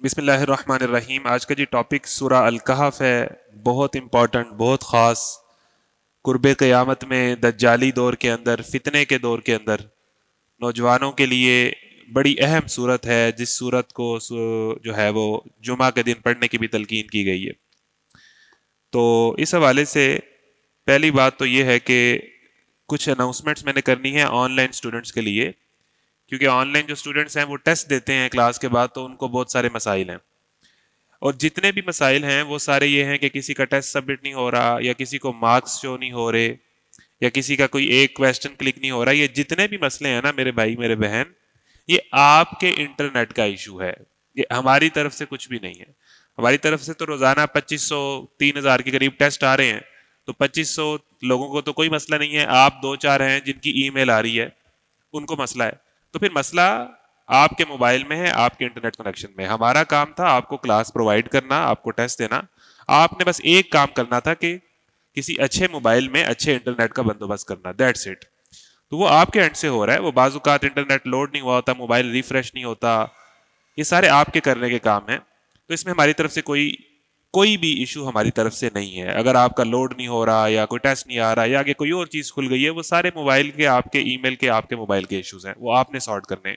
بسم اللہ الرحمن الرحیم۔ آج کا ٹاپک سورہ الکہف ہے، بہت امپورٹنٹ، بہت خاص۔ قرب قیامت میں، دجالی دور کے اندر، فتنے کے دور کے اندر نوجوانوں کے لیے بڑی اہم صورت ہے، جس صورت کو جو ہے وہ جمعہ کے دن پڑھنے کی بھی تلقین کی گئی ہے۔ تو اس حوالے سے پہلی بات تو یہ ہے کہ کچھ اناؤنسمنٹس میں نے کرنی ہے آن لائن اسٹوڈنٹس کے لیے، کیونکہ آن لائن جو اسٹوڈنٹس ہیں وہ ٹیسٹ دیتے ہیں کلاس کے بعد، تو ان کو بہت سارے مسائل ہیں، اور جتنے بھی مسائل ہیں وہ سارے یہ ہیں کہ کسی کا ٹیسٹ سبمٹ نہیں ہو رہا، یا کسی کو مارکس شو نہیں ہو رہے، یا کسی کا کوئی ایک کویسچن کلک نہیں ہو رہا۔ یہ جتنے بھی مسئلے ہیں نا میرے بھائی میرے بہن، یہ آپ کے انٹرنیٹ کا ایشو ہے، یہ ہماری طرف سے کچھ بھی نہیں ہے۔ ہماری طرف سے تو روزانہ 2500 3000 کے قریب ٹیسٹ آ رہے ہیں، تو 2500 لوگوں کو تو کوئی مسئلہ نہیں ہے۔ آپ دو چار ہیں جن کی ای میل آ رہی ہے، ان کو مسئلہ ہے، تو پھر مسئلہ آپ کے موبائل میں ہے، آپ کے انٹرنیٹ کنیکشن میں۔ ہمارا کام تھا آپ کو کلاس پرووائڈ کرنا، آپ کو ٹیسٹ دینا۔ آپ نے بس ایک کام کرنا تھا کہ کسی اچھے موبائل میں اچھے انٹرنیٹ کا بندوبست کرنا، دیٹس اٹ۔ تو وہ آپ کے اینڈ سے ہو رہا ہے۔ وہ بعض اوقات انٹرنیٹ لوڈ نہیں ہوا ہوتا، موبائل ریفریش نہیں ہوتا، یہ سارے آپ کے کرنے کے کام ہیں۔ تو اس میں ہماری طرف سے کوئی بھی ایشو ہماری طرف سے نہیں ہے۔ اگر آپ کا لوڈ نہیں ہو رہا، یا کوئی ٹیسٹ نہیں آ رہا، یا آگے کوئی اور چیز کھل گئی ہے، وہ سارے موبائل کے، آپ کے ای میل کے، آپ کے موبائل کے ایشوز ہیں، وہ آپ نے سارٹ کرنے ہیں،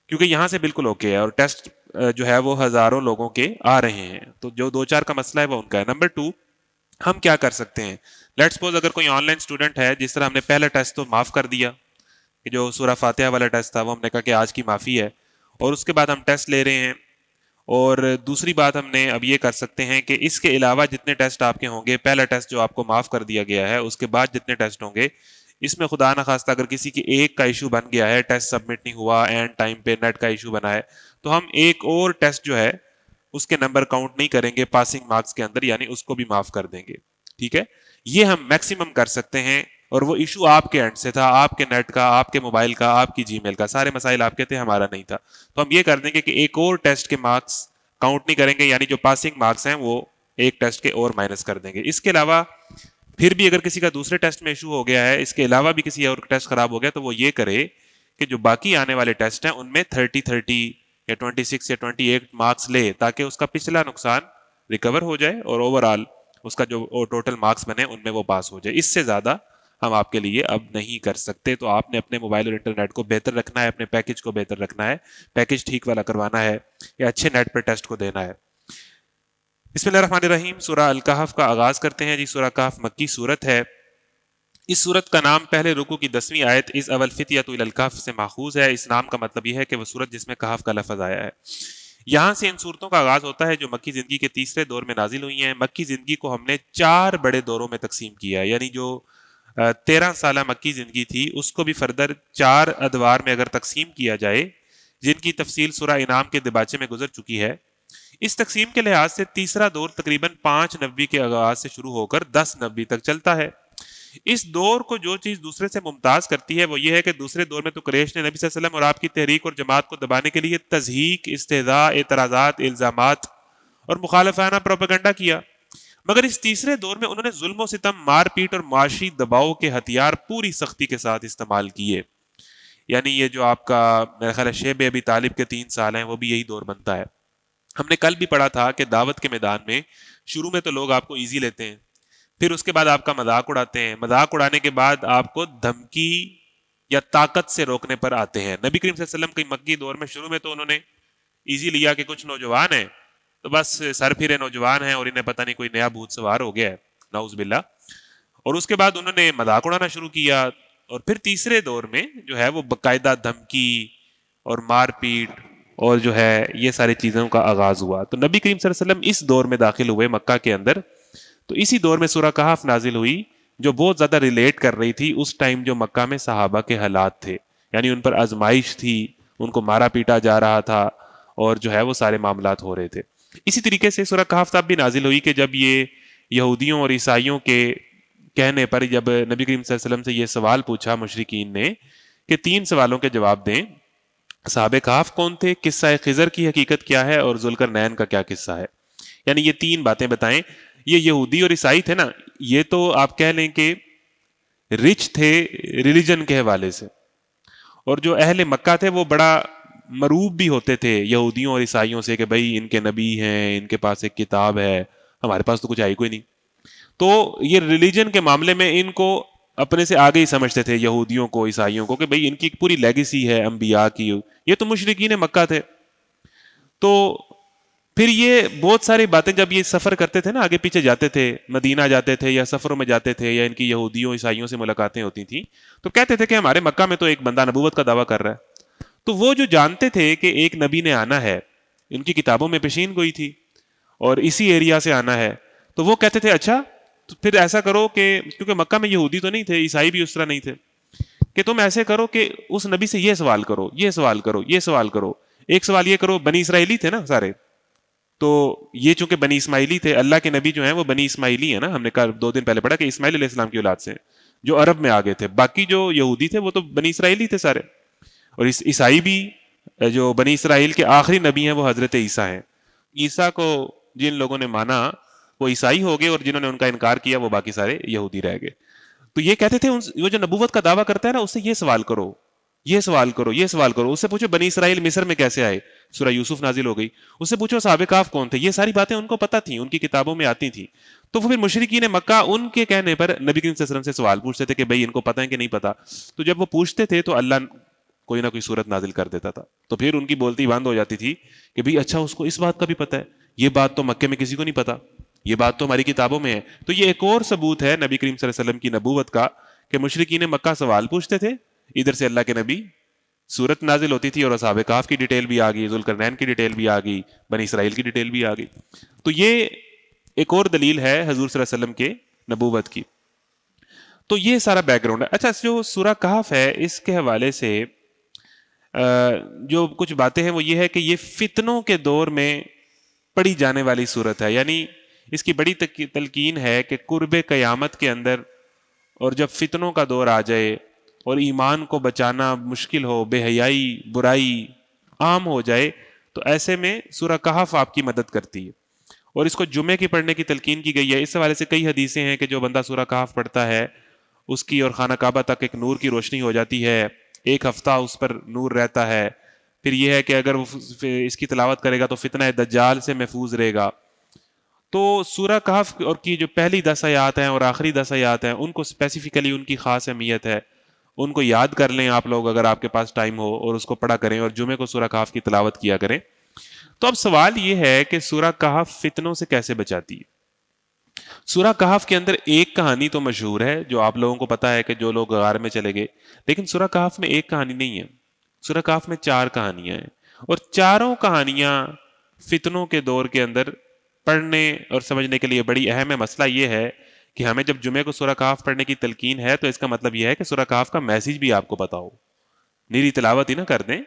کیونکہ یہاں سے بالکل اوکے ہے، اور ٹیسٹ جو ہے وہ ہزاروں لوگوں کے آ رہے ہیں، تو جو دو چار کا مسئلہ ہے وہ ان کا ہے۔ نمبر 2، ہم کیا کر سکتے ہیں؟ لیٹس سپوز اگر کوئی آن لائن اسٹوڈنٹ ہے، جس طرح ہم نے پہلا ٹیسٹ تو معاف کر دیا، کہ جو سورہ فاتحہ والا ٹیسٹ تھا وہ ہم نے کہا کہ آج کی معافی ہے، اور اس کے بعد ہم ٹیسٹ لے رہے ہیں۔ اور دوسری بات ہم نے اب یہ کر سکتے ہیں کہ اس کے علاوہ جتنے ٹیسٹ آپ کے ہوں گے، پہلا ٹیسٹ جو آپ کو معاف کر دیا گیا ہے، اس کے بعد جتنے ٹیسٹ ہوں گے، اس میں خدا نخواستہ اگر کسی کی ایک کا ایشو بن گیا ہے، ٹیسٹ سبمٹ نہیں ہوا، اینڈ ٹائم پہ نیٹ کا ایشو بنا ہے، تو ہم ایک اور ٹیسٹ جو ہے اس کے نمبر کاؤنٹ نہیں کریں گے پاسنگ مارکس کے اندر، یعنی اس کو بھی معاف کر دیں گے۔ ٹھیک ہے، یہ ہم میکسیمم کر سکتے ہیں، اور وہ ایشو آپ کے اینڈ سے تھا، آپ کے نیٹ کا، آپ کے موبائل کا، آپ کی جی میل کا، سارے مسائل آپ کے تھے، ہمارا نہیں تھا۔ تو ہم یہ کر دیں گے کہ ایک اور ٹیسٹ کے مارکس کاؤنٹ نہیں کریں گے، یعنی جو پاسنگ مارکس ہیں وہ ایک ٹیسٹ کے اور مائنس کر دیں گے۔ اس کے علاوہ پھر بھی اگر کسی کا دوسرے ٹیسٹ میں ایشو ہو گیا ہے، اس کے علاوہ بھی کسی اور ٹیسٹ خراب ہو گیا، تو وہ یہ کرے کہ جو باقی آنے والے ٹیسٹ ہیں ان میں 30 یا 26 یا 28 مارکس لے، تاکہ اس کا پچھلا نقصان ریکور ہو جائے، اور اوور آل اس کا جو ٹوٹل مارکس بنے ان میں وہ پاس ہو جائے۔ اس سے زیادہ ہم آپ کے لیے اب نہیں کر سکتے۔ تو آپ نے اپنے موبائل اور انٹرنیٹ کو بہتر رکھنا ہے، اپنے پیکج کو بہتر رکھنا ہے، پیکج ٹھیک والا کروانا ہے، یا اچھے نیٹ پر ٹیسٹ کو دینا ہے۔ بسم اللہ الرحمن الرحیم۔ سورہ الکہف کا آغاز کرتے ہیں جی۔ سورہ کہف مکی صورت ہے۔ اس صورت کا نام پہلے رکوع کی 10ویں آیت از اول فتیۃ الی الکہف سے ماخوذ ہے۔ اس نام کا مطلب یہ ہے کہ وہ صورت جس میں کہف کا لفظ آیا ہے۔ یہاں سے ان صورتوں کا آغاز ہوتا ہے جو مکی زندگی کے تیسرے دور میں نازل ہوئی ہیں۔ مکی زندگی کو ہم نے 4 بڑے دوروں میں تقسیم کیا ہے، یعنی جو 13 سالہ مکی زندگی تھی اس کو بھی فردر 4 ادوار میں اگر تقسیم کیا جائے، جن کی تفصیل سورہ انعام کے دباچے میں گزر چکی ہے۔ اس تقسیم کے لحاظ سے تیسرا دور تقریباً 5 نبی کے آغاز سے شروع ہو کر 10 نبی تک چلتا ہے۔ اس دور کو جو چیز دوسرے سے ممتاز کرتی ہے وہ یہ ہے کہ دوسرے دور میں تو قریش نے نبی صلی اللہ علیہ وسلم اور آپ کی تحریک اور جماعت کو دبانے کے لیے تضحیک، استہزاء، اعتراضات، الزامات اور مخالفانہ پروپیگنڈا کیا، مگر اس تیسرے دور میں انہوں نے ظلم و ستم، مار پیٹ اور معاشی دباؤ کے ہتھیار پوری سختی کے ساتھ استعمال کیے۔ یعنی یہ جو آپ کا میرا خیال ہے شیب ابی طالب کے 3 سال ہیں، وہ بھی یہی دور بنتا ہے۔ ہم نے کل بھی پڑھا تھا کہ دعوت کے میدان میں شروع میں تو لوگ آپ کو ایزی لیتے ہیں، پھر اس کے بعد آپ کا مذاق اڑاتے ہیں، مذاق اڑانے کے بعد آپ کو دھمکی یا طاقت سے روکنے پر آتے ہیں۔ نبی کریم صلی اللہ علیہ وسلم کے مکی دور میں شروع میں تو انہوں نے ایزی لیا کہ کچھ نوجوان ہیں تو بس سر پھرے نوجوان ہیں اور انہیں پتہ نہیں کوئی نیا بھوت سوار ہو گیا ہے، نعوذ باللہ، اور اس کے بعد انہوں نے مذاق اڑانا شروع کیا، اور پھر تیسرے دور میں جو ہے وہ باقاعدہ دھمکی اور مار پیٹ اور جو ہے یہ ساری چیزوں کا آغاز ہوا۔ تو نبی کریم صلی اللہ علیہ وسلم اس دور میں داخل ہوئے مکہ کے اندر، تو اسی دور میں سورہ کہف نازل ہوئی، جو بہت زیادہ ریلیٹ کر رہی تھی اس ٹائم جو مکہ میں صحابہ کے حالات تھے، یعنی ان پر آزمائش تھی، ان کو مارا پیٹا جا رہا تھا، اور جو ہے وہ سارے معاملات ہو رہے تھے۔ اسی طریقے سے سورہ کہف تب بھی نازل ہوئی کہ جب یہ یہودیوں اور عیسائیوں کے کہنے پر جب نبی کریم صلی اللہ علیہ وسلم سے یہ سوال پوچھا مشرکین نے کہ 3 سوالوں کے جواب دیں، اصحاب کہف کون تھے، قصہ خضر کی حقیقت کیا ہے، اور ذوالقرنین کا کیا قصہ ہے، یعنی یہ 3 باتیں بتائیں۔ یہ یہودی اور عیسائی تھے نا، یہ تو آپ کہہ لیں کہ رچ تھے ریلیجن کے حوالے سے، اور جو اہل مکہ تھے وہ بڑا مروب بھی ہوتے تھے یہودیوں اور عیسائیوں سے کہ بھائی ان کے نبی ہیں، ان کے پاس ایک کتاب ہے، ہمارے پاس تو کچھ آئی کوئی نہیں. تو یہ ریلیجن کے معاملے میں ان کو اپنے سے آگے ہی سمجھتے تھے یہودیوں کو، عیسائیوں کو، کہ بھئی ان کی پوری لیگیسی ہے انبیاء کی. یہ تو مشرکین مکہ تھے. تو پھر یہ بہت ساری باتیں جب یہ سفر کرتے تھے نا، آگے پیچھے جاتے تھے، مدینہ جاتے تھے یا سفروں میں جاتے تھے یا ان کی یہودیوں عیسائیوں سے ملاقاتیں ہوتی تھیں، تو کہتے تھے کہ ہمارے مکہ میں تو ایک بندہ نبوت کا دعویٰ کر رہا ہے. تو وہ جو جانتے تھے کہ ایک نبی نے آنا ہے، ان کی کتابوں میں پیشین گوئی تھی اور اسی ایریا سے آنا ہے، تو وہ کہتے تھے اچھا تو پھر ایسا کرو کہ کیونکہ مکہ میں یہودی تو نہیں تھے، عیسائی بھی اس طرح نہیں تھے، کہ تم ایسے کرو کہ اس نبی سے یہ سوال کرو، یہ سوال کرو، یہ سوال کرو. ایک سوال یہ کرو، بنی اسرائیلی تھے نا سارے، تو یہ چونکہ بنی اسماعیلی تھے، اللہ کے نبی جو ہیں وہ بنی اسماعیلی ہیں نا، ہم نے کہا 2 دن پہلے پڑھا کہ اسماعیل علیہ السلام کی اولاد سے جو عرب میں آگے تھے. باقی جو یہودی تھے وہ تو بنی اسرائیلی تھے سارے. اور عیسائی بھی جو بنی اسرائیل کے آخری نبی ہیں وہ حضرت عیسیٰ ہیں. عیسیٰ کو جن لوگوں نے مانا وہ عیسائی ہو گئے، اور جنہوں نے ان کا انکار کیا وہ باقی سارے یہودی رہ گئے. تو یہ کہتے تھے وہ جو نبوت کا دعویٰ کرتا ہے نا، اس سے یہ سوال کرو، یہ سوال کرو، یہ سوال کرو. اس سے پوچھو بنی اسرائیل مصر میں کیسے آئے، سورہ یوسف نازل ہو گئی. اس سے پوچھو صحابہ کہف کون تھے. یہ ساری باتیں ان کو پتہ تھیں، ان کی کتابوں میں آتی تھیں. تو وہ پھر مشرکین مکہ ان کے کہنے پر نبی کریم صلی اللہ علیہ وسلم سے سوال پوچھتے تھے کہ بھئی ان کو پتہ ہے کہ نہیں پتہ. تو جب وہ پوچھتے تھے تو اللہ کوئی نہ کوئی صورت نازل کر دیتا تھا. تو پھر ان کی بولتی بند ہو جاتی تھی کہ بھئی اچھا اس کو اس بات کا بھی پتہ ہے، یہ بات تو مکے میں کسی کو نہیں پتہ، یہ بات تو ہماری کتابوں میں ہے. تو یہ ایک اور ثبوت ہے نبی کریم صلی اللہ علیہ وسلم کی نبوت کا کہ مشرکین مکہ سوال پوچھتے تھے، ادھر سے اللہ کے نبی صورت نازل ہوتی تھی، اور اصحاب کہف کی ڈیٹیل بھی آ گئی، ذوالقرنین کی ڈیٹیل بھی آ گئی، بنی اسرائیل کی ڈیٹیل بھی آ گئی. تو یہ ایک اور دلیل ہے حضور صلی اللہ علیہ وسلم کے نبوت کی. تو یہ سارا بیک گراؤنڈ ہے. اچھا جو سورہ کہف ہے اس کے حوالے سے جو کچھ باتیں ہیں وہ یہ ہے کہ یہ فتنوں کے دور میں پڑھی جانے والی صورت ہے. یعنی اس کی بڑی تلقین ہے کہ قرب قیامت کے اندر اور جب فتنوں کا دور آ جائے اور ایمان کو بچانا مشکل ہو، بے حیائی برائی عام ہو جائے، تو ایسے میں سورہ کہف آپ کی مدد کرتی ہے. اور اس کو جمعے کی پڑھنے کی تلقین کی گئی ہے. اس حوالے سے کئی حدیثیں ہیں کہ جو بندہ سورہ کہف پڑھتا ہے اس کی اور خانہ کعبہ تک ایک نور کی روشنی ہو جاتی ہے، 1 ہفتہ اس پر نور رہتا ہے. پھر یہ ہے کہ اگر وہ اس کی تلاوت کرے گا تو فتنہ دجال سے محفوظ رہے گا. تو سورہ کہف اور کی جو پہلی 10 آیات ہیں اور آخری 10 آیات ہیں ان کو اسپیسیفکلی ان کی خاص اہمیت ہے. ان کو یاد کر لیں آپ لوگ اگر آپ کے پاس ٹائم ہو، اور اس کو پڑھا کریں اور جمعے کو سورہ کہف کی تلاوت کیا کریں. تو اب سوال یہ ہے کہ سورہ کہف فتنوں سے کیسے بچاتی ہے؟ سورہ کہف کے اندر ایک کہانی تو مشہور ہے جو آپ لوگوں کو پتا ہے کہ جو لوگ غار میں چلے گئے، لیکن سورہ کہف میں ایک کہانی نہیں ہے. سورہ کہف میں 4 کہانیاں ہیں، اور چاروں کہانیاں فتنوں کے دور کے اندر پڑھنے اور سمجھنے کے لیے بڑی اہم ہے. مسئلہ یہ ہے کہ ہمیں جب جمعے کو سورہ کہف پڑھنے کی تلقین ہے تو اس کا مطلب یہ ہے کہ سورہ کہف کا میسج بھی آپ کو پتا ہو. نیری تلاوت ہی نہ کر دیں،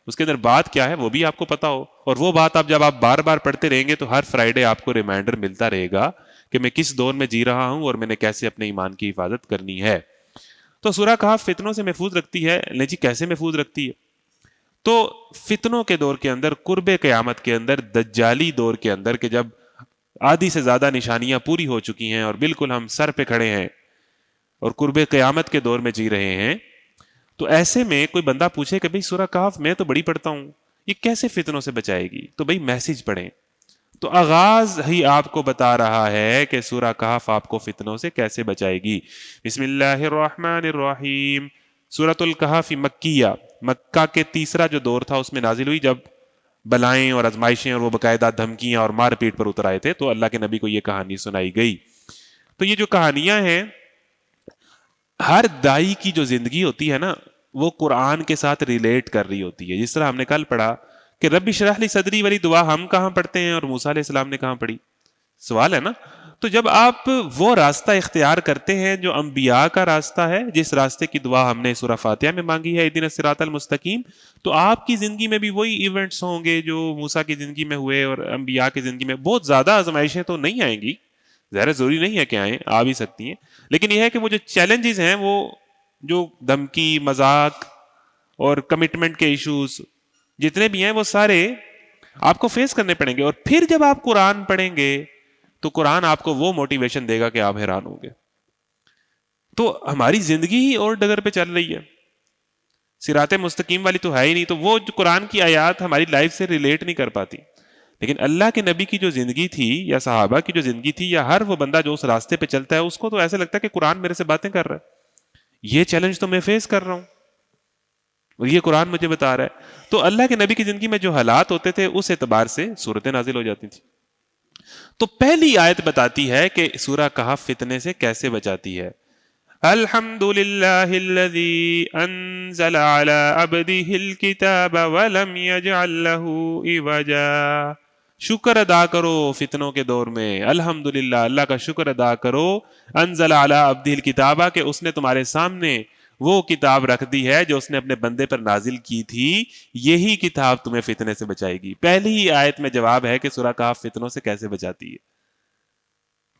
اس کے اندر بات کیا ہے وہ بھی آپ کو پتا ہو. اور وہ بات جب آپ بار بار پڑھتے رہیں گے تو ہر فرائیڈے آپ کو ریمائنڈر ملتا رہے گا کہ میں کس دور میں جی رہا ہوں اور میں نے کیسے اپنے ایمان کی حفاظت کرنی ہے. تو سورہ کہف فتنوں سے محفوظ رکھتی ہے. نہیں جی کیسے محفوظ رکھتی ہے؟ تو فتنوں کے دور کے اندر، قرب قیامت کے اندر، دجالی دور کے اندر، کہ جب آدھی سے زیادہ نشانیاں پوری ہو چکی ہیں اور بالکل ہم سر پہ کھڑے ہیں اور قرب قیامت کے دور میں جی رہے ہیں، تو ایسے میں کوئی بندہ پوچھے کہ بھئی سورہ کہف میں تو بڑی پڑھتا ہوں، یہ کیسے فتنوں سے بچائے گی؟ تو بھئی میسج پڑھیں. تو آغاز ہی آپ کو بتا رہا ہے کہ سورہ کہف آپ کو فتنوں سے کیسے بچائے گی. بسم اللہ الرحمن الرحیم. سورۃ الکہف مکیہ، مکہ کے تیسرا جو دور تھا اس میں نازل ہوئی، جب بلائیں اور آزمائشیں اور وہ باقاعدہ دھمکیاں اور مار پیٹ پر اتر آئے تھے تو اللہ کے نبی کو یہ کہانی سنائی گئی. تو یہ جو کہانیاں ہیں، ہر دائی کی جو زندگی ہوتی ہے نا وہ قرآن کے ساتھ ریلیٹ کر رہی ہوتی ہے. جس طرح ہم نے کل پڑھا کہ رب اشرح لی صدری والی دعا ہم کہاں پڑھتے ہیں اور موسیٰ علیہ السلام نے کہاں پڑھی؟ سوال ہے نا. تو جب آپ وہ راستہ اختیار کرتے ہیں جو انبیاء کا راستہ ہے، جس راستے کی دعا ہم نے سورہ فاتحہ میں مانگی ہے اہدنا الصراط المستقیم، تو آپ کی زندگی میں بھی وہی ایونٹس ہوں گے جو موسیٰ کی زندگی میں ہوئے اور انبیاء کی زندگی میں. بہت زیادہ آزمائشیں تو نہیں آئیں گی، ظاہر ضروری نہیں ہے کہ آئیں، آ بھی سکتی ہیں، لیکن یہ ہے کہ وہ جو چیلنجز ہیں، وہ جو دھمکی، مذاق اور کمٹمنٹ کے ایشوز جتنے بھی ہیں وہ سارے آپ کو فیس کرنے پڑیں گے. اور پھر جب آپ قرآن پڑھیں گے تو قرآن آپ کو وہ موٹیویشن دے گا کہ آپ حیران ہوں گے. تو ہماری زندگی ہی اور ڈگر پہ چل رہی ہے. صراط مستقیم والی تو ہے ہی نہیں، تو وہ جو قرآن کی آیات ہماری لائف سے ریلیٹ نہیں کر پاتی. لیکن اللہ کے نبی کی جو زندگی تھی یا صحابہ کی جو زندگی تھی یا ہر وہ بندہ جو اس راستے پہ چلتا ہے اس کو تو ایسا لگتا ہے کہ قرآن میرے سے باتیں کر رہا ہے، یہ چیلنج تو میں فیس کر رہا ہوں اور یہ قرآن مجھے بتا رہا ہے. تو اللہ کے نبی کی زندگی میں جو حالات ہوتے تھے اس اعتبار سے صورتیں نازل ہو جاتی تھی. تو پہلی آیت بتاتی ہے کہ سورہ کہف فتنے سے کیسے بچاتی ہے. الحمد للہ الذی انزل علی عبدہ الکتاب ولم یجعل لہ عوجا. شکر ادا کرو فتنوں کے دور میں، الحمدللہ اللہ کا شکر ادا کرو. انزل علی عبدہ الکتاب کہ اس نے تمہارے سامنے وہ کتاب رکھ دی ہے جو اس نے اپنے بندے پر نازل کی تھی، یہی کتاب تمہیں فتنے سے بچائے گی. پہلی ہی آیت میں جواب ہے کہ سورہ کہف فتنوں سے کیسے بچاتی ہے.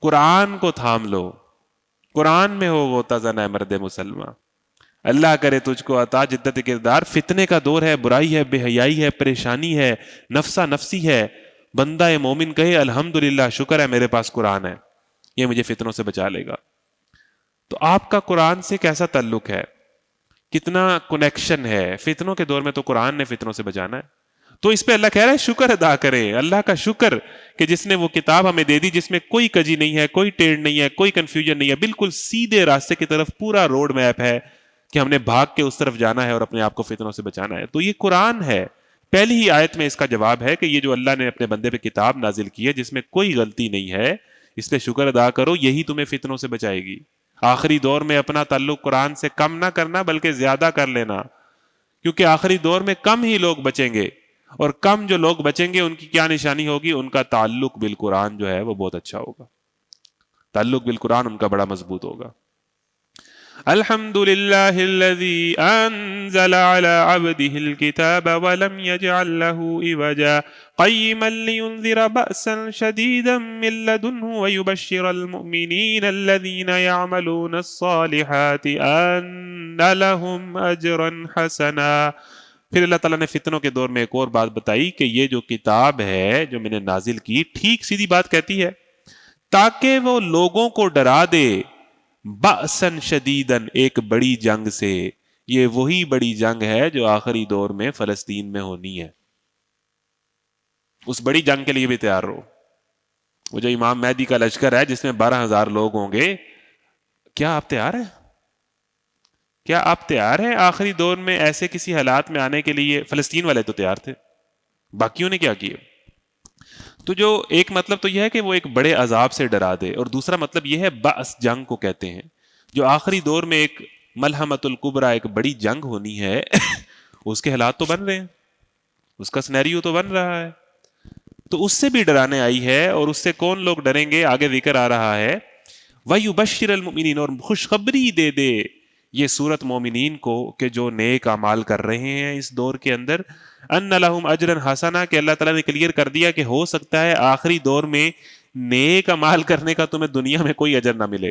قرآن کو تھام لو، قرآن میں ہو وہ تزن ہے مرد مسلمان. اللہ کرے تجھ کو عطا جدت کردار. فتنے کا دور ہے، برائی ہے، بے حیائی ہے، پریشانی ہے، نفسا نفسی ہے. بندہ مومن کہے الحمدللہ شکر ہے میرے پاس قرآن ہے، یہ مجھے فتنوں سے بچا لے گا. تو آپ کا قرآن سے کیسا تعلق ہے، کتنا کنیکشن ہے؟ فتنوں کے دور میں تو قرآن نے فتنوں سے بچانا ہے. تو اس پہ اللہ کہہ رہا ہے شکر ادا کرے، اللہ کا شکر کہ جس نے وہ کتاب ہمیں دے دی جس میں کوئی کجی نہیں ہے، کوئی ٹیڑھ نہیں ہے، کوئی کنفیوژن نہیں ہے، بالکل سیدھے راستے کی طرف پورا روڈ میپ ہے کہ ہم نے بھاگ کے اس طرف جانا ہے اور اپنے آپ کو فتنوں سے بچانا ہے. تو یہ قرآن ہے. پہلی ہی آیت میں اس کا جواب ہے کہ یہ جو اللہ نے اپنے بندے پہ کتاب نازل کی ہے جس میں کوئی غلطی نہیں ہے، اس پہ شکر ادا کرو، یہی تمہیں فتنوں سے بچائے گی. آخری دور میں اپنا تعلق قرآن سے کم نہ کرنا بلکہ زیادہ کر لینا، کیونکہ آخری دور میں کم ہی لوگ بچیں گے، اور کم جو لوگ بچیں گے ان کی کیا نشانی ہوگی؟ ان کا تعلق بالقرآن جو ہے وہ بہت اچھا ہوگا، تعلق بالقرآن ان کا بڑا مضبوط ہوگا. الحمد للہ الذی انزل علی عبدہ الکتاب ولم یجعل لہ عوجا قیما لینذر بأسا شدیدا من لدنہ ویبشر المؤمنین الذین یعملون الصالحات ان لہم اجرا حسنا. پھر اللہ تعالیٰ نے فتنوں کے دور میں ایک اور بات بتائی کہ یہ جو کتاب ہے جو میں نے نازل کی ٹھیک سیدھی بات کہتی ہے تاکہ وہ لوگوں کو ڈرا دے بأسن شدیدن ایک بڑی جنگ سے. یہ وہی بڑی جنگ ہے جو آخری دور میں فلسطین میں ہونی ہے. اس بڑی جنگ کے لیے بھی تیار رہو. وہ جو امام مہدی کا لشکر ہے جس میں 12,000 لوگ ہوں گے، کیا آپ تیار ہیں؟ کیا آپ تیار ہیں آخری دور میں ایسے کسی حالات میں آنے کے لیے؟ فلسطین والے تو تیار تھے، باقیوں نے کیا کیا؟ تو جو ایک مطلب تو یہ ہے کہ وہ ایک بڑے عذاب سے ڈرا دے، اور دوسرا مطلب یہ ہے بأس جنگ کو کہتے ہیں، جو آخری دور میں ایک ملحمۃ الکبریٰ ایک بڑی جنگ ہونی ہے اس کے حالات تو بن رہے ہیں، اس کا سینیریو تو بن رہا ہے. تو اس سے بھی ڈرانے آئی ہے، اور اس سے کون لوگ ڈریں گے آگے ذکر آ رہا ہے. وَيُبَشِّرَ الْمُؤْمِنِينَ اور خوشخبری دے دے یہ سورت مومنین کو کہ جو نیک اعمال کر رہے ہیں اس دور کے اندر، ان لہم اجرا حسنا کہ اللہ تعالیٰ نے کلیئر کر دیا کہ ہو سکتا ہے آخری دور میں نیک اعمال کرنے کا تمہیں دنیا میں کوئی اجر نہ ملے،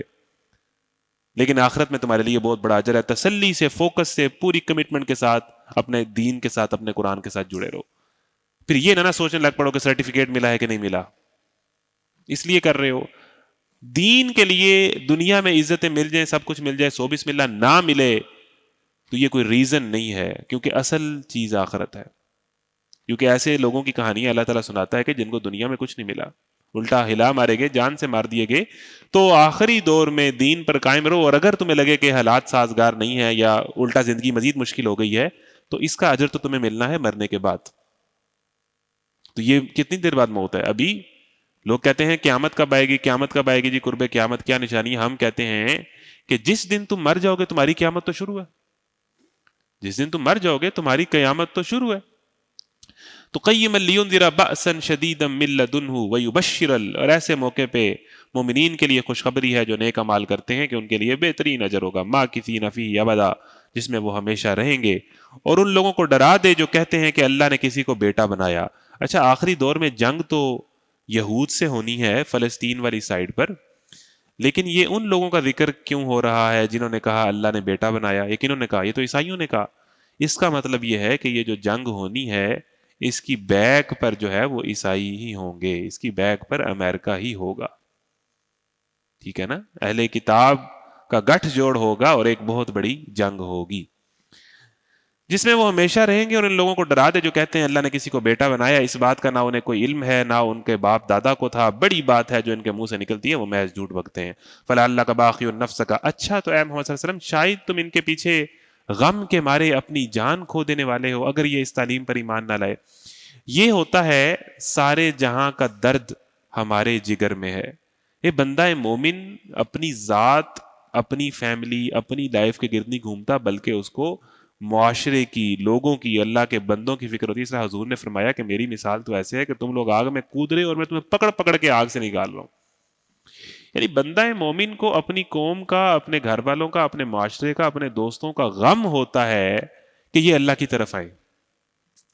لیکن آخرت میں تمہارے لیے بہت بڑا اجر ہے. تسلی سے، فوکس سے، پوری کمٹمنٹ کے ساتھ اپنے دین کے ساتھ، اپنے قرآن کے ساتھ جڑے رہو. پھر یہ نہ سوچنے لگ پڑو کہ سرٹیفکیٹ ملا ہے کہ نہیں ملا، اس لیے کر رہے ہو. دین کے لیے دنیا میں عزتیں مل جائیں، سب کچھ مل جائے، سو بسم اللہ نہ ملے تو یہ کوئی ریزن نہیں ہے، کیونکہ اصل چیز آخرت ہے. کیونکہ ایسے لوگوں کی کہانی اللہ تعالیٰ سناتا ہے کہ جن کو دنیا میں کچھ نہیں ملا، الٹا ہلا مارے گئے، جان سے مار دیے گئے. تو آخری دور میں دین پر قائم رہو، اور اگر تمہیں لگے کہ حالات سازگار نہیں ہے یا الٹا زندگی مزید مشکل ہو گئی ہے تو اس کا اجر تو تمہیں ملنا ہے مرنے کے بعد. تو یہ کتنی دیر بعد موت ہے؟ ابھی لوگ کہتے ہیں قیامت کب آئے گی، قیامت کب آئے گی جی، قرب قیامت کیا نشانی ہے؟ ہم کہتے ہیں کہ جس دن تم مر جاؤ گے تمہاری قیامت تو شروع ہے، جس دن تم مر جاؤ گے تمہاری قیامت تو شروع ہے. تو قیما لینذر بأسا شدیدا من لدنہ ویبشر اور ایسے موقع پہ مومنین کے لیے خوشخبری ہے جو نیک اعمال کرتے ہیں کہ ان کے لیے بہترین اجر ہوگا، ماکثین فیہ ابدا جس میں وہ ہمیشہ رہیں گے. اور ان لوگوں کو ڈرا دے جو کہتے ہیں کہ اللہ نے کسی کو بیٹا بنایا. اچھا آخری دور میں جنگ تو یہود سے ہونی ہے فلسطین والی سائڈ پر، لیکن یہ ان لوگوں کا ذکر کیوں ہو رہا ہے جنہوں نے کہا اللہ نے بیٹا بنایا؟ یہ کنہوں نے کہا؟ یہ تو عیسائیوں نے کہا. اس کا مطلب یہ ہے کہ یہ جو جنگ ہونی ہے اس کی بیک پر جو ہے وہ عیسائی ہی ہوں گے، اس کی بیک پر امریکہ ہی ہوگا. ٹھیک ہے نا؟ اہل کتاب کا گٹھ جوڑ ہوگا اور ایک بہت بڑی جنگ ہوگی. جس میں وہ ہمیشہ رہیں گے اور ان لوگوں کو ڈرا دے جو کہتے ہیں اللہ نے کسی کو بیٹا بنایا، اس بات کا نہ انہیں کوئی علم ہے نہ ان کے باپ دادا کو تھا، بڑی بات ہے جو ان کے منہ سے نکلتی ہے وہ محض جھوٹ بکتے ہیں۔ فلا اللہ کا باقی النفس کا، اچھا تو اے محمد صلی اللہ علیہ وسلم شاید تم ان کے پیچھے غم کے مارے اپنی جان کھو دینے والے ہو اگر یہ اس تعلیم پر ایمان نہ لائے۔ یہ ہوتا ہے سارے جہاں کا درد ہمارے جگر میں ہے۔ یہ بندہ مومن اپنی ذات، اپنی فیملی، اپنی لائف کے گرد نہیں گھومتا، بلکہ اس کو معاشرے کی، لوگوں کی، اللہ کے بندوں کی فکر ہوتی ہے۔ اس لیے حضور نے فرمایا کہ میری مثال تو ایسے ہے کہ تم لوگ آگ میں کود رہے اور میں تمہیں پکڑ پکڑ کے آگ سے نکال رہا ہوں۔ یعنی بندہ مومن کو اپنی قوم کا، اپنے گھر والوں کا، اپنے معاشرے کا، اپنے دوستوں کا غم ہوتا ہے کہ یہ اللہ کی طرف آئیں،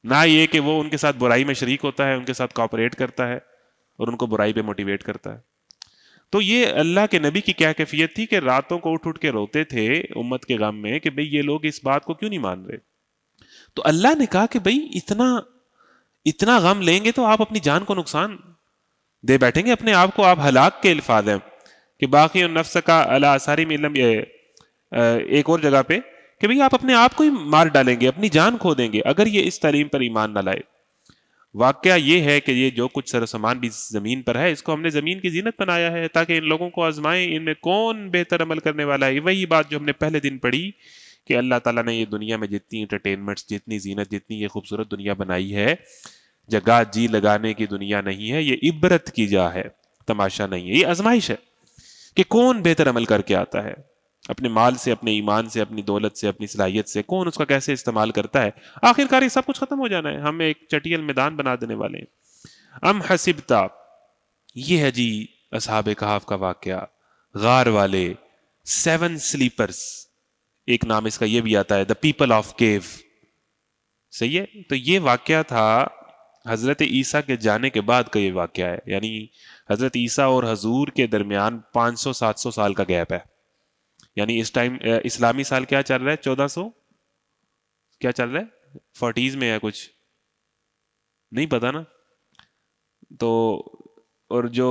نہ یہ کہ وہ ان کے ساتھ برائی میں شریک ہوتا ہے، ان کے ساتھ کوآپریٹ کرتا ہے اور ان کو برائی پہ موٹیویٹ کرتا ہے۔ تو یہ اللہ کے نبی کی کیا کیفیت تھی کہ راتوں کو اٹھ اٹھ کے روتے تھے امت کے غم میں کہ بھئی یہ لوگ اس بات کو کیوں نہیں مان رہے۔ تو اللہ نے کہا کہ بھئی اتنا غم لیں گے تو آپ اپنی جان کو نقصان دے بیٹھیں گے، اپنے آپ کو آپ ہلاک کے الفاظ ہیں کہ باقی النفس کا علی آثاری میں علم، ایک اور جگہ پہ کہ بھئی آپ اپنے آپ کو ہی مار ڈالیں گے، اپنی جان کھو دیں گے اگر یہ اس تعلیم پر ایمان نہ لائے۔ واقعہ یہ ہے کہ یہ جو کچھ سر و سامان بھی زمین پر ہے اس کو ہم نے زمین کی زینت بنایا ہے تاکہ ان لوگوں کو آزمائیں ان میں کون بہتر عمل کرنے والا ہے۔ وہی بات جو ہم نے پہلے دن پڑھی کہ اللہ تعالیٰ نے یہ دنیا میں جتنی انٹرٹینمنٹس، جتنی زینت، جتنی یہ خوبصورت دنیا بنائی ہے، جگہ جی لگانے کی دنیا نہیں ہے، یہ عبرت کی جا ہے، تماشا نہیں ہے، یہ آزمائش ہے کہ کون بہتر عمل کر کے آتا ہے، اپنے مال سے، اپنے ایمان سے، اپنی دولت سے، اپنی صلاحیت سے، کون اس کا کیسے استعمال کرتا ہے۔ آخر کار یہ سب کچھ ختم ہو جانا ہے، ہم ایک چٹیل میدان بنا دینے والے ہیں۔ ام حسبتا، یہ ہے جی اصحاب کہف کا واقعہ، غار والے، 7 سلیپرز، ایک نام اس کا یہ بھی آتا ہے دا پیپل آف کیو، صحیح ہے۔ تو یہ واقعہ تھا حضرت عیسیٰ کے جانے کے بعد کا یہ واقعہ ہے، یعنی حضرت عیسیٰ اور حضور کے درمیان 500-700 سال کا گیپ ہے، یعنی اس ٹائم اسلامی سال کیا چل رہا ہے، 1400 کیا چل رہا ہے، 40s میں ہے، کچھ نہیں پتا نا۔ تو اور جو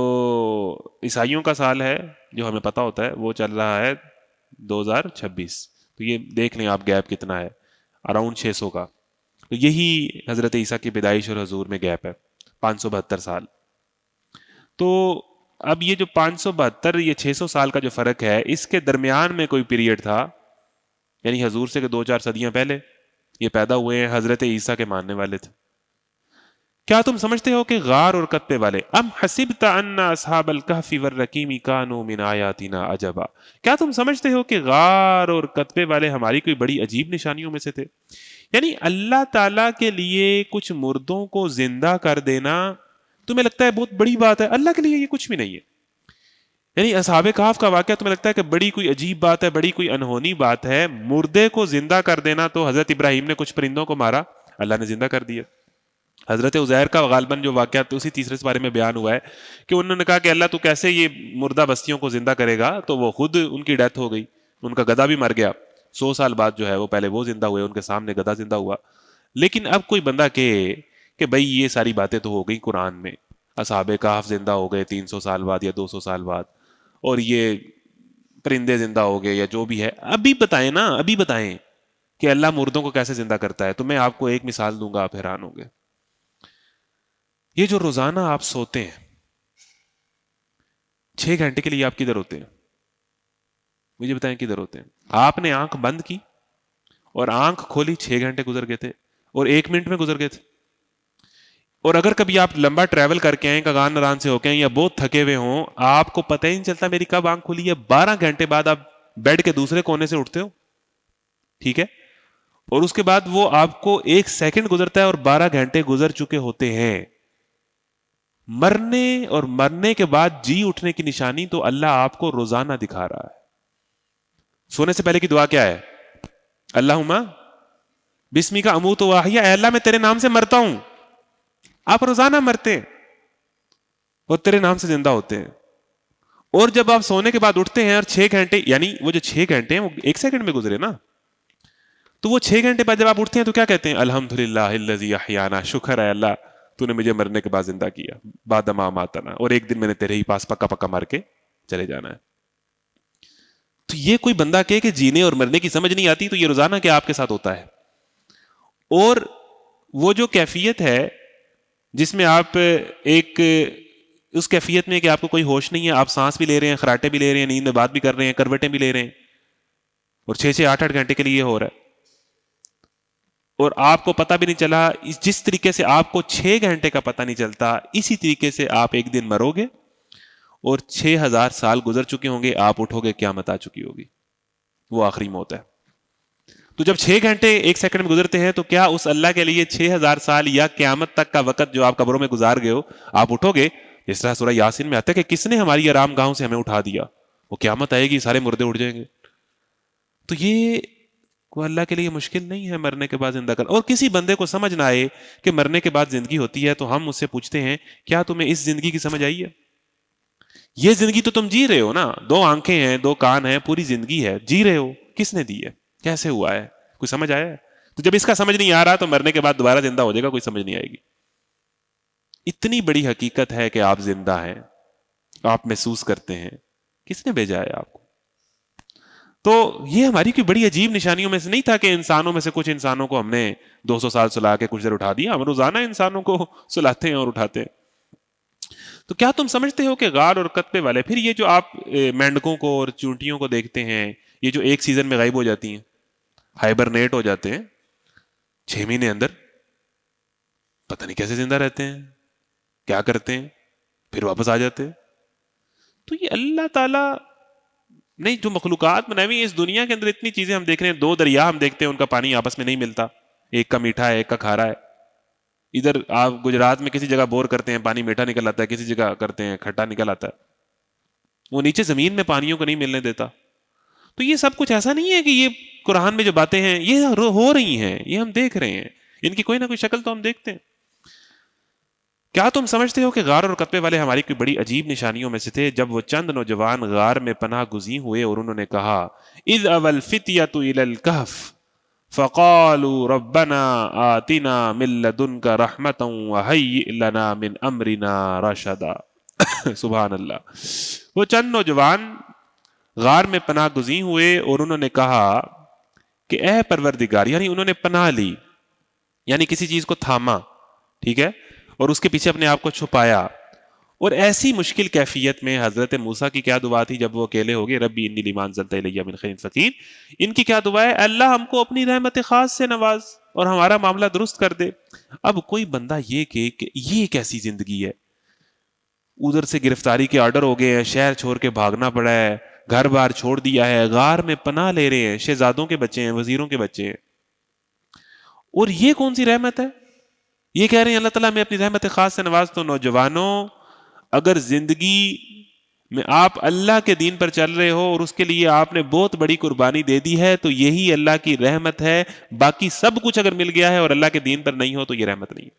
عیسائیوں کا سال ہے جو ہمیں پتا ہوتا ہے وہ چل رہا ہے 2026، تو یہ دیکھ لیں آپ گیپ کتنا ہے، اراؤنڈ 600 کا۔ تو یہی حضرت عیسیٰ کی پیدائش اور حضور میں گیپ ہے 572 سال۔ تو اب یہ جو 572 یہ 600 سال کا جو فرق ہے، اس کے درمیان میں کوئی پیریڈ تھا، یعنی حضور سے 2-4 صدیاں پہلے یہ پیدا ہوئے ہیں، حضرت عیسیٰ کے ماننے والے تھے۔ کیا تم سمجھتے ہو کہ غار اور کتبے والے، ام حسبت ان اصحاب الکہف والرقیم کانوا من آیاتنا عجبا، کیا تم سمجھتے ہو کہ غار اور کتبے والے ہماری کوئی بڑی عجیب نشانیوں میں سے تھے؟ یعنی اللہ تعالیٰ کے لیے کچھ مردوں کو زندہ کر دینا تمہیں لگتا ہے بہت بڑی بات ہے، اللہ کے لیے یہ کچھ بھی نہیں ہے۔ یعنی اصحاب کہف کا واقعہ تمہیں لگتا ہے کہ بڑی کوئی عجیب بات ہے، بڑی کوئی انہونی بات ہے، مردے کو زندہ کر دینا تو حضرت ابراہیم نے کچھ پرندوں کو مارا، اللہ نے زندہ کر دیا۔ حضرت عزیر کا غالباً جو واقعہ اسی تیسرے سپارے میں بیان ہوا ہے کہ انہوں نے کہا کہ اللہ تو کیسے یہ مردہ بستیوں کو زندہ کرے گا، تو وہ خود ان کی ڈیتھ ہو گئی، ان کا گدھا بھی مر گیا، 100 سال بعد جو ہے وہ پہلے وہ زندہ ہوئے، ان کے سامنے گدھا زندہ ہوا۔ لیکن اب کوئی بندہ کہے کہ بھئی یہ ساری باتیں تو ہو گئی قرآن میں، اصحاب کہف زندہ ہو گئے 300 سال بعد یا 200 سال بعد، اور یہ پرندے زندہ ہو گئے یا جو بھی ہے، ابھی بتائیں نا، ابھی بتائیں کہ اللہ مردوں کو کیسے زندہ کرتا ہے۔ تو میں آپ کو ایک مثال دوں گا، آپ حیران ہوں گے۔ یہ جو روزانہ آپ سوتے ہیں 6 گھنٹے کے لیے، آپ کدھر ہوتے ہیں؟ مجھے بتائیں کدھر ہوتے ہیں؟ آپ نے آنکھ بند کی اور آنکھ کھولی، 6 گھنٹے گزر گئے تھے اور 1 منٹ میں گزر گئے تھے۔ اور اگر کبھی آپ لمبا ٹریول کر کے آئیں، کگان نران سے ہو کے آئیں یا بہت تھکے ہوئے ہوں، آپ کو پتہ ہی نہیں چلتا میری کب آنکھ کھلی ہے، 12 گھنٹے بعد آپ بیڈ کے دوسرے کونے سے اٹھتے ہو، ٹھیک ہے، اور اس کے بعد وہ آپ کو 1 سیکنڈ گزرتا ہے اور 12 گھنٹے گزر چکے ہوتے ہیں۔ مرنے اور مرنے کے بعد جی اٹھنے کی نشانی تو اللہ آپ کو روزانہ دکھا رہا ہے۔ سونے سے پہلے کی دعا کیا ہے؟ اللہم بسمی کا اموت و احیا، اے اللہ میں تیرے نام سے مرتا ہوں۔ آپ روزانہ مرتے ہیں اور تیرے نام سے زندہ ہوتے ہیں، اور جب آپ سونے کے بعد اٹھتے ہیں اور 6 گھنٹے، یعنی وہ جو 6 گھنٹے ہیں وہ 1 سیکنڈ میں گزرے نا، تو وہ 6 گھنٹے بعد جب آپ اٹھتے ہیں تو کیا کہتے ہیں؟ الحمدللہ الذی احیانا، شکر ہے اللہ تو نے مجھے مرنے کے بعد زندہ کیا، بعد ما اماتنا، اور ایک دن میں نے تیرے ہی پاس پکا پکا مر کے چلے جانا ہے۔ تو یہ کوئی بندہ کہے کہ جینے اور مرنے کی سمجھ نہیں آتی، تو یہ روزانہ کیا آپ کے ساتھ ہوتا ہے؟ اور وہ جو کیفیت ہے جس میں آپ ایک اس کیفیت میں کہ آپ کو کوئی ہوش نہیں ہے، آپ سانس بھی لے رہے ہیں، خراٹے بھی لے رہے ہیں، نیند میں بات بھی کر رہے ہیں، کروٹیں بھی لے رہے ہیں، اور 6-8 گھنٹے کے لیے یہ ہو رہا ہے، اور آپ کو پتہ بھی نہیں چلا. جس طریقے سے آپ کو 6 گھنٹے کا پتہ نہیں چلتا، اسی طریقے سے آپ ایک دن مرو گے اور 6000 سال گزر چکے ہوں گے، آپ اٹھو گے قیامت آ چکی ہوگی. وہ آخری موت ہے. تو جب 6 گھنٹے 1 سیکنڈ میں گزرتے ہیں تو کیا اس اللہ کے لیے 6000 سال یا قیامت تک کا وقت جو آپ قبروں میں گزار گئے ہو آپ اٹھو گے؟ جس طرح سورہ یاسین میں آتا ہے کہ کس نے ہماری آرام گاہوں سے ہمیں اٹھا دیا، وہ قیامت آئے گی سارے مردے اٹھ جائیں گے. تو یہ کوئی اللہ کے لیے مشکل نہیں ہے مرنے کے بعد زندہ کر. اور کسی بندے کو سمجھ نہ آئے کہ مرنے کے بعد زندگی ہوتی ہے تو ہم اس سے پوچھتے ہیں کیا تمہیں اس زندگی کی سمجھ آئی ہے؟ یہ زندگی تو تم جی رہے ہو نا، 2 آنکھیں ہیں، 2 کان ہیں، پوری زندگی ہے، جی رہے ہو، کس نے دی ہے، کیسے ہوا ہے، کوئی سمجھ آیا ہے؟ تو جب اس کا سمجھ نہیں آ رہا تو مرنے کے بعد دوبارہ زندہ ہو جائے گا، کوئی سمجھ نہیں آئے گی. اتنی بڑی حقیقت ہے کہ آپ زندہ ہیں، آپ محسوس کرتے ہیں، کس نے بھیجا ہے آپ کو؟ تو یہ ہماری کوئی بڑی عجیب نشانیوں میں سے نہیں تھا کہ انسانوں میں سے کچھ انسانوں کو ہم نے 200 سال سلا کے کچھ دیر اٹھا دیا. ہم روزانہ انسانوں کو سلاتے ہیں اور اٹھاتے ہیں. تو کیا تم سمجھتے ہو کہ غار اور قطبے والے، پھر یہ جو آپ مینڈکوں کو اور چونٹیوں کو دیکھتے ہیں، یہ جو ایک سیزن میں غائب ہو جاتی ہیں، ہائبرنیٹ ہو جاتے ہیں 6 مہینے اندر، پتہ نہیں کیسے زندہ رہتے ہیں، کیا کرتے ہیں، پھر واپس آ جاتے ہیں. تو یہ اللہ تعالیٰ نہیں، جو مخلوقات بنائی ہوئی اس دنیا کے اندر اتنی چیزیں ہم دیکھ رہے ہیں. 2 دریا ہم دیکھتے ہیں، ان کا پانی آپس میں نہیں ملتا، ایک کا میٹھا ہے ایک کا کھارا ہے. ادھر آپ گجرات میں کسی جگہ بور کرتے ہیں پانی میٹھا نکل آتا ہے، کسی جگہ کرتے ہیں کھٹا نکل آتا ہے. وہ نیچے زمین میں پانیوں کو نہیں ملنے دیتا. تو یہ سب کچھ ایسا نہیں ہے کہ یہ قرآن میں جو باتیں ہیں یہ ہو رہی ہیں، یہ ہم دیکھ رہے ہیں، ان کی کوئی نہ کوئی شکل تو ہم دیکھتے ہیں. کیا تم سمجھتے ہو کہ غار اور قطبے والے ہماری کوئی بڑی عجیب نشانیوں میں سے تھے؟ جب وہ چند نوجوان غار میں پناہ گزین ہوئے اور انہوں نے کہا اذ اول الفتیۃ الی الکہف فقالوا ربنا آتنا من لدنک رحمتا وہیئ لنا من امرنا رشدا. سبحان اللہ. وہ چند نوجوان غار میں پناہ گزین ہوئے اور انہوں نے کہا کہ اے پروردگار، یعنی انہوں نے پناہ لی، یعنی کسی چیز کو تھاما، ٹھیک ہے، اور اس کے پیچھے اپنے آپ کو چھپایا. اور ایسی مشکل کیفیت میں حضرت موسیٰ کی کیا دعا تھی جب وہ اکیلے ہو گئے؟ ربی انی لما انزلت الی من خیر فقیر. ان کی کیا دعا ہے؟ اللہ ہم کو اپنی رحمت خاص سے نواز اور ہمارا معاملہ درست کر دے. اب کوئی بندہ یہ کہ یہ کیسی زندگی ہے، ادھر سے گرفتاری کے آرڈر ہو گئے ہیں، شہر چھوڑ کے بھاگنا پڑا ہے، گھر بار چھوڑ دیا ہے، غار میں پناہ لے رہے ہیں، شہزادوں کے بچے ہیں، وزیروں کے بچے ہیں، اور یہ کون سی رحمت ہے؟ یہ کہہ رہے ہیں اللہ تعالیٰ میں اپنی رحمت خاص سے نواز. تو نوجوانوں، اگر زندگی میں آپ اللہ کے دین پر چل رہے ہو اور اس کے لیے آپ نے بہت بڑی قربانی دے دی ہے تو یہی اللہ کی رحمت ہے. باقی سب کچھ اگر مل گیا ہے اور اللہ کے دین پر نہیں ہو تو یہ رحمت نہیں ہے.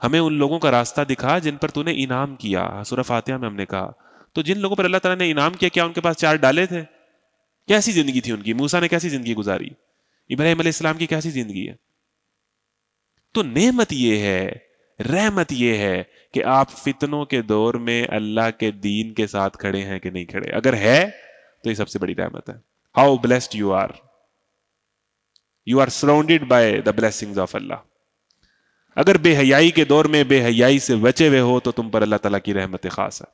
ہمیں ان لوگوں کا راستہ دکھا جن پر تو نے انعام کیا. سورہ فاتحہ میں ہم نے کہا تو جن لوگوں پر اللہ تعالیٰ نے انعام کیا، کیا ان کے پاس 4 ڈالے تھے؟ کیسی زندگی تھی ان کی؟ موسیٰ نے کیسی زندگی گزاری؟ ابراہیم علیہ السلام کی کیسی زندگی ہے؟ تو نعمت یہ ہے، رحمت یہ ہے کہ آپ فتنوں کے دور میں اللہ کے دین کے ساتھ کھڑے ہیں کہ نہیں کھڑے. اگر ہے تو یہ سب سے بڑی رحمت ہے. How blessed you are. You are surrounded by the blessings of Allah. اگر بے حیائی کے دور میں بے حیائی سے بچے ہوئے ہو تو تم پر اللہ تعالیٰ کی رحمت خاص ہے.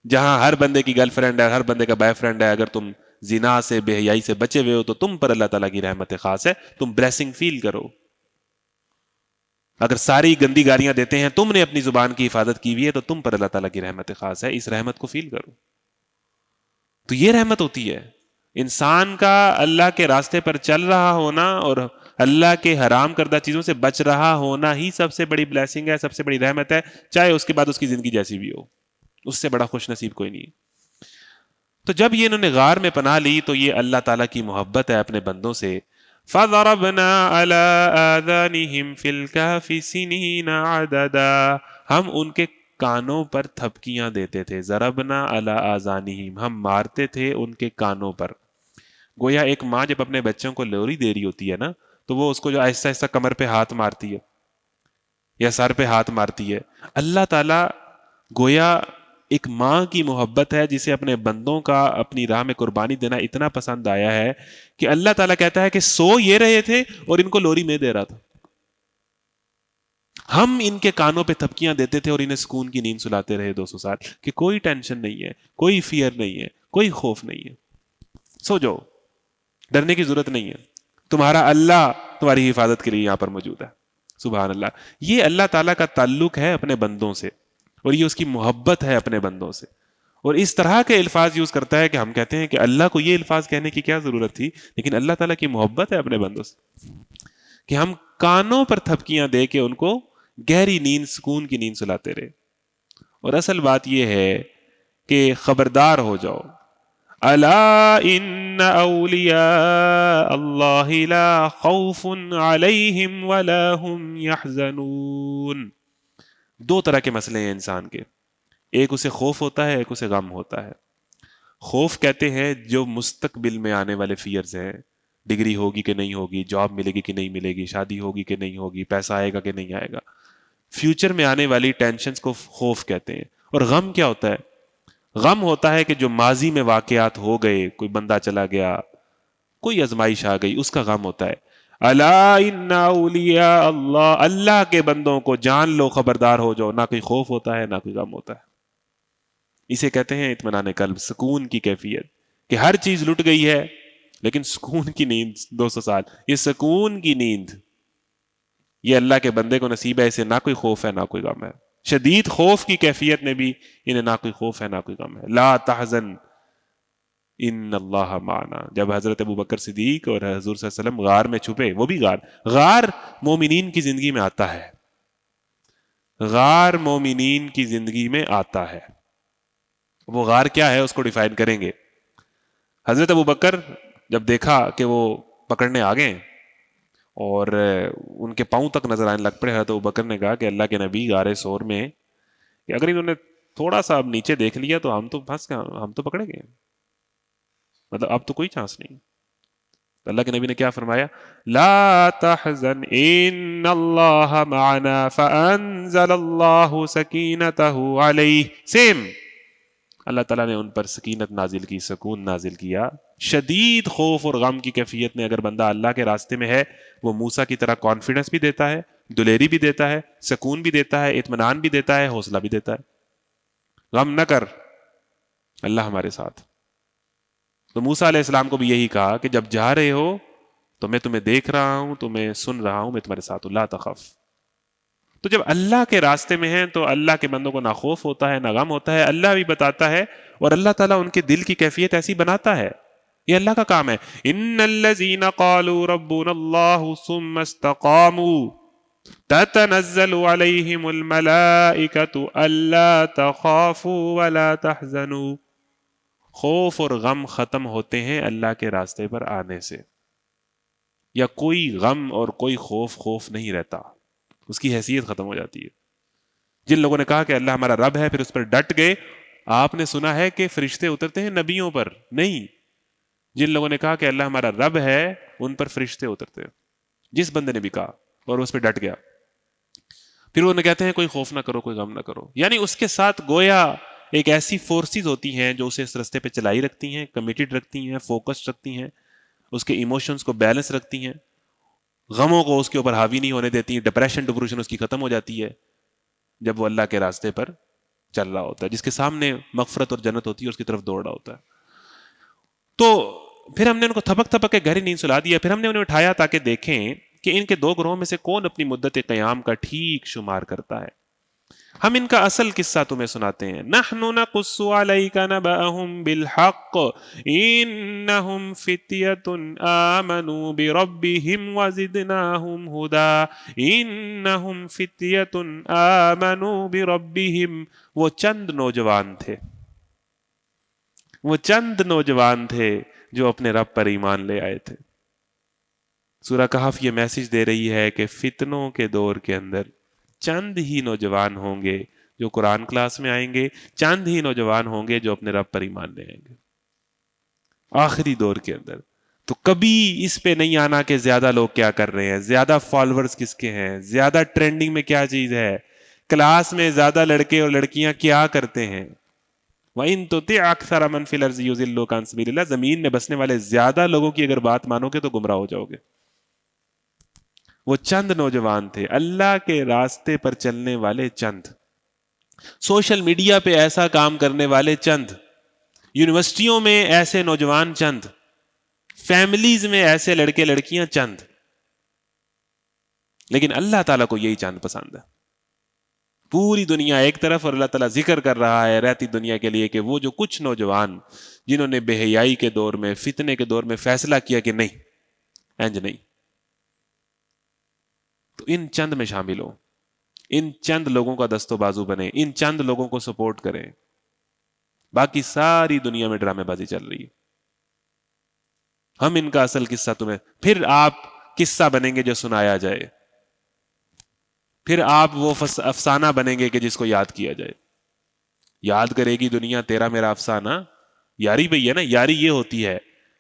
جہاں ہر بندے کی گرل فرینڈ ہے، ہر بندے کا بوائے فرینڈ ہے، اگر تم زنا سے بے حیائی سے بچے ہوئے ہو تو تم پر اللہ تعالیٰ کی رحمت خاص ہے. تم بلیسنگ فیل کرو. اگر ساری گندی گالیاں دیتے ہیں، تم نے اپنی زبان کی حفاظت کی ہوئی ہے تو تم پر اللہ تعالیٰ کی رحمت خاص ہے. اس رحمت کو فیل کرو. تو یہ رحمت ہوتی ہے. انسان کا اللہ کے راستے پر چل رہا ہونا اور اللہ کے حرام کردہ چیزوں سے بچ رہا ہونا ہی سب سے بڑی بلیسنگ ہے، سب سے بڑی رحمت ہے. چاہے اس کے بعد اس کی زندگی جیسی بھی ہو، اس سے بڑا خوش نصیب کوئی نہیں. تو جب یہ انہوں نے غار میں پناہ لی تو یہ اللہ تعالیٰ کی محبت ہے اپنے بندوں سے. فَضَرَبْنَا عَلَىٰ آذَانِهِمْ فِي الْكَهْفِ سِنِينَ عَدَدًا. ہم ان کے کانوں پر تھپکیاں دیتے تھے. ضربنا علی آذانہم، ہم مارتے تھے ان کے کانوں پر. گویا ایک ماں جب اپنے بچوں کو لوری دے رہی ہوتی ہے نا تو وہ اس کو جو آہستہ آہستہ کمر پہ ہاتھ مارتی ہے یا سر پہ ہاتھ مارتی ہے. اللہ تعالیٰ گویا ایک ماں کی محبت ہے جسے اپنے بندوں کا اپنی راہ میں قربانی دینا اتنا پسند آیا ہے کہ اللہ تعالیٰ کہتا ہے کہ سو یہ رہے تھے اور ان کو لوری میں دے رہا تھا. ہم ان کے کانوں پہ تھپکیاں دیتے تھے اور انہیں سکون کی نیند سلاتے رہے 200 سال کہ کوئی ٹینشن نہیں ہے, کوئی فیئر نہیں ہے, کوئی خوف نہیں ہے, سو جاؤ, ڈرنے کی ضرورت نہیں ہے, تمہارا اللہ تمہاری حفاظت کے لیے یہاں پر موجود ہے. سبحان اللہ. یہ اللہ تعالیٰ کا تعلق ہے اپنے بندوں سے, اور یہ اس کی محبت ہے اپنے بندوں سے, اور اس طرح کے الفاظ یوز کرتا ہے کہ ہم کہتے ہیں کہ اللہ کو یہ الفاظ کہنے کی کیا ضرورت تھی, لیکن اللہ تعالیٰ کی محبت ہے اپنے بندوں سے کہ ہم کانوں پر تھپکیاں دے کے ان کو گہری نیند, سکون کی نیند سلاتے رہے. اور اصل بات یہ ہے کہ خبردار ہو جاؤ, الا ان اولیاء اللہ لا خوف علیہم ولا هم يحزنون. دو طرح کے مسئلے ہیں انسان کے, ایک اسے خوف ہوتا ہے, ایک اسے غم ہوتا ہے. خوف کہتے ہیں جو مستقبل میں آنے والے فیئرز ہیں, ڈگری ہوگی کہ نہیں ہوگی, جاب ملے گی کہ نہیں ملے گی, شادی ہوگی کہ نہیں ہوگی, پیسہ آئے گا کہ نہیں آئے گا, فیوچر میں آنے والی ٹینشنز کو خوف کہتے ہیں. اور غم کیا ہوتا ہے؟ غم ہوتا ہے کہ جو ماضی میں واقعات ہو گئے, کوئی بندہ چلا گیا, کوئی آزمائش آ گئی, اس کا غم ہوتا ہے. الا ان اولیاء اللہ, اللہ کے بندوں کو جان لو, خبردار ہو جاؤ, نہ کوئی خوف ہوتا ہے نہ کوئی غم ہوتا ہے. اسے کہتے ہیں اطمینان قلب, سکون کی کیفیت, کہ ہر چیز لٹ گئی ہے لیکن سکون کی نیند 200 سال. یہ سکون کی نیند یہ اللہ کے بندے کو نصیب ہے, اسے نہ کوئی خوف ہے نہ کوئی غم ہے. شدید خوف کی کیفیت میں بھی انہیں نہ کوئی خوف ہے نہ کوئی غم ہے. لا تحزن ان اللہ معنا. جب حضرت ابوبکر صدیق اور حضور صلی اللہ علیہ وسلم غار میں چھپے, وہ بھی غار مومنین کی زندگی میں آتا ہے, غار مومنین کی زندگی میں آتا ہے. وہ غار کیا ہے اس کو ڈیفائن کریں گے. حضرت ابوبکر جب دیکھا کہ وہ پکڑنے آ گئے اور ان کے پاؤں تک نظر آنے لگ پڑے, حضرت ابوبکر نے کہا کہ اللہ کے نبی غار سور میں کہ اگر انہوں نے تھوڑا سا اب نیچے دیکھ لیا تو ہم تو پھنس گئے, ہم تو پکڑے گئے, مطلب اب تو کوئی چانس نہیں. اللہ کے نبی نے کیا فرمایا؟ لا تحزن ان اللہ معنا فانزل اللہ سکینتہ علیہ. سیم اللہ تعالیٰ نے ان پر سکینت نازل کی, سکون نازل کیا. شدید خوف اور غم کی کیفیت میں اگر بندہ اللہ کے راستے میں ہے, وہ موسیٰ کی طرح کانفیڈنس بھی دیتا ہے, دلیری بھی دیتا ہے, سکون بھی دیتا ہے, اطمینان بھی دیتا ہے, حوصلہ بھی دیتا ہے. غم نہ کر, اللہ ہمارے ساتھ. تو موسیٰ علیہ السلام کو بھی یہی کہا کہ جب جا رہے ہو تو میں تمہیں دیکھ رہا ہوں, تمہیں سن رہا ہوں, میں تمہارے ساتھ ہوں, لا تخف. تو جب اللہ کے راستے میں ہیں تو اللہ کے بندوں کو نہ خوف ہوتا ہے نہ غم ہوتا ہے. اللہ بھی بتاتا ہے اور اللہ تعالیٰ ان کے دل کی کیفیت ایسی بناتا ہے, یہ اللہ کا کام ہے. ان الذین قالوا ربنا اللہ ثم استقاموا تتنزل علیہم الملائکۃ الا تخافوا ولا تحزنوا. خوف اور غم ختم ہوتے ہیں اللہ کے راستے پر آنے سے, یا کوئی غم اور کوئی خوف نہیں رہتا, اس کی حیثیت ختم ہو جاتی ہے. جن لوگوں نے کہا کہ اللہ ہمارا رب ہے پھر اس پر ڈٹ گئے, آپ نے سنا ہے کہ فرشتے اترتے ہیں نبیوں پر؟ نہیں. جن لوگوں نے کہا کہ اللہ ہمارا رب ہے ان پر فرشتے اترتے ہیں. جس بندے نے بھی کہا اور اس پہ ڈٹ گیا, پھر وہ کہتے ہیں کوئی خوف نہ کرو, کوئی غم نہ کرو. یعنی اس کے ساتھ گویا ایک ایسی فورسز ہوتی ہیں جو اسے اس رستے پہ چلائی رکھتی ہیں, کمیٹڈ رکھتی ہیں, فوکس رکھتی ہیں, اس کے ایموشنز کو بیلنس رکھتی ہیں, غموں کو اس کے اوپر حاوی نہیں ہونے دیتی. ڈپریشن اس کی ختم ہو جاتی ہے جب وہ اللہ کے راستے پر چل رہا ہوتا ہے, جس کے سامنے مغفرت اور جنت ہوتی ہے, اس کی طرف دوڑ رہا ہوتا ہے. تو پھر ہم نے ان کو تھپک تھپک کے گہری نیند سلا دیا. پھر ہم نے انہیں اٹھایا تاکہ دیکھیں کہ ان کے دو گروہوں میں سے کون اپنی مدت قیام کا ٹھیک شمار کرتا ہے. ہم ان کا اصل قصہ تمہیں سناتے ہیں. نحن نقص علیک نبأہم بالحق انہم فتیۃ آمنوا بربہم وزدناہم ہدی. انہم فتیۃ آمنوا بربہم. وہ چند نوجوان تھے جو اپنے رب پر ایمان لے آئے تھے. سورہ کہف یہ میسج دے رہی ہے کہ فتنوں کے دور کے اندر چند ہی نوجوان ہوں گے جو قرآن کلاس میں آئیں گے, چند ہی نوجوان ہوں گے جو اپنے رب پر ایمان لے آئیں گے آخری دور کے اندر. تو کبھی اس پہ نہیں آنا کہ زیادہ لوگ کیا کر رہے ہیں, زیادہ فالوورز کس کے ہیں, زیادہ ٹرینڈنگ میں کیا چیز ہے, کلاس میں زیادہ لڑکے اور لڑکیاں کیا کرتے ہیں. وَإِن تُطِعْ أَكْثَرَ مَنْ فِي الْأَرْضِ يُضِلُّوكَ عَنْ سَبِيلِ اللَّهِ، زمین میں بسنے والے زیادہ لوگوں کی اگر بات مانو گے تو گمراہ ہو جاؤ گے. وہ چند نوجوان تھے اللہ کے راستے پر چلنے والے، چند سوشل میڈیا پہ ایسا کام کرنے والے چند، یونیورسٹیوں میں ایسے نوجوان چند، فیملیز میں ایسے لڑکے لڑکیاں چند، لیکن اللہ تعالیٰ کو یہی چاند پسند ہے. پوری دنیا ایک طرف اور اللہ تعالیٰ ذکر کر رہا ہے رہتی دنیا کے لیے کہ وہ جو کچھ نوجوان جنہوں نے بے حیائی کے دور میں، فتنے کے دور میں فیصلہ کیا کہ نہیں، انج نہیں، تو ان چند میں شامل ہو، ان چند لوگوں کا دست و بازو بنے، ان چند لوگوں کو سپورٹ کریں. باقی ساری دنیا میں ڈرامے بازی چل رہی ہے. ہم ان کا اصل قصہ تمہیں، پھر آپ قصہ بنیں گے جو سنایا جائے، پھر آپ وہ افسانہ بنیں گے کہ جس کو یاد کیا جائے. یاد کرے گی دنیا تیرا میرا افسانہ. یاری بھئی ہے نا، یاری یہ ہوتی ہے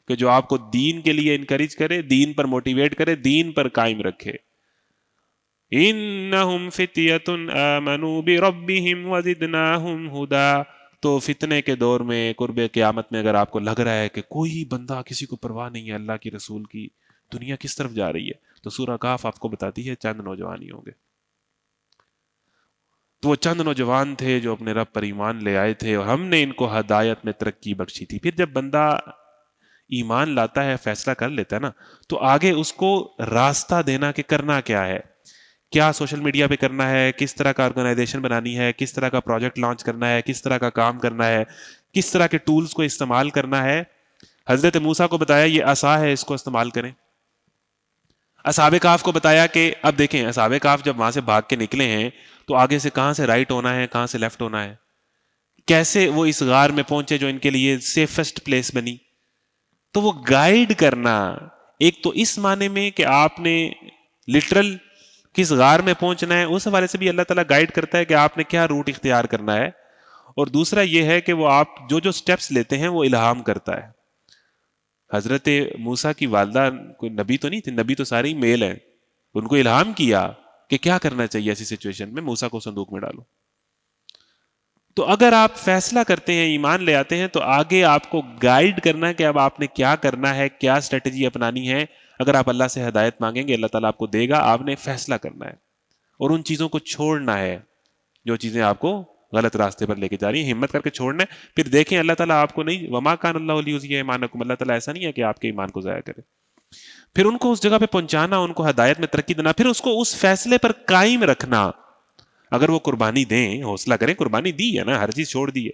کہ جو آپ کو دین کے لیے انکریج کرے، دین پر موٹیویٹ کرے، دین پر قائم رکھے. انہم فتیۃ آمنوا بربہم وزدناہم ھدا. تو فتنے کے دور میں، قرب قیامت میں اگر آپ کو لگ رہا ہے کہ کوئی بندہ، کسی کو پرواہ نہیں ہے اللہ کی رسول کی، دنیا کس طرف جا رہی ہے، تو سورہ کہف آپ کو بتاتی ہے چند نوجوان ہی ہوں گے. تو وہ چند نوجوان تھے جو اپنے رب پر ایمان لے آئے تھے، اور ہم نے ان کو ہدایت میں ترقی بخشی تھی. پھر جب بندہ ایمان لاتا ہے، فیصلہ کر لیتا ہے نا، تو آگے اس کو راستہ دینا کہ کرنا کیا ہے، کیا سوشل میڈیا پہ کرنا ہے، کس طرح کا آرگنائزیشن بنانی ہے، کس طرح کا پروجیکٹ لانچ کرنا ہے، کس طرح کا کام کرنا ہے، کس طرح کے ٹولز کو استعمال کرنا ہے. حضرت موسیٰ کو بتایا یہ عصا ہے، اس کو استعمال کریں. اصحاب کہف کو بتایا کہ اب دیکھیں، اصحاب کہف جب وہاں سے بھاگ کے نکلے ہیں تو آگے سے کہاں سے رائٹ ہونا ہے، کہاں سے لیفٹ ہونا ہے، کیسے وہ اس غار میں پہنچے جو ان کے لیے سیفسٹ پلیس بنی. تو وہ گائیڈ کرنا، ایک تو اس معنی میں کہ آپ نے لٹرل کس غار میں پہنچنا ہے، اس حوالے سے بھی اللہ تعالیٰ گائیڈ کرتا ہے کہ آپ نے کیا روٹ اختیار کرنا ہے. اور دوسرا یہ ہے کہ وہ آپ جو سٹیپس لیتے ہیں وہ الہام کرتا ہے. حضرت موسیٰ کی والدہ کوئی نبی تو نہیں تھی، نبی تو سارے ہی میل ہیں، ان کو الہام کیا کہ کیا کرنا چاہیے ایسی سچویشن میں، موسیٰ کو صندوق میں ڈالو. تو اگر آپ فیصلہ کرتے ہیں، ایمان لے آتے ہیں، تو آگے آپ کو گائیڈ کرنا ہے کہ اب آپ نے کیا کرنا ہے، کیا اسٹریٹجی اپنانی ہے. اگر آپ اللہ سے ہدایت مانگیں گے اللہ تعالیٰ آپ کو دے گا. آپ نے فیصلہ کرنا ہے اور ان چیزوں کو چھوڑنا ہے جو چیزیں آپ کو غلط راستے پر لے کے جا رہی ہیں، ہمت کر کے چھوڑنا ہے. پھر دیکھیں اللہ تعالیٰ آپ کو نہیں، وما کان اللہ لیضیع ایمانکم، اللہ تعالیٰ ایسا نہیں ہے کہ آپ کے ایمان کو ضائع کرے. پھر ان کو اس جگہ پہ پہنچانا، ان کو ہدایت میں ترقی دینا، پھر اس کو اس فیصلے پر قائم رکھنا. اگر وہ قربانی دیں، حوصلہ کریں، قربانی دی ہے نا، ہر چیز چھوڑ دی ہے.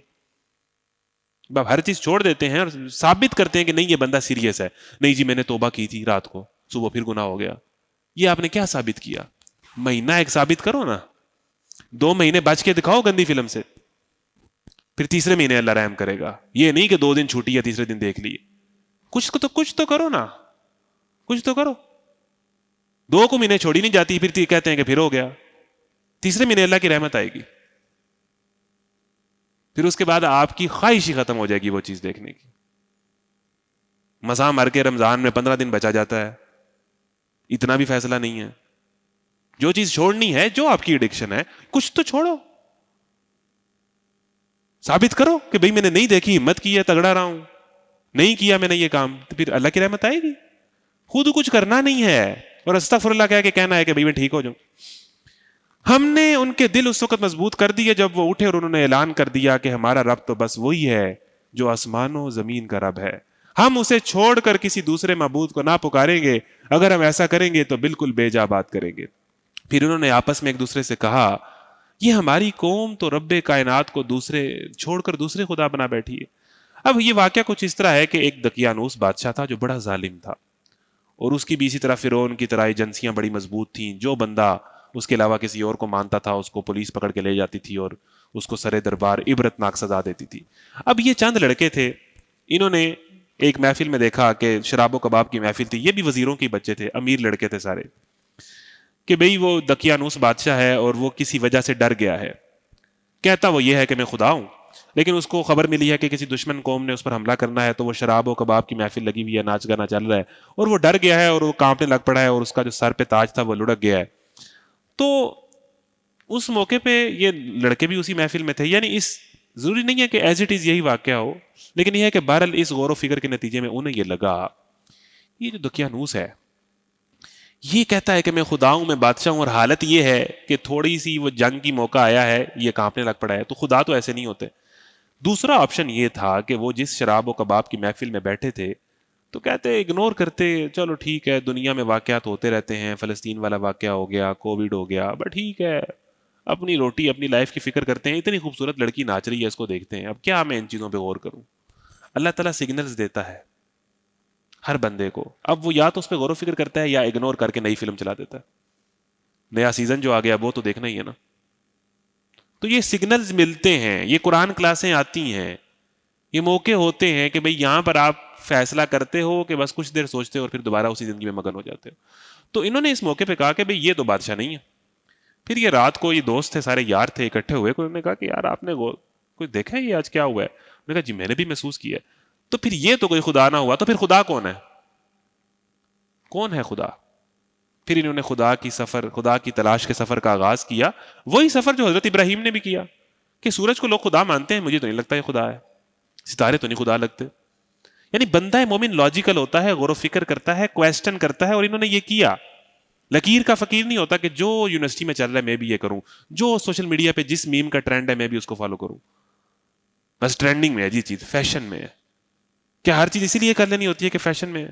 اب ہر چیز چھوڑ دیتے ہیں اور ثابت کرتے ہیں کہ نہیں یہ بندہ سیریس ہے. نہیں جی میں نے توبہ کی تھی رات کو، صبح پھر گناہ ہو گیا. یہ آپ نے کیا ثابت کیا؟ مہینہ ایک ثابت کرو نا، 2 مہینے بچ کے دکھاؤ گندی فلم سے، پھر تیسرے مہینے اللہ رحم کرے گا. یہ نہیں کہ 2 دن چھوٹی ہے تیسرے دن دیکھ لیے. کچھ تو کرو نا، کچھ تو کرو. 2 کو مہینے چھوڑی نہیں جاتی، پھر کہتے ہیں کہ پھر ہو گیا. تیسرے مہینے اللہ کی رحمت آئے گی، پھر اس کے بعد آپ کی خواہش ہی ختم ہو جائے گی وہ چیز دیکھنے کی. مساں مر کے رمضان میں 15 دن بچا جاتا ہے، اتنا بھی فیصلہ نہیں ہے. جو چیز چھوڑنی ہے، جو آپ کی ایڈکشن ہے، کچھ تو چھوڑو، ثابت کرو کہ بھئی میں نے نہیں دیکھی، ہمت کی ہے، تگڑا رہا ہوں، نہیں کیا میں نے یہ کام، تو پھر اللہ کی رحمت آئے گی. خود کچھ کرنا نہیں ہے اور استغفر اللہ کہہ کے کہنا ہے کہ بھئی میں ٹھیک ہو جاؤں. ہم نے ان کے دل اس وقت مضبوط کر دیے جب وہ اٹھے اور انہوں نے اعلان کر دیا کہ ہمارا رب تو بس وہی ہے جو آسمان و زمین کا رب ہے، ہم اسے چھوڑ کر کسی دوسرے معبود کو نہ پکاریں گے. اگر ہم ایسا کریں گے تو بالکل بے جا بات کریں گے. پھر انہوں نے آپس میں ایک دوسرے سے کہا یہ ہماری قوم تو رب کائنات کو دوسرے چھوڑ کر دوسرے خدا بنا بیٹھی ہے. اب یہ واقعہ کچھ اس طرح ہے کہ ایک دقیانوس بادشاہ تھا جو بڑا ظالم تھا، اور اس کی بھی اسی طرح فرعون کی طرح ایجنسیاں بڑی مضبوط تھیں. جو بندہ اس کے علاوہ کسی اور کو مانتا تھا اس کو پولیس پکڑ کے لے جاتی تھی اور اس کو سرے دربار عبرتناک سزا دیتی تھی. اب یہ چند لڑکے تھے، انہوں نے ایک محفل میں دیکھا کہ شراب و کباب کی محفل تھی. یہ بھی وزیروں کے بچے تھے، امیر لڑکے تھے سارے، کہ بھئی وہ دقیانوس بادشاہ ہے اور وہ کسی وجہ سے ڈر گیا ہے. کہتا وہ یہ ہے کہ میں خدا ہوں، لیکن اس کو خبر ملی ہے کہ کسی دشمن قوم نے اس پر حملہ کرنا ہے، تو وہ شراب و کباب کی محفل لگی ہوئی ہے، ناچ گانا چل رہا ہے، اور وہ ڈر گیا ہے اور وہ کانپنے لگ پڑا ہے اور اس کا جو سر پہ تاج تھا وہ لڑک گیا ہے. تو اس موقع پہ یہ لڑکے بھی اسی محفل میں تھے، یعنی اس ضروری نہیں ہے کہ ایز اٹ از یہی واقعہ ہو، لیکن یہ ہے کہ بہرحال اس غور و فکر کے نتیجے میں انہیں یہ لگا، یہ جو دقیانوس ہے یہ کہتا ہے کہ میں خدا ہوں، میں بادشاہ ہوں، اور حالت یہ ہے کہ تھوڑی سی وہ جنگ کی موقع آیا ہے یہ کانپنے لگ پڑا ہے، تو خدا تو ایسے نہیں ہوتے۔ دوسرا آپشن یہ تھا کہ وہ جس شراب و کباب کی محفل میں بیٹھے تھے تو کہتے اگنور کرتے، چلو ٹھیک ہے دنیا میں واقعات ہوتے رہتے ہیں، فلسطین والا واقعہ ہو گیا، کووڈ ہو گیا، بٹ ٹھیک ہے اپنی روٹی اپنی لائف کی فکر کرتے ہیں، اتنی خوبصورت لڑکی ناچ رہی ہے اس کو دیکھتے ہیں، اب کیا میں ان چیزوں پہ غور کروں۔ اللہ تعالیٰ سگنلز دیتا ہے ہر بندے کو، اب وہ یا تو اس پہ غور و فکر کرتا ہے یا اگنور کر کے نئی فلم چلا دیتا ہے۔ نیا سیزن جو آ گیا وہ تو دیکھنا ہی ہے نا۔ تو یہ سگنلز ملتے ہیں، یہ قرآن کلاسیں آتی ہیں، یہ موقع ہوتے ہیں کہ بھئی یہاں پر آپ فیصلہ کرتے ہو کہ بس کچھ دیر سوچتے ہو اور پھر دوبارہ اسی زندگی میں مگن ہو جاتے ہو۔ تو انہوں نے اس موقع پہ کہا کہ بھئی یہ تو بادشاہ نہیں ہے۔ پھر یہ رات کو یہ دوست تھے، سارے یار تھے اکٹھے ہوئے، کوئی نے کہا کہ یار آپ نے کوئی دیکھا ہے یہ آج کیا ہوا ہے؟ میں نے کہا جی میں نے بھی محسوس کیا ہے۔ تو پھر یہ تو کوئی خدا نہ ہوا، تو پھر خدا کون ہے؟ کون ہے خدا؟ پھر انہوں نے خدا کی تلاش کے سفر کا آغاز کیا، وہی سفر جو حضرت ابراہیم نے بھی کیا، کہ سورج کو لوگ خدا مانتے ہیں، مجھے تو نہیں لگتا یہ خدا ہے، ستارے تو نہیں خدا لگتے۔ یعنی بندہ مومن لاجیکل ہوتا ہے، غور و فکر کرتا ہے، کویسچن کرتا ہے، اور انہوں نے یہ کیا۔ لکیر کا فقیر نہیں ہوتا کہ جو یونیورسٹی میں چل رہا ہے میں بھی یہ کروں، جو سوشل میڈیا پہ جس میم کا ٹرینڈ ہے میں بھی اس کو فالو کروں، بس ٹرینڈنگ میں ہے جی چیز، فیشن میں ہے۔ کیا ہر چیز اسی لیے کر لینی ہوتی ہے کہ فیشن میں ہے؟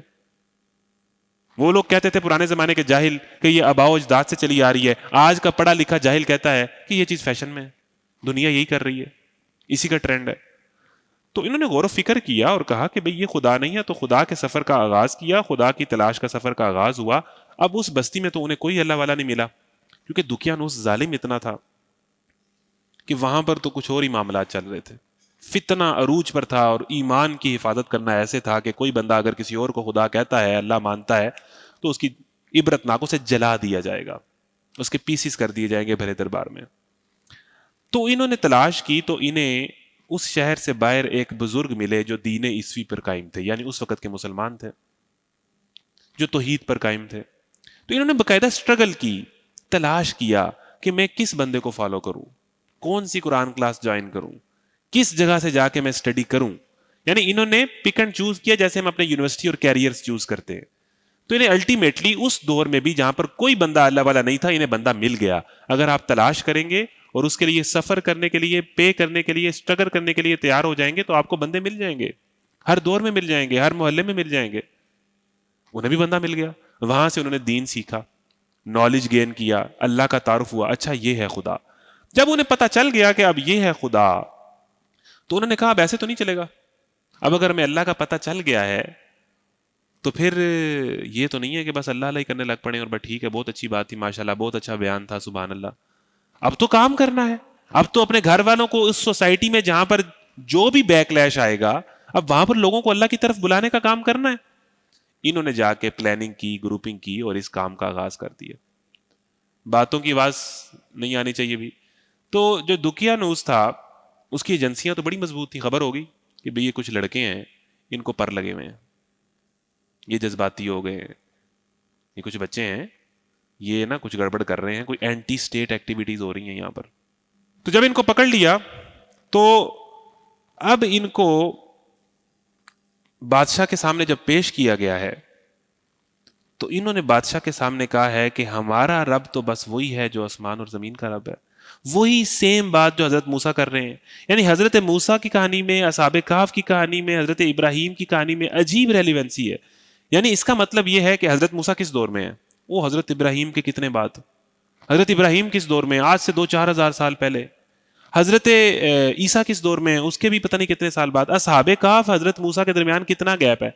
وہ لوگ کہتے تھے پرانے زمانے کے جاہل کہ یہ آباء و اجداد سے چلی آ رہی ہے، آج کا پڑھا لکھا جاہل کہتا ہے کہ یہ چیز فیشن میں ہے، دنیا یہی کر رہی ہے، اسی کا ٹرینڈ ہے۔ تو انہوں نے غور و فکر کیا اور کہا کہ بھئی یہ خدا نہیں ہے، تو خدا کے سفر کا آغاز کیا، خدا کی تلاش کا سفر کا آغاز ہوا۔ اب اس بستی میں تو انہیں کوئی اللہ والا نہیں ملا، کیونکہ دقیانوس ظالم اتنا تھا کہ وہاں پر تو کچھ اور ہی معاملات چل رہے تھے، فتنہ عروج پر تھا، اور ایمان کی حفاظت کرنا ایسے تھا کہ کوئی بندہ اگر کسی اور کو خدا کہتا ہے، اللہ مانتا ہے، تو اس کی عبرت ناکوں سے جلا دیا جائے گا، اس کے پیسز کر دیے جائیں گے بھرے دربار میں۔ تو انہوں نے تلاش کی تو انہیں اس شہر سے باہر ایک بزرگ ملے جو دین عیسوی پر قائم تھے، یعنی اس وقت کے مسلمان تھے جو توحید پر قائم تھے۔ تو انہوں نے باقاعدہ سٹرگل کی، تلاش کیا کہ میں کس بندے کو فالو کروں، کون سی قرآن کلاس جوائن کروں، کس جگہ سے جا کے میں سٹڈی کروں۔ یعنی انہوں نے پک اینڈ چوز کیا جیسے ہم اپنے یونیورسٹی اور کیریئرز چوز کرتے ہیں۔ تو انہیں الٹیمیٹلی اس دور میں بھی جہاں پر کوئی بندہ اللہ والا نہیں تھا، انہیں بندہ مل گیا۔ اگر آپ تلاش کریں گے اور اس کے لیے سفر کرنے کے لیے، پے کرنے کے لیے، سٹرگل کرنے کے لیے تیار ہو جائیں گے تو آپ کو بندے مل جائیں گے، ہر دور میں مل جائیں گے، ہر محلے میں مل جائیں گے۔ انہیں بھی بندہ مل گیا، وہاں سے انہوں نے دین سیکھا، نالج گین کیا، اللہ کا تعارف ہوا، اچھا یہ ہے خدا۔ جب انہیں پتا چل گیا کہ اب یہ ہے خدا، تو انہوں نے کہا اب ایسے تو نہیں چلے گا، اب اگر ہمیں اللہ کا پتہ چل گیا ہے تو پھر یہ تو نہیں ہے کہ بس اللہ اللہ ہی کرنے لگ پڑے اور بس ٹھیک ہے بہت اچھی بات تھی، ماشاءاللہ بہت اچھا بیان تھا، سبحان اللہ، اب تو کام کرنا ہے، اب تو اپنے گھر والوں کو اس سوسائٹی میں جہاں پر جو بھی بیک لیش آئے گا، اب وہاں پر لوگوں کو اللہ کی طرف بلانے کا کام کرنا ہے۔ انہوں نے جا کے پلاننگ کی، گروپنگ کی اور اس کام کا آغاز کر دیا۔ باتوں کی آواز نہیں آنی چاہیے بھی۔ تو جو دقیانوس تھا اس کی ایجنسیاں تو بڑی مضبوط تھیں، خبر ہوگی کہ بھئی یہ کچھ لڑکے ہیں ان کو پر لگے ہوئے ہیں، یہ جذباتی ہو گئے ہیں، یہ کچھ بچے ہیں یہ نا کچھ گڑبڑ کر رہے ہیں، کوئی اینٹی سٹیٹ ایکٹیویٹیز ہو رہی ہیں یہاں پر۔ تو جب ان کو پکڑ لیا تو اب ان کو بادشاہ کے سامنے جب پیش کیا گیا ہے تو انہوں نے بادشاہ کے سامنے کہا ہے کہ ہمارا رب تو بس وہی ہے جو آسمان اور زمین کا رب ہے، وہی سیم بات جو حضرت موسیٰ کر رہے ہیں۔ یعنی حضرت موسیٰ کی کہانی میں، اصحاب کہف کی کہانی میں، حضرت ابراہیم کی کہانی میں عجیب ریلیونسی ہے۔ یعنی اس کا مطلب یہ ہے کہ حضرت موسیٰ کس دور میں ہے، وہ حضرت ابراہیم کے کتنے بعد، حضرت ابراہیم کس دور میں، آج سے 2-4 ہزار سال پہلے، حضرت عیسیٰ کس دور میں ہیں، اس کے بھی پتہ نہیں کتنے سال بعد، اصحاب کہف حضرت موسیٰ کے درمیان کتنا گیپ ہے،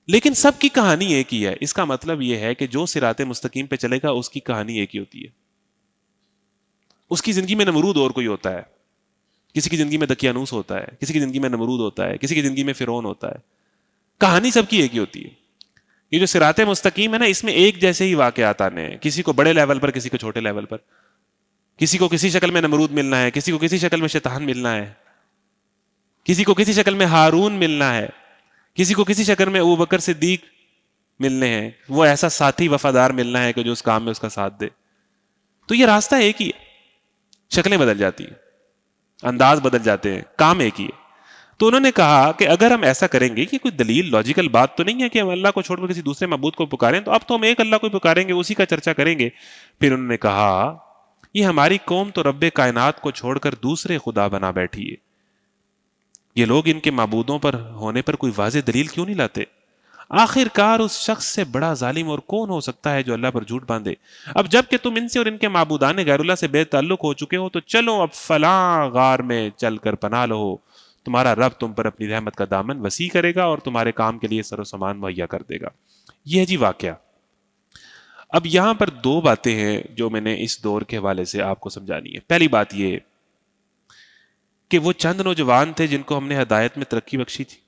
لیکن سب کی کہانی ایک ہی ہے۔ اس کا مطلب یہ ہے کہ جو صراط مستقیم پہ چلے گا اس کی کہانی ایک ہی ہوتی ہے۔ اس کی زندگی میں نمرود اور کوئی ہوتا ہے، کسی کی زندگی میں دقیانوس ہوتا ہے، کسی کی زندگی میں نمرود ہوتا ہے، کسی کی زندگی میں فرعون ہوتا ہے، کہانی سب کی ایک ہی ہوتی ہے۔ یہ جو صراط مستقیم ہے نا، اس میں ایک جیسے ہی واقعات آنے ہیں، کسی کو بڑے لیول پر، کسی کو چھوٹے لیول پر، کسی کو کسی شکل میں نمرود ملنا ہے، کسی کو کسی شکل میں شیطان ملنا ہے، کسی کو کسی شکل میں ہارون ملنا ہے، کسی کو کسی شکل میں ابوبکر صدیق ملنے ہیں، وہ ایسا ساتھی وفادار ملنا ہے کہ جو اس کام میں اس کا ساتھ دے۔ تو یہ راستہ ایک ہی ہے، شکلیں بدل جاتی ہیں۔ انداز بدل جاتے ہیں، کام ایک ہی ہے. تو انہوں نے کہا کہ اگر ہم ایسا کریں گے کہ کوئی دلیل لاجیکل بات تو نہیں ہے کہ ہم اللہ کو چھوڑ کر کسی دوسرے معبود کو پکاریں، تو اب تو ہم ایک اللہ کو پکاریں گے، اسی کا چرچا کریں گے. پھر انہوں نے کہا یہ ہماری قوم تو رب کائنات کو چھوڑ کر دوسرے خدا بنا بیٹھی ہے، یہ لوگ ان کے معبودوں پر ہونے پر کوئی واضح دلیل کیوں نہیں لاتے؟ آخر کار اس شخص سے بڑا ظالم اور کون ہو سکتا ہے جو اللہ پر جھوٹ باندھے؟ اب جب کہ تم ان سے اور ان کے معبودان غیر اللہ سے بے تعلق ہو چکے ہو، تو چلو اب فلاں غار میں چل کر پناہ لو، تمہارا رب تم پر اپنی رحمت کا دامن وسیع کرے گا اور تمہارے کام کے لیے سر و سامان مہیا کر دے گا. یہ ہے جی واقعہ. اب یہاں پر دو باتیں ہیں جو میں نے اس دور کے حوالے سے آپ کو سمجھانی ہے. پہلی بات یہ کہ وہ چند نوجوان تھے جن کو ہم نے ہدایت میں ترقی بخشی تھی.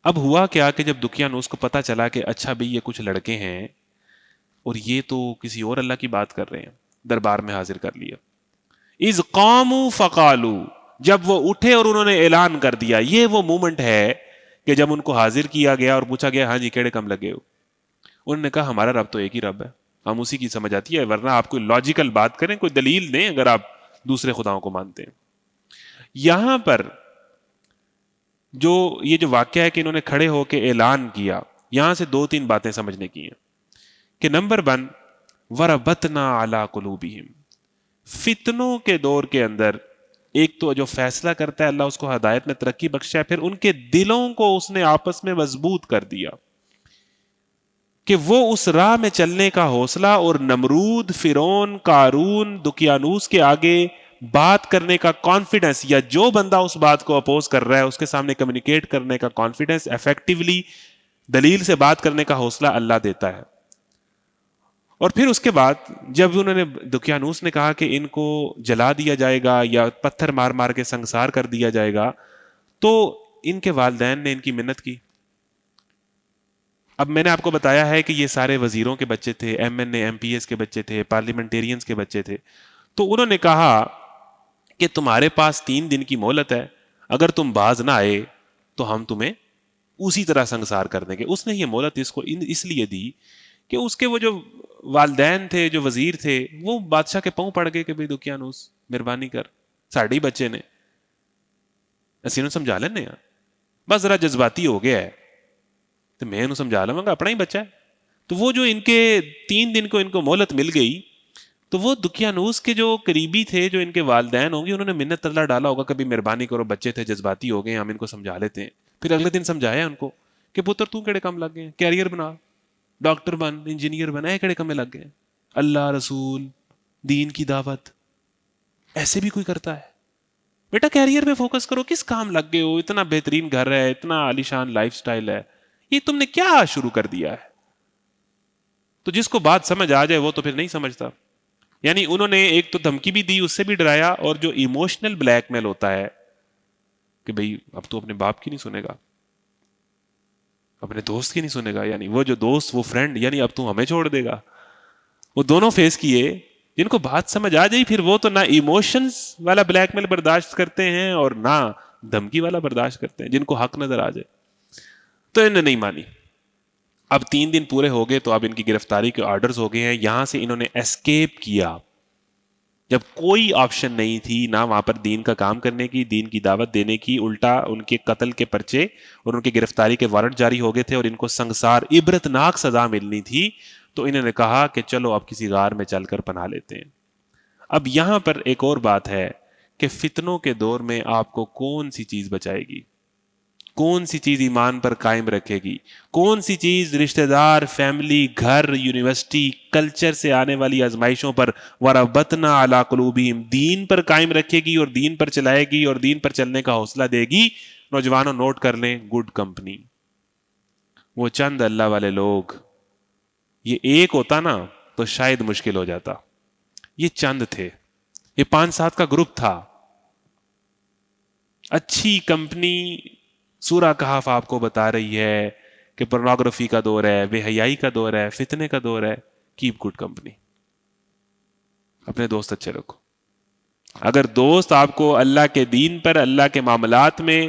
اب ہوا کیا کہ جب دقیانوس کو پتا چلا کہ اچھا بھئی یہ کچھ لڑکے ہیں اور یہ تو کسی اور اللہ کی بات کر رہے ہیں، دربار میں حاضر کر لیا. اذ قاموا فقالوا، جب وہ اٹھے اور انہوں نے اعلان کر دیا. یہ وہ مومنٹ ہے کہ جب ان کو حاضر کیا گیا اور پوچھا گیا ہاں جی کیڑے کم لگے ہو، انہوں نے کہا ہمارا رب تو ایک ہی رب ہے، ہم اسی کی سمجھ آتی ہے، ورنہ آپ کوئی لاجیکل بات کریں، کوئی دلیل دیں اگر آپ دوسرے خداؤں کو مانتے ہیں. یہاں پر جو یہ جو واقعہ ہے کہ انہوں نے کھڑے ہو کے اعلان کیا، یہاں سے دو تین باتیں سمجھنے کی ہیں کہ نمبر 1، وَرَبَطْنَا عَلَىٰ قُلُوبِهِمْ، فتنوں کے دور کے اندر ایک تو جو فیصلہ کرتا ہے اللہ اس کو ہدایت میں ترقی بخشا ہے، پھر ان کے دلوں کو اس نے آپس میں مضبوط کر دیا کہ وہ اس راہ میں چلنے کا حوصلہ اور نمرود، فرعون، قارون، دقیانوس کے آگے بات کرنے کا کانفیڈنس، یا جو بندہ اس بات کو اپوز کر رہا ہے اس کے سامنے کمیونیکیٹ کرنے کا کانفیڈنس، ایفیکٹولی دلیل سے بات کرنے کا حوصلہ اللہ دیتا ہے. اور پھر اس کے بعد جب انہوں نے دقیانوس نے کہا کہ ان کو جلا دیا جائے گا یا پتھر مار مار کے سنگسار کر دیا جائے گا، تو ان کے والدین نے ان کی منت کی. اب میں نے آپ کو بتایا ہے کہ یہ سارے وزیروں کے بچے تھے، M N A M P s کے بچے تھے، پارلیمنٹیرینز کے بچے تھے. تو انہوں نے کہا کہ تمہارے پاس 3 دن کی مہلت ہے، اگر تم باز نہ آئے تو ہم تمہیں اسی طرح سنگسار کر دیں گے. اس نے یہ مہلت اس کو اس لیے دی کہ اس کے وہ جو والدین تھے، جو وزیر تھے، وہ بادشاہ کے پاؤں پڑ گئے کہ بھئی دقیانوس مہربانی کر، ساڑھے بچے نے اسی نے سمجھا لینے ہیں، بس ذرا جذباتی ہو گیا ہے تو میں انہوں سمجھا لوں گا، اپنا ہی بچہ ہے. تو وہ جو ان کے 3 دن کو ان کو مہلت مل گئی، تو وہ دقیانوس کے جو قریبی تھے، جو ان کے والدین ہوں گے، انہوں نے منت ترلا ڈالا ہوگا کبھی مہربانی کرو، بچے تھے جذباتی ہو گئے، ہم ان کو سمجھا لیتے ہیں. پھر اگلے دن سمجھایا ان کو کہ پتر تو کیڑے کم لگ گئے، کیریئر بنا، ڈاکٹر بن، انجینئر بن، اے کیڑے کمے لگ گئے، اللہ رسول دین کی دعوت ایسے بھی کوئی کرتا ہے؟ بیٹا کیریئر پہ فوکس کرو، کس کام لگ گئے ہو؟ اتنا بہترین گھر ہے، اتنا عالیشان لائف سٹائل ہے، یہ تم نے کیا شروع کر دیا ہے؟ تو جس کو بات سمجھ آ جائے وہ تو پھر نہیں سمجھتا. یعنی انہوں نے ایک تو دھمکی بھی دی، اس سے بھی ڈرایا، اور جو ایموشنل بلیک میل ہوتا ہے کہ بھئی اب تو اپنے باپ کی نہیں سنے گا، اپنے دوست کی نہیں سنے گا، یعنی وہ جو دوست، وہ فرینڈ، یعنی اب تو ہمیں چھوڑ دے گا. وہ دونوں فیس کیے. جن کو بات سمجھ آ جائی پھر وہ تو نہ ایموشنز والا بلیک میل برداشت کرتے ہیں اور نہ دھمکی والا برداشت کرتے ہیں، جن کو حق نظر آ جائے. تو انہوں نے نہیں مانی. اب 3 دن پورے ہو گئے تو اب ان کی گرفتاری کے آرڈرز ہو گئے ہیں. یہاں سے انہوں نے اسکیپ کیا جب کوئی آپشن نہیں تھی، نہ وہاں پر دین کا کام کرنے کی، دین کی دعوت دینے کی، الٹا ان کے قتل کے پرچے اور ان کی گرفتاری کے وارنٹ جاری ہو گئے تھے اور ان کو سنگسار عبرتناک سزا ملنی تھی. تو انہوں نے کہا کہ چلو اب کسی غار میں چل کر پناہ لیتے ہیں. اب یہاں پر ایک اور بات ہے کہ فتنوں کے دور میں آپ کو کون سی چیز بچائے گی، کون سی چیز ایمان پر قائم رکھے گی، کون سی چیز رشتہ دار، فیملی، گھر، یونیورسٹی، کلچر سے آنے والی آزمائشوں پر وَرَبَطْنَا عَلَىٰ قُلُوبِهِمْ دین پر قائم رکھے گی اور دین پر چلائے گی اور دین پر چلنے کا حوصلہ دے گی. نوجوانوں نوٹ کر لیں، گڈ کمپنی. وہ چند اللہ والے لوگ، یہ ایک ہوتا نا تو شاید مشکل ہو جاتا. یہ چند تھے، یہ 5-7 کا گروپ تھا. اچھی کمپنی. سورہ کہف آپ کو بتا رہی ہے کہ پورنوگرافی کا دور ہے، بے حیائی کا دور ہے، فتنے کا دور ہے. Keep good company. اپنے دوست اچھے رکھو. اگر دوست آپ کو اللہ کے دین پر، اللہ کے معاملات میں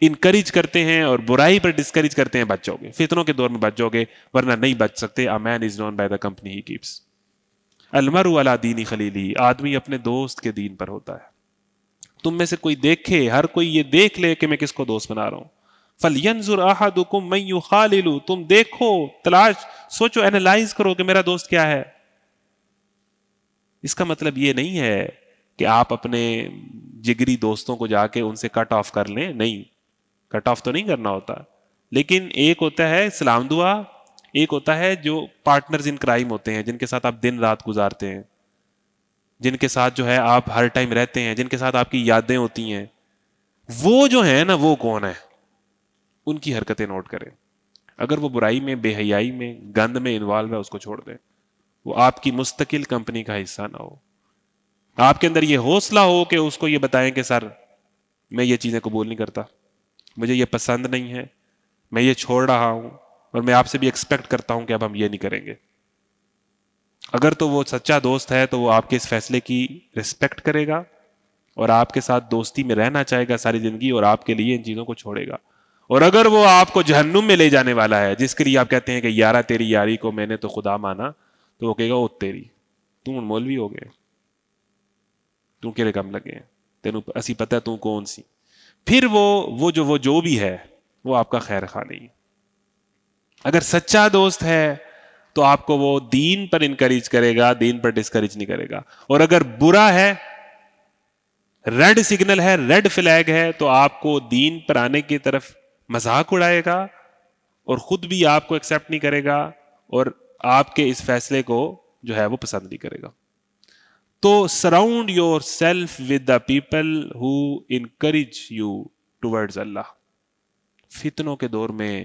انکریج کرتے ہیں اور برائی پر ڈسکریج کرتے ہیں، بچ جاؤ گے. فتنوں کے دور میں بچ جاؤ گے، ورنہ نہیں بچ سکتے. A man is known by the company he keeps. المرء علی دین خلیلہ، آدمی اپنے دوست کے دین پر ہوتا ہے. تم میں سے کوئی دیکھے، ہر کوئی یہ دیکھ لے کہ میں کس کو دوست بنا رہا ہوں. فَلْيَنْظُرْ أَحَدُكُمْ مَنْ يُخَالِلُ، تم دیکھو، تلاش، سوچو، اینالائز کرو کہ میرا دوست کیا ہے. اس کا مطلب یہ نہیں ہے کہ آپ اپنے جگری دوستوں کو جا کے ان سے کٹ آف کر لیں، نہیں، کٹ آف تو نہیں کرنا ہوتا. لیکن ایک ہوتا ہے سلام دعا، ایک ہوتا ہے جو پارٹنرز ان کرائم ہوتے ہیں، جن کے ساتھ آپ دن رات گزارتے ہیں، جن کے ساتھ جو ہے آپ ہر ٹائم رہتے ہیں، جن کے ساتھ آپ کی یادیں ہوتی ہیں. وہ جو ہیں نا، وہ کون ہے، ان کی حرکتیں نوٹ کریں. اگر وہ برائی میں، بے حیائی میں، گند میں انوالو ہے، اس کو چھوڑ دیں. وہ آپ کی مستقل کمپنی کا حصہ نہ ہو. آپ کے اندر یہ حوصلہ ہو کہ اس کو یہ بتائیں کہ سر میں یہ چیزیں قبول نہیں کرتا، مجھے یہ پسند نہیں ہے، میں یہ چھوڑ رہا ہوں، اور میں آپ سے بھی ایکسپیکٹ کرتا ہوں کہ اب ہم یہ نہیں کریں گے. اگر تو وہ سچا دوست ہے تو وہ آپ کے اس فیصلے کی رسپیکٹ کرے گا اور آپ کے ساتھ دوستی میں رہنا چاہے گا ساری زندگی، اور آپ کے لیے ان چیزوں کو چھوڑے گا. اور اگر وہ آپ کو جہنم میں لے جانے والا ہے، جس کے لیے آپ کہتے ہیں کہ یارا تیری یاری کو میں نے تو خدا مانا، تو وہ کہے گا او تیری، تم مولوی ہو گئے، تم کہڑے کم لگے، تینوں اسی پتہ تو کون سی. پھر وہ جو بھی ہے وہ آپ کا خیر خواہ نہیں. اگر سچا دوست ہے تو آپ کو وہ دین پر انکریج کرے گا، دین پر ڈسکریج نہیں کرے گا. اور اگر برا ہے، ریڈ سگنل ہے، ریڈ فلیگ ہے، تو آپ کو دین پر آنے کی طرف مذاق اڑائے گا اور خود بھی آپ کو ایکسیپٹ نہیں کرے گا اور آپ کے اس فیصلے کو جو ہے وہ پسند نہیں کرے گا. تو surround yourself with the people who encourage you towards Allah. فتنوں کے دور میں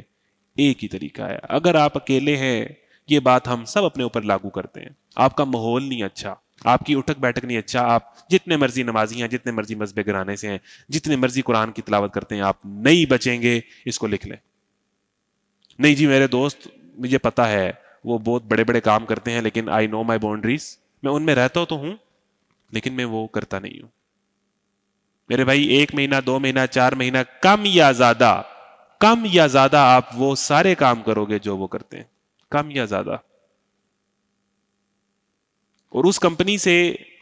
ایک ہی طریقہ ہے. اگر آپ اکیلے ہیں، یہ بات ہم سب اپنے اوپر لاگو کرتے ہیں، آپ کا ماحول نہیں اچھا، آپ کی اٹھک بیٹھک نہیں اچھا، آپ جتنے مرضی نمازی ہیں، جتنے مرضی مذہب گھرانے سے ہیں، جتنے مرضی قرآن کی تلاوت کرتے ہیں، آپ نہیں بچیں گے. اس کو لکھ لیں. نہیں جی میرے دوست، مجھے پتا ہے وہ بہت بڑے بڑے کام کرتے ہیں، لیکن آئی نو مائی باؤنڈریز، میں ان میں رہتا تو ہوں لیکن میں وہ کرتا نہیں ہوں. میرے بھائی 1 مہینہ، 2 مہینہ، 4 مہینہ، کم یا زیادہ آپ وہ سارے کام کرو گے جو وہ کرتے ہیں، کم یا زیادہ. اور اس کمپنی سے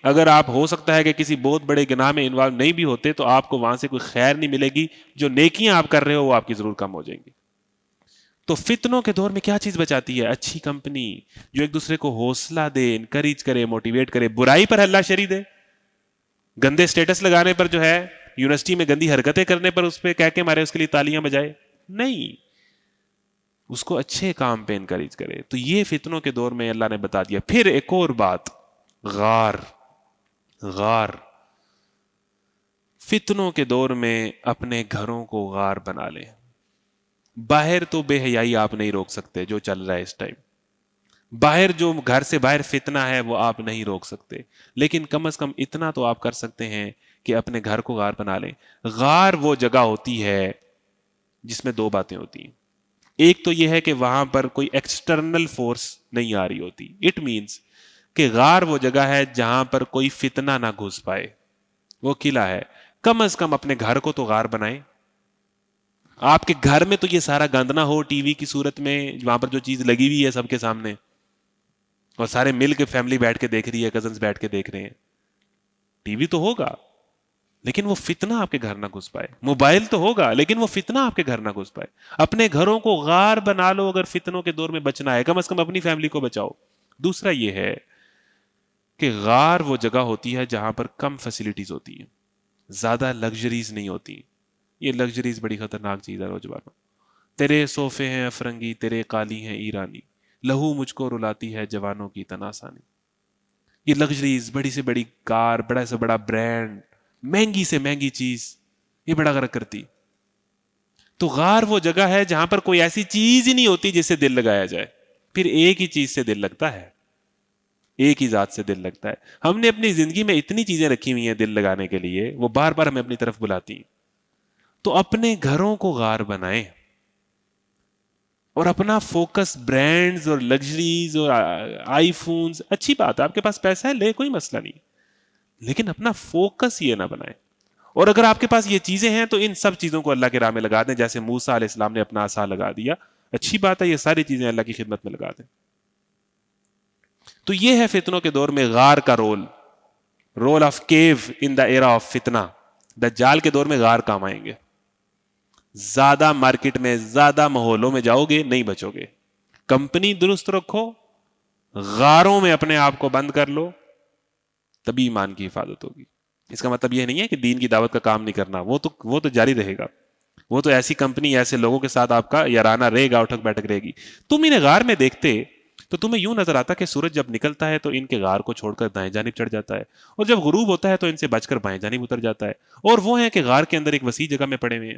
اگر آپ ہو سکتا ہے کہ کسی بہت بڑے گناہ میں انوالو نہیں بھی ہوتے، تو آپ کو وہاں سے کوئی خیر نہیں ملے گی. جو نیکیاں آپ کر رہے ہو وہ آپ کی ضرور کم ہو جائیں گی. تو فتنوں کے دور میں کیا چیز بچاتی ہے؟ اچھی کمپنی جو ایک دوسرے کو حوصلہ دے، انکریج کرے، موٹیویٹ کرے. برائی پر ہلہ شری دے، گندے سٹیٹس لگانے پر جو ہے، یونیورسٹی میں گندی حرکتیں کرنے پر اس پہ کہہ کے مارے اس کے لیے تالیاں بجائے نہیں، اس کو اچھے کام پہ انکریج کرے. تو یہ فتنوں کے دور میں اللہ نے بتا دیا. پھر ایک اور بات، غار. فتنوں کے دور میں اپنے گھروں کو غار بنا لیں. باہر تو بے حیائی آپ نہیں روک سکتے جو چل رہا ہے اس ٹائم، باہر جو گھر سے باہر فتنہ ہے وہ آپ نہیں روک سکتے، لیکن کم از کم اتنا تو آپ کر سکتے ہیں کہ اپنے گھر کو غار بنا لیں. غار وہ جگہ ہوتی ہے جس میں 2 باتیں ہوتی ہیں. ایک تو یہ ہے کہ وہاں پر کوئی ایکسٹرنل فورس نہیں آ رہی ہوتی. اٹ مینس کہ غار وہ جگہ ہے جہاں پر کوئی فتنہ نہ گھس پائے. وہ قلعہ ہے. کم از کم اپنے گھر کو تو غار بنائیں. آپ کے گھر میں تو یہ سارا گند نہ ہو ٹی وی کی صورت میں، وہاں پر جو چیز لگی ہوئی ہے سب کے سامنے اور سارے مل کے فیملی بیٹھ کے دیکھ رہی ہے، کزنز بیٹھ کے دیکھ رہے ہیں. ٹی وی تو ہوگا لیکن وہ فتنہ آپ کے گھر نہ گھس پائے. موبائل تو ہوگا لیکن وہ فتنہ آپ کے گھر نہ گھس پائے. اپنے گھروں کو غار بنا لو اگر فتنوں کے دور میں بچنا ہے، کم از کم اپنی فیملی کو بچاؤ. دوسرا یہ ہے کہ غار وہ جگہ ہوتی ہے جہاں پر کم فیسلٹیز ہوتی ہیں، زیادہ لگژریز نہیں ہوتی. یہ لگژریز بڑی خطرناک چیز ہے نوجوانوں. تیرے صوفے ہیں افرنگی، تیرے قالی ہیں ایرانی، لہو مجھ کو رلاتی ہے جوانوں کی تناسانی. یہ لگژریز، بڑی سے بڑی کار، بڑا سے بڑا برانڈ، مہنگی سے مہنگی چیز، یہ بڑا غرق کرتی. تو غار وہ جگہ ہے جہاں پر کوئی ایسی چیز ہی نہیں ہوتی جس سے دل لگایا جائے. پھر ایک ہی چیز سے دل لگتا ہے، ایک ہی ذات سے دل لگتا ہے. ہم نے اپنی زندگی میں اتنی چیزیں رکھی ہوئی ہیں دل لگانے کے لیے، وہ بار بار ہمیں اپنی طرف بلاتی ہیں. تو اپنے گھروں کو غار بنائیں اور اپنا فوکس برانڈز اور لگژریز اور آئی فونز، اچھی بات ہے آپ کے پاس پیسہ ہے، لے، کوئی مسئلہ نہیں، لیکن اپنا فوکس یہ نہ بنائیں. اور اگر آپ کے پاس یہ چیزیں ہیں تو ان سب چیزوں کو اللہ کے راہ میں لگا دیں. جیسے موسیٰ علیہ السلام نے اپنا عصا لگا دیا، اچھی بات ہے، یہ ساری چیزیں اللہ کی خدمت میں لگا دیں. تو یہ ہے فتنوں کے دور میں غار کا role of cave in the era of فتنہ. دجال کے دور میں غار کام آئیں گے. زیادہ مارکیٹ میں زیادہ ماحولوں میں جاؤ گے نہیں بچو گے. کمپنی درست رکھو, غاروں میں اپنے آپ کو بند کر لو, تبھی ایمان کی حفاظت ہوگی. اس کا مطلب یہ نہیں ہے کہ دین کی دعوت کا کام نہیں کرنا, وہ تو جاری رہے گا. وہ تو ایسی کمپنی ایسے لوگوں کے ساتھ آپ کا یارانہ رہے گا, اٹھک بیٹھک رہے گی. تم انہیں غار میں دیکھتے تو تمہیں یوں نظر آتا کہ سورج جب نکلتا ہے تو ان کے غار کو چھوڑ کر دائیں جانب چڑھ جاتا ہے, اور جب غروب ہوتا ہے تو ان سے بچ کر بائیں جانب اتر جاتا ہے, اور وہ ہیں کہ غار کے اندر ایک وسیع جگہ میں پڑے ہوئے ہیں.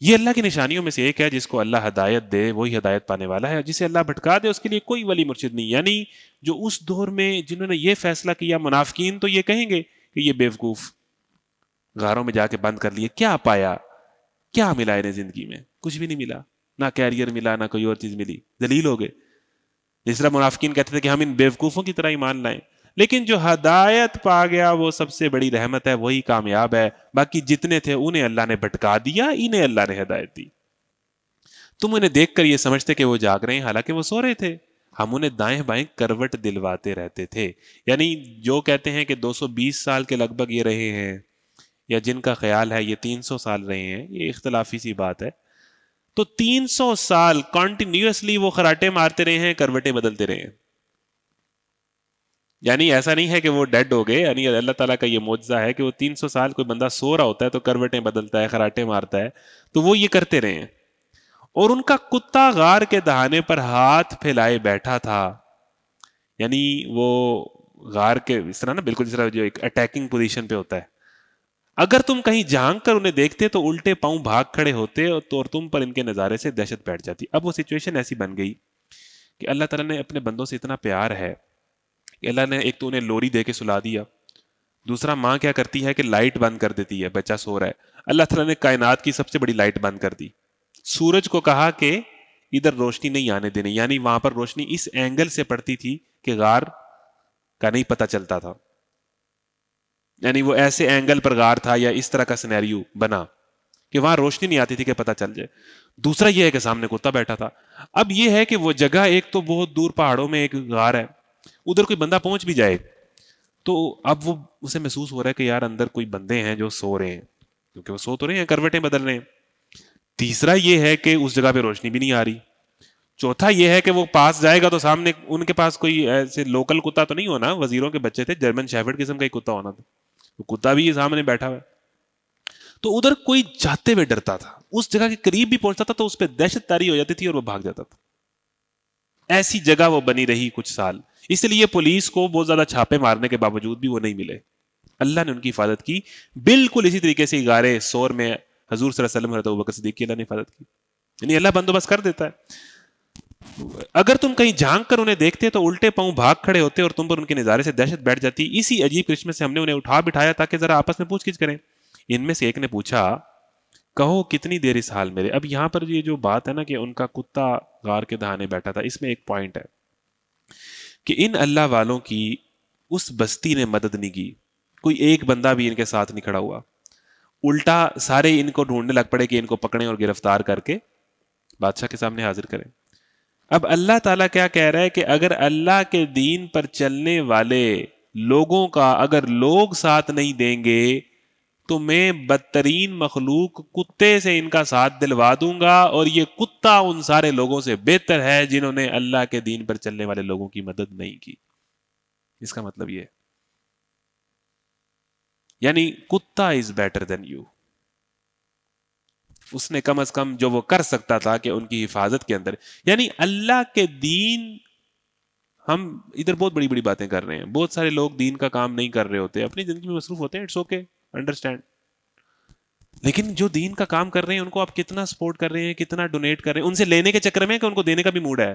یہ اللہ کی نشانیوں میں سے ایک ہے. جس کو اللہ ہدایت دے وہی ہدایت پانے والا ہے, جسے اللہ بھٹکا دے اس کے لیے کوئی ولی مرشد نہیں. یعنی جو اس دور میں جنہوں نے یہ فیصلہ کیا, منافقین تو یہ کہیں گے کہ یہ بیوقوف, غاروں میں جا کے بند کر لیے, کیا پایا, کیا ملا انہیں زندگی میں؟ کچھ بھی نہیں ملا, نہ کیریئر ملا, نہ کوئی اور چیز ملی, ذلیل ہو گئے. جس طرح منافقین کہتے تھے کہ ہم ان بیوقوفوں کی طرح ایمان لائیں. لیکن جو ہدایت پا گیا وہ سب سے بڑی رحمت ہے, وہی کامیاب ہے. باقی جتنے تھے انہیں اللہ نے بھٹکا دیا, انہیں اللہ نے ہدایت دی. تم انہیں دیکھ کر یہ سمجھتے کہ وہ جاگ رہے ہیں, حالانکہ وہ سو رہے تھے. ہم انہیں دائیں بائیں کروٹ دلواتے رہتے تھے. یعنی جو کہتے ہیں کہ 220 سال کے لگ بھگ یہ رہے ہیں, یا جن کا خیال ہے یہ 300 سال رہے ہیں, یہ اختلافی سی بات ہے. تو 300 سال کنٹینیوسلی وہ خراٹے مارتے رہے ہیں, کروٹیں بدلتے رہے ہیں. یعنی ایسا نہیں ہے کہ وہ ڈیڈ ہو گئے. یعنی اللہ تعالیٰ کا یہ معجزہ ہے کہ وہ 300 سال کوئی بندہ سو رہا ہوتا ہے تو کروٹیں بدلتا ہے, خراٹے مارتا ہے. تو وہ یہ کرتے رہے ہیں. اور ان کا کتا غار کے دہانے پر ہاتھ پھیلائے بیٹھا تھا. یعنی وہ غار کے اس طرح نا, بالکل جس طرح جو ایک اٹیکنگ پوزیشن پہ ہوتا ہے. اگر تم کہیں جھانک کر انہیں دیکھتے تو الٹے پاؤں بھاگ کھڑے ہوتے, اور تم پر ان کے نظارے سے دہشت بیٹھ جاتی. اب وہ سچویشن ایسی بن گئی کہ اللہ تعالیٰ نے اپنے بندوں سے اتنا پیار ہے کہ اللہ نے ایک تو انہیں لوری دے کے سلا دیا. دوسرا, ماں کیا کرتی ہے کہ لائٹ بند کر دیتی ہے, بچہ سو رہا ہے. اللہ تعالیٰ نے کائنات کی سب سے بڑی لائٹ بند کر دی. سورج کو کہا کہ ادھر روشنی نہیں آنے دینی. یعنی وہاں پر روشنی اس اینگل سے پڑتی تھی کہ غار کا نہیں پتہ چلتا تھا. یعنی وہ ایسے اینگل پر غار تھا یا اس طرح کا سینیریو بنا کہ وہاں روشنی نہیں آتی تھی کہ پتہ چل جائے. دوسرا یہ ہے کہ سامنے کتا بیٹھا تھا. اب یہ ہے کہ وہ جگہ ایک تو بہت دور پہاڑوں میں ایک غار ہے, ادھر کوئی بندہ پہنچ بھی جائے تو اب وہ اسے محسوس ہو رہا ہے کہ یار اندر کوئی بندے ہیں جو سو رہے ہیں, کیونکہ وہ سو تو رہے ہیں, کروٹیں بدل رہے ہیں. تیسرا یہ ہے کہ اس جگہ پہ روشنی بھی نہیں آ رہی. چوتھا یہ ہے کہ وہ پاس جائے گا تو سامنے ان کے پاس کوئی ایسے لوکل کتا تو نہیں ہونا, وزیروں کے بچے تھے, جرمن شیفرڈ قسم کا ہی کتا ہونا تھا. کتا بھی سامنے بیٹھا ہوا ہے. تو ادھر کوئی جاتے ہوئے ڈرتا تھا, اس جگہ کے قریب بھی پہنچتا تھا تو اس پہ دہشت تاری ہو جاتی تھی اور وہ بھاگ جاتا تھا. ایسی جگہ وہ بنی رہی کچھ سال. اس لیے پولیس کو بہت زیادہ چھاپے مارنے کے باوجود بھی وہ نہیں ملے. اللہ نے ان کی حفاظت کی. بالکل اسی طریقے سے غارے سور میں حضور صلی اللہ علیہ وسلم حضرت ابوبکر صدیق کی اللہ نے حفاظت کی. یعنی اللہ بندوبست کر دیتا ہے. اگر تم کہیں جھانک کر انہیں دیکھتے تو الٹے پاؤں بھاگ کھڑے ہوتے اور تم پر ان کے نظارے سے دہشت بیٹھ جاتی. اسی عجیب کرشمے سے ہم نے انہیں اٹھا بٹھایا تاکہ ذرا آپس میں پوچھ گچھ کریں. ان میں سے ایک نے پوچھا, کہو کتنی دیر اس حال میرے. اب یہاں پر یہ جو بات ہے نا کہ ان کا کتا غار کے دہانے بیٹھا تھا, اس میں ایک پوائنٹ ہے کہ ان اللہ والوں کی اس بستی نے مدد نہیں کی. کوئی ایک بندہ بھی ان کے ساتھ نہیں کھڑا ہوا. الٹا سارے ان کو ڈھونڈنے لگ پڑے کہ ان کو پکڑیں اور گرفتار کر کے بادشاہ کے سامنے حاضر کریں. اب اللہ تعالیٰ کیا کہہ رہا ہے کہ اگر اللہ کے دین پر چلنے والے لوگوں کا اگر لوگ ساتھ نہیں دیں گے تو میں بدترین مخلوق کتے سے ان کا ساتھ دلوا دوں گا, اور یہ کتا ان سارے لوگوں سے بہتر ہے جنہوں نے اللہ کے دین پر چلنے والے لوگوں کی مدد نہیں کی. اس کا مطلب یہ ہے, یعنی کتا از بیٹر دین یو. اس نے کم از کم جو وہ کر سکتا تھا کہ ان کی حفاظت کے اندر, یعنی اللہ کے دین. ہم ادھر بہت بڑی بڑی باتیں کر رہے ہیں, بہت سارے لوگ دین کا کام نہیں کر رہے ہوتے, اپنی زندگی میں مصروف ہوتے ہیں, اٹس اوکے, انڈرسٹینڈ. لیکن جو دین کا کام کر رہے ہیں ان کو آپ کتنا سپورٹ کر رہے ہیں, کتنا ڈونیٹ کر رہے ہیں, ان سے لینے کے چکر میں کہ ان کو دینے کا بھی موڈ ہے.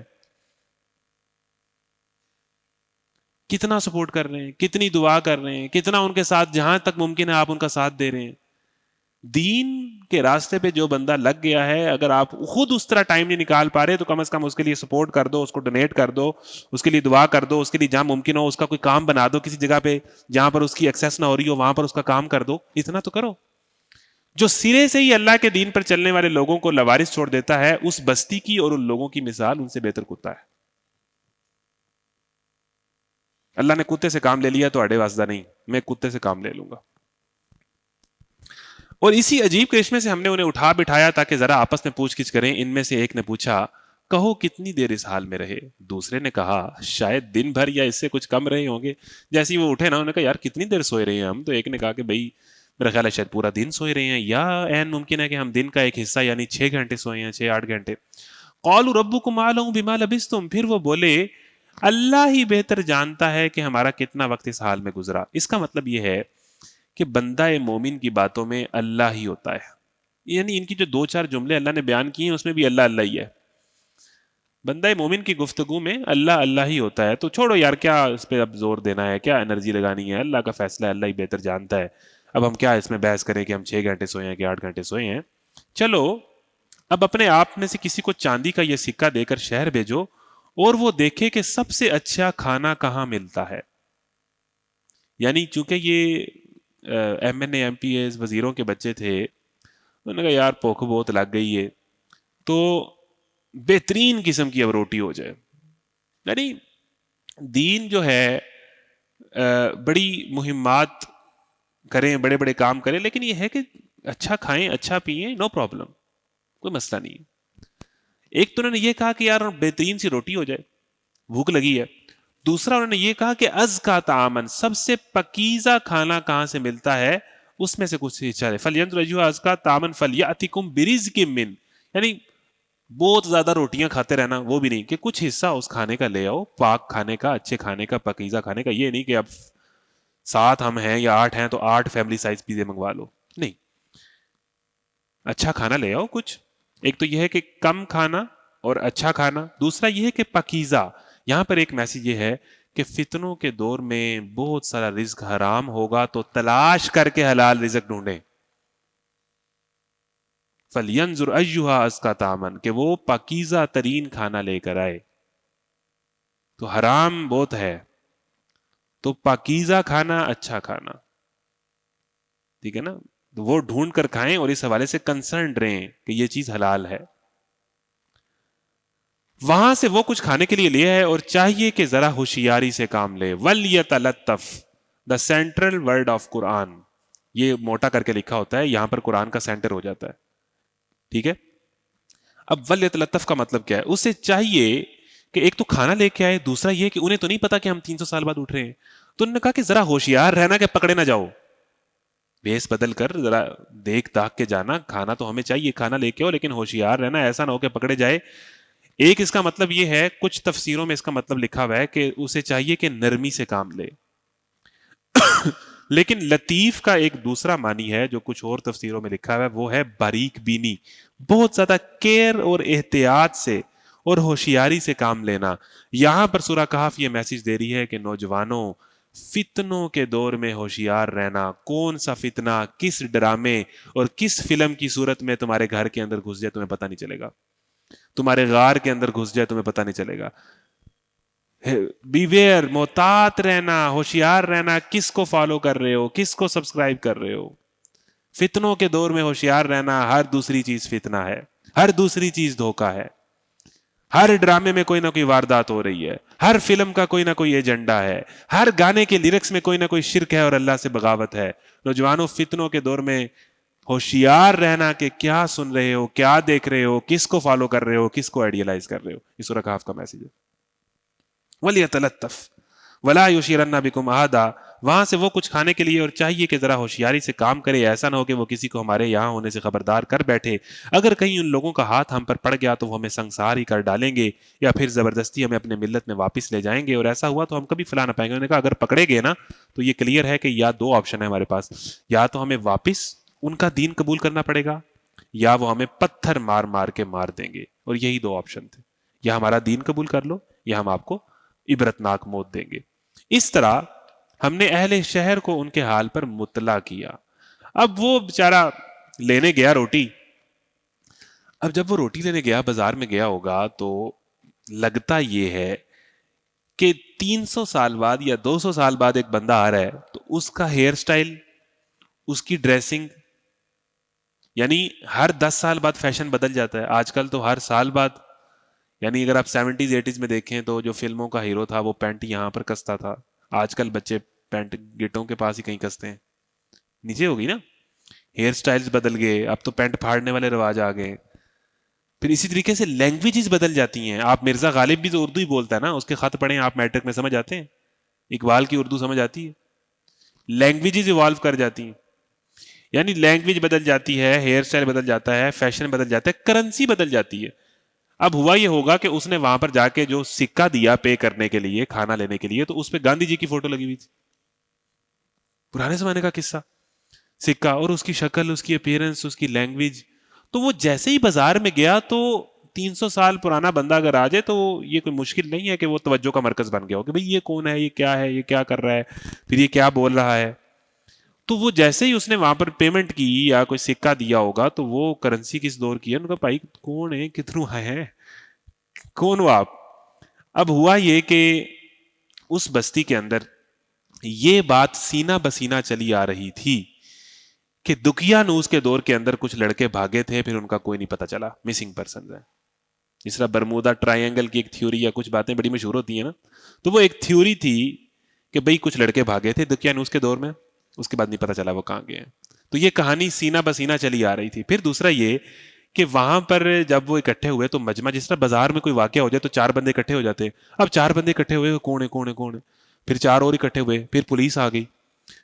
کتنا سپورٹ کر رہے ہیں, کتنی دعا کر رہے ہیں, کتنا ان کے ساتھ جہاں تک ممکن ہے آپ ان کا ساتھ دے رہے ہیں. دین کے راستے پہ جو بندہ لگ گیا ہے, اگر آپ خود اس طرح ٹائم نہیں نکال پا رہے تو کم از کم اس کے لیے سپورٹ کر دو, اس کو ڈونیٹ کر دو, اس کے لیے دعا کر دو, اس کے لیے جہاں ممکن ہو اس کا کوئی کام بنا دو, کسی جگہ پہ جہاں پر اس کی ایکسیس نہ ہو رہی ہو وہاں پر اس کا کام کر دو. اتنا تو کرو. جو سرے سے ہی اللہ کے دین پر چلنے والے لوگوں کو لوارث چھوڑ دیتا ہے, اس بستی کی اور ان لوگوں کی مثال ان سے بہتر کتا ہے. اللہ نے کتے سے کام لے لیا تو اڑے واسدہ نہیں, میں کتے سے کام لے لوں گا. اور اسی عجیب کرشمے سے ہم نے انہیں اٹھا بٹھایا تاکہ ذرا آپس میں پوچھ گچھ کریں. ان میں سے ایک نے پوچھا کہو کتنی دیر اس حال میں رہے. دوسرے نے کہا شاید دن بھر یا اس سے کچھ کم رہے ہوں گے. جیسے ہی وہ اٹھے نا انہوں نے کہا یار کتنی دیر سوئے رہے ہیں ہم. تو ایک نے کہا کہ بھائی میرا خیال ہے شاید پورا دن سوئے رہے ہیں, یا عین ممکن ہے کہ ہم دن کا ایک حصہ یعنی 6 گھنٹے سوئے ہیں, 6-8 گھنٹے. قالوا ربکم اعلم بما لبثتم, پھر وہ بولے اللہ ہی بہتر جانتا ہے کہ ہمارا کتنا وقت اس حال میں گزرا. اس کا مطلب یہ ہے کہ بندہ مومن کی باتوں میں اللہ ہی ہوتا ہے. یعنی ان کی جو 2-4 جملے اللہ نے بیان کیے ہیں اس میں بھی اللہ اللہ ہی ہے. بندہ مومن کی گفتگو میں اللہ اللہ ہی ہوتا ہے. تو چھوڑو یار کیا اس پہ اب زور دینا ہے, کیا انرجی لگانی ہے, اللہ کا فیصلہ ہے, اللہ ہی بہتر جانتا ہے. اب ہم کیا اس میں بحث کریں کہ ہم 6 گھنٹے سوئے ہیں کہ 8 گھنٹے سوئے ہیں. چلو اب اپنے آپ میں سے کسی کو چاندی کا یہ سکہ دے کر شہر بھیجو اور وہ دیکھے کہ سب سے اچھا کھانا کہاں ملتا ہے. یعنی چونکہ یہ M N A M P A's وزیروں کے بچے تھے, انہوں نے کہا یار بھوک بہت لگ گئی ہے تو بہترین قسم کی اب روٹی ہو جائے. یعنی دین جو ہے بڑی مہمات کریں, بڑے بڑے کام کریں, لیکن یہ ہے کہ اچھا کھائیں, اچھا پئیں, نو پرابلم, کوئی مسئلہ نہیں. ایک تو انہوں نے یہ کہا کہ یار بہترین سی روٹی ہو جائے, بھوک لگی ہے. دوسرا انہوں نے یہ کہا کہ ازکا طعامن, سب سے پکیزہ کھانا کہاں سے ملتا ہے اس میں سے کچھ حصہ ہے. فلینظر ایھا ازکا طعامن فلیاتکم برزق من, یعنی بہت زیادہ روٹیاں کھاتے رہنا وہ بھی نہیں, کہ کچھ حصہ اس کھانے کا لے آؤ, پاک کھانے کا, اچھے کھانے کا, پکیزہ کھانے کا. یہ نہیں کہ اب 7 ہم ہیں یا 8 ہیں تو 8 فیملی سائز پیزے منگوا لو, نہیں, اچھا کھانا لے آؤ کچھ. ایک تو یہ ہے کہ کم کھانا اور اچھا کھانا. دوسرا یہ ہے کہ پکیزہ. یہاں پر ایک میسج یہ ہے کہ فتنوں کے دور میں بہت سارا رزق حرام ہوگا تو تلاش کر کے حلال رزق ڈھونڈیں. فَلْيَنْظُرْ أَيُّهَا أَزْكَىٰ طَعَامًا, کہ وہ پاکیزہ ترین کھانا لے کر آئے. تو حرام بہت ہے تو پاکیزہ کھانا, اچھا کھانا, ٹھیک ہے نا, تو وہ ڈھونڈ کر کھائیں اور اس حوالے سے کنسرنڈ رہیں کہ یہ چیز حلال ہے. وہاں سے وہ کچھ کھانے کے لیے لیا ہے اور چاہیے کہ ذرا ہوشیاری سے کام لے. وَلْيَتَلَطَّفْ, دا سینٹرل ورڈ آف قرآن, یہ موٹا کر کے لکھا ہوتا ہے, یہاں پر قرآن کا سینٹر ہو جاتا ہے, ٹھیک ہے. اب وَلْيَتَلَطَّفْ کا مطلب کیا ہے؟ اسے چاہیے کہ ایک تو کھانا لے کے آئے, دوسرا یہ کہ انہیں تو نہیں پتا کہ ہم 300 سال بعد اٹھ رہے ہیں, تو انہوں نے کہا کہ ذرا ہوشیار رہنا کہ پکڑے نہ جاؤ, بیس بدل کر ذرا دیکھ داکھ کے جانا. کھانا تو ہمیں چاہیے, کھانا لے کے آؤ, لیکن ہوشیار رہنا, ایسا نہ ہو کہ پکڑے جائے. ایک اس کا مطلب یہ ہے, کچھ تفسیروں میں اس کا مطلب لکھا ہوا ہے کہ اسے چاہیے کہ نرمی سے کام لے. لیکن لطیف کا ایک دوسرا معنی ہے جو کچھ اور تفسیروں میں لکھا ہوا ہے, وہ ہے باریک بینی, بہت زیادہ کیئر اور احتیاط سے اور ہوشیاری سے کام لینا. یہاں پر سورہ کہف یہ میسج دے رہی ہے کہ نوجوانوں, فتنوں کے دور میں ہوشیار رہنا. کون سا فتنہ کس ڈرامے اور کس فلم کی صورت میں تمہارے گھر کے اندر گھس جائے تمہیں پتہ نہیں چلے گا, تمہارے غار کے اندر گھس جائے تمہیں پتہ نہیں چلے گا. بیویئر, محتاط رہنا, ہوشیار رہنا, کس کو فالو کر رہے ہو, کس کو سبسکرائب کر رہے ہو. فتنوں کے دور میں ہوشیار رہنا, ہر دوسری چیز فتنہ ہے, ہر دوسری چیز دھوکہ ہے. ہر ڈرامے میں کوئی نہ کوئی واردات ہو رہی ہے, ہر فلم کا کوئی نہ کوئی ایجنڈا ہے, ہر گانے کے لیرکس میں کوئی نہ کوئی شرک ہے اور اللہ سے بغاوت ہے. نوجوانوں, فتنوں کے دور میں ہوشیار رہنا کہ کیا سن رہے ہو, کیا دیکھ رہے ہو, کس کو فالو کر رہے ہو, کس کو آئیڈیلائز کر رہے ہو. یہ سورہ کہف کا میسج ہے. وَلْيَتَلَطَّفْ وَلَا يُشِيرَنَّ بِكُمْ أَحَدًا, وہاں سے وہ کچھ کھانے کے لیے اور چاہیے کہ ذرا ہوشیاری سے کام کرے, ایسا نہ ہو کہ وہ کسی کو ہمارے یہاں ہونے سے خبردار کر بیٹھے. اگر کہیں ان لوگوں کا ہاتھ ہم پر پڑ گیا تو وہ ہمیں سنسار ہی کر ڈالیں گے, یا پھر زبردستی ہمیں اپنے ملت میں واپس لے جائیں گے, اور ایسا ہوا تو ہم کبھی فلا نہ پائیں گے. انہوں نے کہا اگر پکڑے گئے نا تو یہ کلیئر ہے کہ یا 2 آپشن ہے ہمارے پاس, یا تو ہمیں واپس ان کا دین قبول کرنا پڑے گا, یا وہ ہمیں پتھر مار مار کے مار دیں گے. اور یہی 2 آپشن تھے, یا ہمارا دین قبول کر لو یا ہم آپ کو عبرتناک موت دیں گے. اس طرح ہم نے اہل شہر کو ان کے حال پر مطلع کیا. اب وہ بیچارہ لینے گیا روٹی, اب جب وہ روٹی لینے گیا, بازار میں گیا ہوگا, تو لگتا یہ ہے کہ 300 سال بعد یا 200 سال بعد ایک بندہ آ رہا ہے, تو اس کا ہیئر سٹائل, اس کی ڈریسنگ, یعنی ہر 10 سال بعد فیشن بدل جاتا ہے. آج کل تو ہر سال بعد, یعنی اگر آپ 70s 80s میں دیکھیں تو جو فلموں کا ہیرو تھا وہ پینٹ یہاں پر کستا تھا, آج کل بچے پینٹ گٹوں کے پاس ہی کہیں کستے ہیں, نیچے ہوگی نا. ہیئر سٹائلز بدل گئے, اب تو پینٹ پھاڑنے والے رواج آ گئے. پھر اسی طریقے سے لینگویجز بدل جاتی ہیں. آپ مرزا غالب بھی تو اردو ہی بولتا ہے نا, اس کے خط پڑھیں آپ میٹرک میں, سمجھ آتے ہیں, اقبال کی اردو سمجھ آتی ہے. لینگویجز ایوالو کر جاتی ہیں, یعنی لینگویج بدل جاتی ہے, ہیئر سٹائل بدل جاتا ہے, فیشن بدل جاتا ہے, کرنسی بدل جاتی ہے. اب ہوا یہ ہوگا کہ اس نے وہاں پر جا کے جو سکہ دیا پے کرنے کے لیے, کھانا لینے کے لیے, تو اس پہ گاندھی جی کی فوٹو لگی ہوئی تھی. پرانے زمانے کا قصہ, سکہ, اور اس کی شکل, اس کی اپیرنس, اس کی لینگویج. تو وہ جیسے ہی بازار میں گیا تو 300 سال پرانا بندہ اگر آ جائے تو یہ کوئی مشکل نہیں ہے کہ وہ توجہ کا مرکز بن گیا ہو کہ بھئی یہ کون ہے, یہ کیا ہے, یہ کیا کر رہا ہے, پھر یہ کیا بول رہا ہے. تو وہ جیسے ہی اس نے وہاں پر پیمنٹ کی یا کوئی سکہ دیا ہوگا تو وہ کرنسی کس دور کی ہے, انہوں نے کہا بھائی کون ہے, کتنوں ہے, کون ہو آپ. اب ہوا یہ کہ اس بستی کے اندر یہ بات سینہ بسینہ چلی آ رہی تھی کہ دقیانوس کے دور کے اندر کچھ لڑکے بھاگے تھے, پھر ان کا کوئی نہیں پتا چلا, مسنگ پرسنز ہیں. اس طرح برمودا ٹرائی اینگل کی ایک تھیوری یا کچھ باتیں بڑی مشہور ہوتی ہیں نا, تو وہ ایک تھیوری تھی کہ بھئی کچھ لڑکے بھاگے تھے دقیانوس کے دور میں, اس کے بعد نہیں پتا چلا وہ کہاں گئے ہیں. تو یہ کہانی سینہ بسینہ چلی آ رہی تھی. پھر دوسرا یہ کہ وہاں پر جب وہ اکٹھے ہوئے تو مجمع, جس طرح بازار میں کوئی واقعہ ہو جائے تو 4 بندے اکٹھے ہو جاتے ہیں. اب 4 بندے اکٹھے ہوئے, کون ہے کون ہے کون ہے, پھر 4 اور اکٹھے ہوئے, پھر پولیس آ گئی.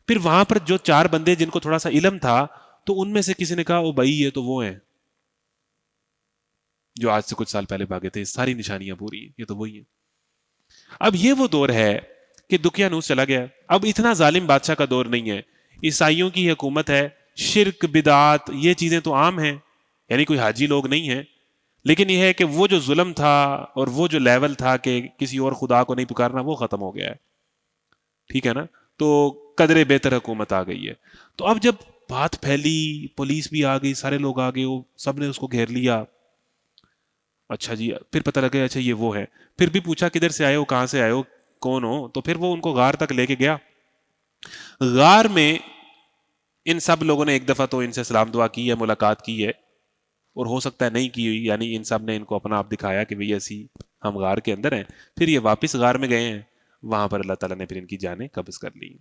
پھر وہاں پر جو 4 بندے جن کو تھوڑا سا علم تھا تو ان میں سے کسی نے کہا او بھائی یہ تو وہ ہیں جو آج سے کچھ سال پہلے بھاگے تھے, ساری نشانیاں پوری ہیں, یہ تو وہی ہیں. اب یہ وہ دور ہے کہ دقیانوس چلا گیا. اب اتنا ظالم بادشاہ کا دور نہیں ہے, عیسائیوں کی حکومت ہے, شرک بدعات یہ چیزیں تو عام ہیں, یعنی کوئی حاجی لوگ نہیں ہیں. لیکن یہ ہے کہ وہ جو ظلم تھا اور وہ جو لیول تھا کہ کسی اور خدا کو نہیں پکارنا, وہ ختم ہو گیا ہے. ٹھیک ہے نا, تو قدرے بہتر حکومت آ گئی ہے. تو اب جب بات پھیلی, پولیس بھی آ گئی, سارے لوگ آ گئے, وہ سب نے اس کو گھیر لیا. اچھا جی, پھر پتہ لگا اچھا یہ وہ ہے. پھر بھی پوچھا کدھر سے آئے ہو, کہاں سے آئے ہو, کون ہو, تو پھر وہ ان کو غار تک لے کے گیا. غار میں ان سب لوگوں نے ایک دفعہ تو ان سے سلام دعا کی ہے, ملاقات کی ہے, اور ہو سکتا ہے نہیں کی ہوئی, یعنی ان سب نے ان کو اپنا آپ دکھایا کہ بھئی ایسی ہم غار کے اندر ہیں. پھر یہ واپس غار میں گئے ہیں, وہاں پر اللہ تعالیٰ نے پھر ان کی جانیں قبض کر لی.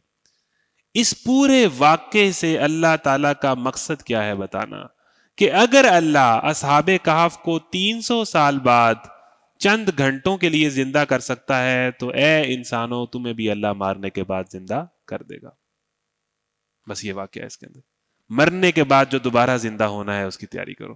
اس پورے واقعے سے اللہ تعالیٰ کا مقصد کیا ہے بتانا, کہ اگر اللہ اصحاب کہف کو 300 سال بعد چند گھنٹوں کے لیے زندہ کر سکتا ہے تو اے انسانوں تمہیں بھی اللہ مارنے کے بعد زندہ کر دے گا. بس یہ واقعہ ہے اس کے اندر, مرنے کے بعد جو دوبارہ زندہ ہونا ہے اس کی تیاری کرو.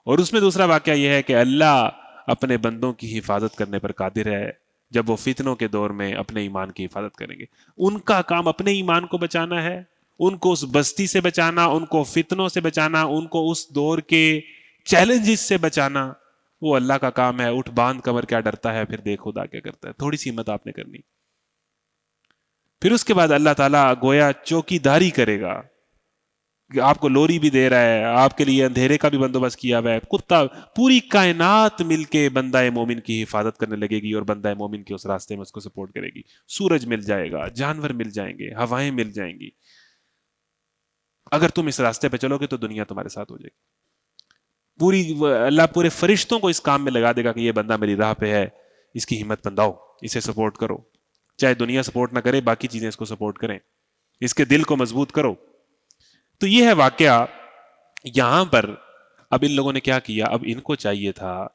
اور اس میں دوسرا واقعہ یہ ہے کہ اللہ اپنے بندوں کی حفاظت کرنے پر قادر ہے جب وہ فتنوں کے دور میں اپنے ایمان کی حفاظت کریں گے. ان کا کام اپنے ایمان کو بچانا ہے, ان کو اس بستی سے بچانا, ان کو فتنوں سے بچانا, ان کو اس دور کے چیلنجز سے بچانا, وہ اللہ کا کام ہے. اٹھ باندھ کمر کیا ڈرتا ہے, پھر دیکھ خدا کیا کرتا ہے. تھوڑی سی ہمت آپ نے کرنی. پھر اس کے بعد اللہ تعالیٰ گویا چوکی داری کرے گا, آپ کو لوری بھی دے رہا ہے, آپ کے لیے اندھیرے کا بھی بندوبست کیا ہوا ہے, کتا, پوری کائنات مل کے بندہ مومن کی حفاظت کرنے لگے گی اور بندہ مومن کے اس راستے میں اس کو سپورٹ کرے گی. سورج مل جائے گا, جانور مل جائیں گے, ہوائیں مل جائیں گی. اگر تم اس راستے پہ چلو گے تو دنیا تمہارے ساتھ ہو جائے گی. اللہ پورے فرشتوں کو اس کام میں لگا دے گا کہ یہ بندہ میری راہ پہ ہے, اس کی ہمت بنداؤ, اسے سپورٹ کرو, چاہے دنیا سپورٹ نہ کرے, باقی چیزیں اس کو سپورٹ کریں, اس کے دل کو مضبوط کرو. تو یہ ہے واقعہ یہاں پر. اب ان لوگوں نے کیا کیا, اب ان کو چاہیے تھا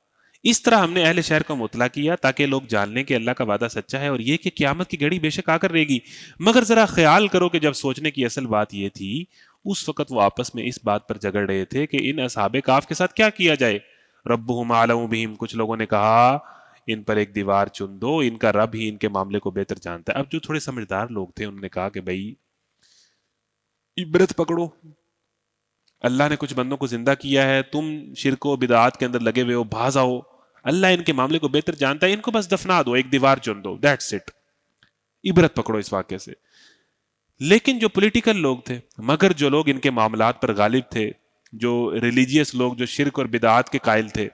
اس طرح ہم نے اہل شہر کو مطلع کیا تاکہ لوگ جان لیں کہ اللہ کا وعدہ سچا ہے اور یہ کہ قیامت کی گھڑی بے شک آ کر رہے گی. مگر ذرا خیال کرو کہ جب سوچنے کی اصل بات یہ تھی, اس وقت وہ آپس میں اس بات پر جھگڑ رہے تھے کہ ان اصحاب کہف کے ساتھ کیا کیا جائے. ربہم اعلم بہم, کچھ لوگوں نے کہا ان پر ایک دیوار چن دو, ان کا رب ہی ان کے معاملے کو بہتر جانتا ہے. اب جو تھوڑے سمجھدار لوگ تھے انہوں نے کہا کہ بھائی عبرت پکڑو, اللہ نے کچھ بندوں کو زندہ کیا ہے, تم شرک و بدعات کے اندر لگے ہوئے ہو, بھاز آؤ, اللہ ان کے معاملے کو بہتر جانتا ہے, ان کو بس دفنا دو, ایک دیوار چن دو, دیٹس اٹ. عبرت پکڑو اس واقعے سے. لیکن جو پولیٹیکل لوگ تھے, مگر جو لوگ ان کے معاملات پر غالب تھے, جو ریلیجیس لوگ جو شرک اور بدعات کے قائل تھے,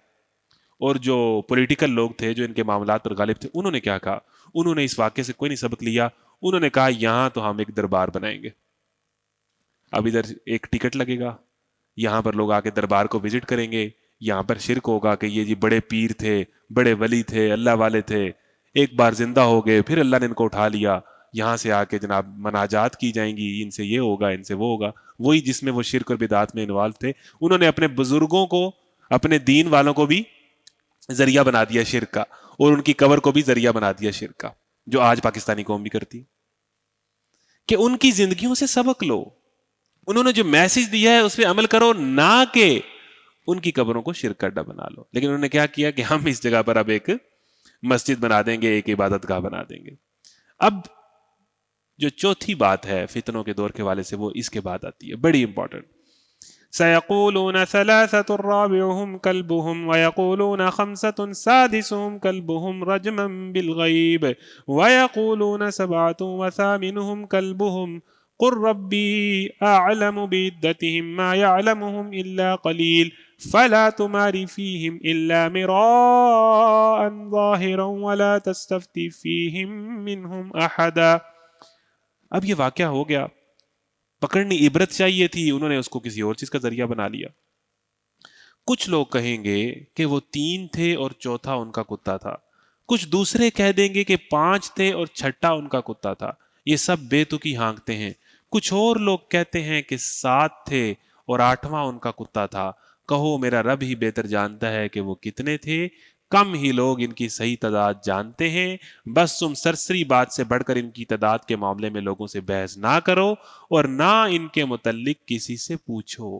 اور جو پولیٹیکل لوگ تھے جو ان کے معاملات پر غالب تھے, انہوں نے کیا کہا, انہوں نے اس واقعے سے کوئی نہیں سبق لیا. انہوں نے کہا یہاں تو ہم ایک دربار بنائیں گے. اب ادھر ایک ٹکٹ لگے گا, یہاں پر لوگ آ کے دربار کو وزٹ کریں گے, یہاں پر شرک ہوگا کہ یہ جی بڑے پیر تھے, بڑے ولی تھے, اللہ والے تھے, ایک بار زندہ ہو گئے, پھر اللہ نے ان کو اٹھا لیا, یہاں سے آ کے جناب مناجات کی جائیں گی، ان سے یہ ہوگا، ان سے وہ ہوگا، وہی جس میں وہ شرک اور بدعات میں انوالو تھے، انہوں نے اپنے بزرگوں کو، اپنے دین والوں کو بھی ذریعہ بنا دیا شرک کا، اور ان کی قبر کو بھی ذریعہ بنا دیا شرک کا، جو آج پاکستانی قوم بھی کرتی، کہ ان کی زندگیوں سے سبق لو، انہوں نے جو میسج دیا ہے اس پہ عمل کرو، نہ کہ ان کی قبروں کو شرک کا اڈا بنا لو۔ لیکن انہوں نے کیا کیا کہ ہم اس جگہ پر اب ایک مسجد بنا دیں گے، ایک عبادت گاہ بنا دیں گے۔ اب جو چوتھی بات ہے فتنوں کے دور کے حوالے سے، وہ اس کے بعد آتی ہے، بڑی امپورٹنٹ۔ سَيَقُولُونَ ثَلَاثَةٌ رَابِعُهُمْ كَلْبُهُمْ وَيَقُولُونَ خَمْسَةٌ سَادِسُهُمْ كَلْبُهُمْ رَجْمًا بِالْغَيْبِ وَيَقُولُونَ سَبْعَةٌ وَثَامِنُهُمْ كَلْبُهُمْ قُل رَّبِّي أَعْلَمُ بِعِدَّتِهِم مَّا يَعْلَمُهُمْ إِلَّا قَلِيلٌ فَلَا تُمَارِ فِيهِمْ إِلَّا مِرَاءً ظَاهِرًا وَلَا تَسْتَفْتِ فِيهِم مِّنْهُمْ أَحَدًا۔ اب یہ واقعہ ہو گیا، پکڑنی عبرت چاہیے تھی، انہوں نے اس کو کسی اور چیز کا ذریعہ بنا لیا۔ کچھ لوگ کہیں گے کہ وہ 3 تھے اور چوتھا ان کا کتا تھا، کچھ دوسرے کہہ دیں گے کہ 5 تھے اور چھٹا ان کا کتا تھا، یہ سب بے تکی ہانکتے ہیں۔ کچھ اور لوگ کہتے ہیں کہ 7 تھے اور 8واں ان کا کتا تھا، کہو میرا رب ہی بہتر جانتا ہے کہ وہ کتنے تھے، کم ہی لوگ ان کی صحیح تعداد جانتے ہیں، بس تم سرسری بات سے بڑھ کر ان کی تعداد کے معاملے میں لوگوں سے بحث نہ کرو اور نہ ان کے متعلق کسی سے پوچھو۔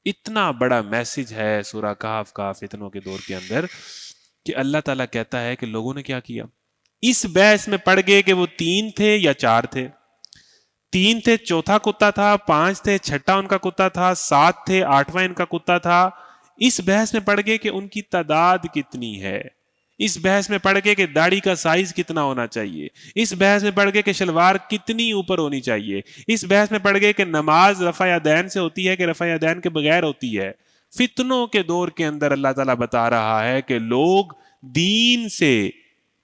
اتنا بڑا میسج ہے سورہ کہف کا فتنوں کے دور کے اندر، کہ اللہ تعالیٰ کہتا ہے کہ لوگوں نے کیا کیا، اس بحث میں پڑ گئے کہ وہ 3 تھے یا 4 تھے، 3 تھے چوتھا کتا تھا، 5 تھے چھٹا ان کا کتا تھا، 7 تھے 8واں ان کا کتا تھا، اس بحث میں پڑ گئے کہ ان کی تعداد کتنی ہے، اس بحث میں پڑ گئے کہ داڑھی کا سائز کتنا ہونا چاہیے، اس بحث میں پڑ گئے کہ شلوار کتنی اوپر ہونی چاہیے، اس بحث میں پڑ گئے کہ نماز رفع یدین سے ہوتی ہے کہ رفع یدین کے بغیر ہوتی ہے۔ فتنوں کے دور کے اندر اللہ تعالیٰ بتا رہا ہے کہ لوگ دین سے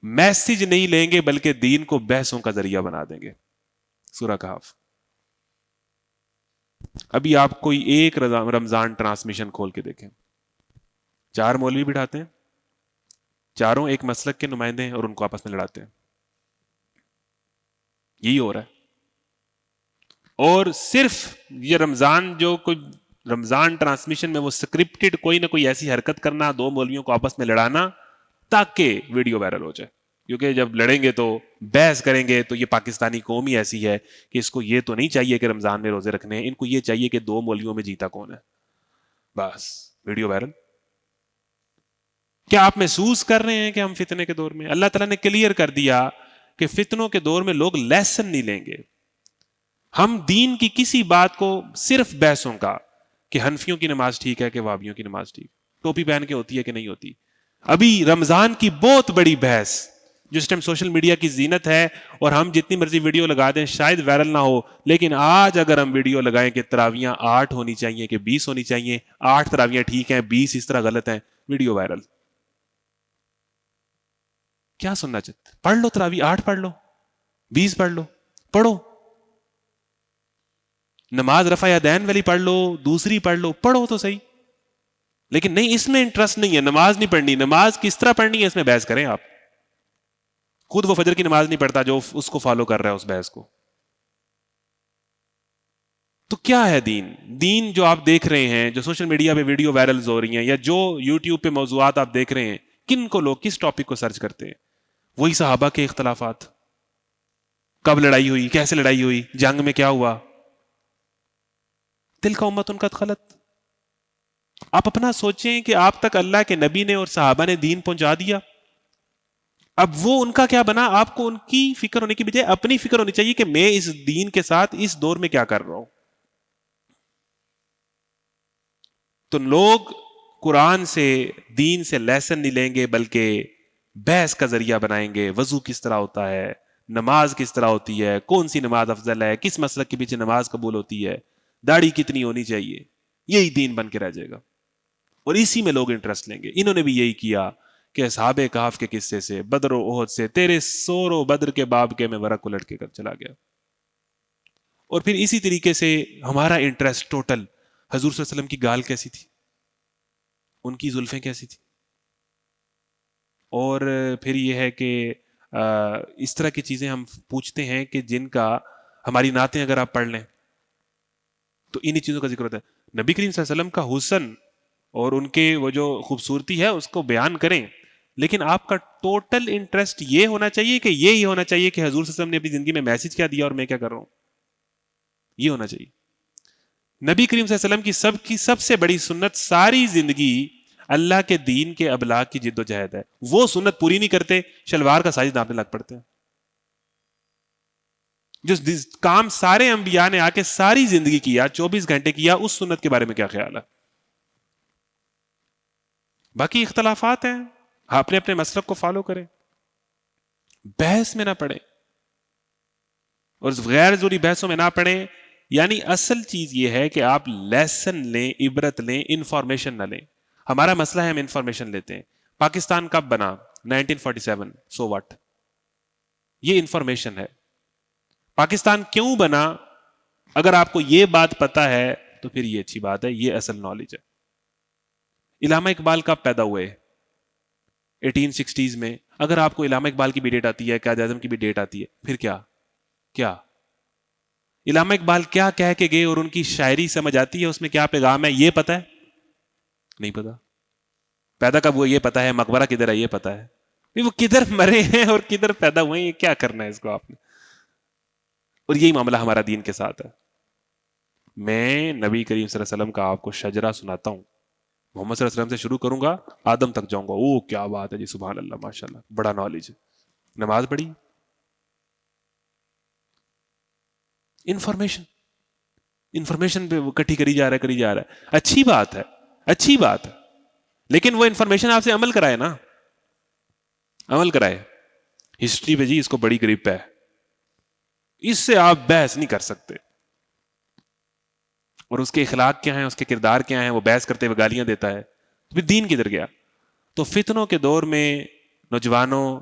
میسج نہیں لیں گے بلکہ دین کو بحثوں کا ذریعہ بنا دیں گے۔ سورہ کہف۔ ابھی آپ کوئی ایک رمضان ٹرانسمیشن کھول کے دیکھیں، 4 مولوی بٹھاتے ہیں، چاروں ایک مسلک کے نمائندے ہیں اور ان کو آپس میں لڑاتے ہیں، یہی ہو رہا ہے۔ اور صرف یہ رمضان، جو کوئی رمضان ٹرانسمیشن میں وہ سکرپٹڈ کوئی نہ کوئی ایسی حرکت کرنا، 2 مولویوں کو آپس میں لڑانا تاکہ ویڈیو وائرل ہو جائے، کیونکہ جب لڑیں گے تو بحث کریں گے تو یہ پاکستانی قوم ہی ایسی ہے کہ اس کو یہ تو نہیں چاہیے کہ رمضان میں روزے رکھنے ہیں، ان کو یہ چاہیے کہ 2 مولویوں میں جیتا کون ہے، بس ویڈیو وائرل۔ کیا آپ محسوس کر رہے ہیں کہ ہم فتنے کے دور میں، اللہ تعالیٰ نے کلیئر کر دیا کہ فتنوں کے دور میں لوگ لیسن نہیں لیں گے۔ ہم دین کی کسی بات کو صرف بحثوں کا، کہ حنفیوں کی نماز ٹھیک ہے کہ وہابیوں کی نماز ٹھیک، ٹوپی پہن کے ہوتی ہے کہ نہیں ہوتی، ابھی رمضان کی بہت بڑی بحث جو اس ٹائم سوشل میڈیا کی زینت ہے، اور ہم جتنی مرضی ویڈیو لگا دیں شاید وائرل نہ ہو، لیکن آج اگر ہم ویڈیو لگائیں کہ تراویاں 8 ہونی چاہیے کہ 20 ہونی چاہیے، 8 تراویاں ٹھیک ہیں 20 اس طرح غلط ہیں، ویڈیو وائرل۔ کیا سننا چاہتے؟ پڑھ لو تراوی 8 پڑھ لو، 20 پڑھ لو، پڑھو، نماز رفع یدین والی پڑھ لو، دوسری پڑھ لو، پڑھو تو صحیح، لیکن نہیں، اس میں انٹرسٹ نہیں ہے، نماز نہیں پڑھنی، نماز کس طرح پڑھنی ہے اس میں بحث کریں آپ۔ خود وہ فجر کی نماز نہیں پڑھتا جو اس کو فالو کر رہا ہے اس بحث کو۔ تو کیا ہے دین؟ دین جو آپ دیکھ رہے ہیں، جو سوشل میڈیا پہ ویڈیو وائرلز ہو رہی ہیں، یا جو یوٹیوب پہ موضوعات آپ دیکھ رہے ہیں، کن کو لوگ کس ٹاپک کو سرچ کرتے ہیں؟ وہی صحابہ کے اختلافات، کب لڑائی ہوئی، کیسے لڑائی ہوئی، جنگ میں کیا ہوا، تلک امت قد خلت۔ آپ اپنا سوچیں کہ آپ تک اللہ کے نبی نے اور صحابہ نے دین پہنچا دیا، اب وہ ان کا کیا بنا؟ آپ کو ان کی فکر ہونے کی بجائے اپنی فکر ہونی چاہیے کہ میں اس دین کے ساتھ اس دور میں کیا کر رہا ہوں۔ تو لوگ قرآن سے، دین سے لیسن نہیں لیں گے بلکہ بحث کا ذریعہ بنائیں گے، وضو کس طرح ہوتا ہے، نماز کس طرح ہوتی ہے، کون سی نماز افضل ہے، کس مسلک کے پیچھے نماز قبول ہوتی ہے، داڑھی کتنی ہونی چاہیے، یہی دین بن کے رہ جائے گا، اور اسی میں لوگ انٹرسٹ لیں گے۔ انہوں نے بھی یہی کیا کہ اصحاب کہف کے قصے سے، بدر و احد سے، تیرے سور و بدر کے باب کے میں ورق الٹ کے کر چلا گیا، اور پھر اسی طریقے سے ہمارا انٹرسٹ ٹوٹل، حضور صلی اللہ علیہ وسلم کی گال کیسی تھی، ان کی زلفیں کیسی تھی، اور پھر یہ ہے کہ اس طرح کی چیزیں ہم پوچھتے ہیں کہ جن کا ہماری نعتیں اگر آپ پڑھ لیں تو انہی چیزوں کا ذکر ہوتا ہے. نبی کریم صلی اللہ علیہ وسلم کا حسن اور ان کے وہ جو خوبصورتی ہے اس کو بیان کریں, لیکن آپ کا ٹوٹل انٹرسٹ یہ ہونا چاہیے کہ یہی ہونا چاہیے کہ حضور صلی اللہ علیہ وسلم نے اپنی زندگی میں میسج کیا دیا اور میں کیا کر رہا ہوں, یہ ہونا چاہیے. نبی کریم صلی اللہ علیہ وسلم کی سب سے بڑی سنت ساری زندگی اللہ کے دین کے ابلاغ کی جد و جہد ہے. وہ سنت پوری نہیں کرتے, شلوار کا سائز ناپنے لگ پڑتے ہیں. جو کام سارے انبیاء نے آ کے ساری زندگی کیا, 24 گھنٹے کیا, اس سنت کے بارے میں کیا خیال ہے؟ باقی اختلافات ہیں, اپنے اپنے مسلک کو فالو کریں, بحث میں نہ پڑیں اور غیر ضروری بحثوں میں نہ پڑیں. یعنی اصل چیز یہ ہے کہ آپ لیسن لیں, عبرت لیں, انفارمیشن نہ لیں. ہمارا مسئلہ ہے ہم انفارمیشن لیتے ہیں. پاکستان کب بنا؟ 1947. So what? یہ انفارمیشن ہے. پاکستان کیوں بنا؟ اگر آپ کو یہ بات پتا ہے تو پھر یہ اچھی بات ہے, یہ اصل نالج ہے. علامہ اقبال کب پیدا ہوئے؟ 1860s میں. اگر آپ کو علامہ اقبال کی بھی ڈیٹ آتی ہے, قائد اعظم کی بھی ڈیٹ آتی ہے, پھر کیا علامہ اقبال کیا کہہ کے گئے اور ان کی شاعری سمجھ آتی ہے, اس میں کیا پیغام ہے یہ پتا ہے؟ نہیں پتا. پیدا کب ہوا یہ پتا ہے, مقبرہ کدھر ہے یہ پتا ہے, وہ کدھر مرے ہیں اور کدھر پیدا ہوئے ہیں, یہ کیا کرنا ہے اس کو آپ نے. اور یہی معاملہ ہمارا دین کے ساتھ ہے. میں نبی کریم صلی اللہ علیہ وسلم کا آپ کو شجرہ سناتا ہوں, محمد صلی اللہ علیہ وسلم سے شروع کروں گا, آدم تک جاؤں گا. او کیا بات ہے جی, سبحان اللہ, ماشاءاللہ, بڑا نالج ہے. نماز پڑھی, انفارمیشن پہ کٹھی کری جا رہا ہے. اچھی بات ہے, لیکن وہ انفارمیشن آپ سے عمل کرائے نا, عمل کرائے. ہسٹری پہ جی اس کو بڑی گریپ ہے, اس سے آپ بحث نہیں کر سکتے. اور اس کے اخلاق کیا ہیں, اس کے کردار کیا ہیں, وہ بحث کرتے ہوئے گالیاں دیتا ہے, پھر دین کدھر گیا؟ تو فتنوں کے دور میں نوجوانوں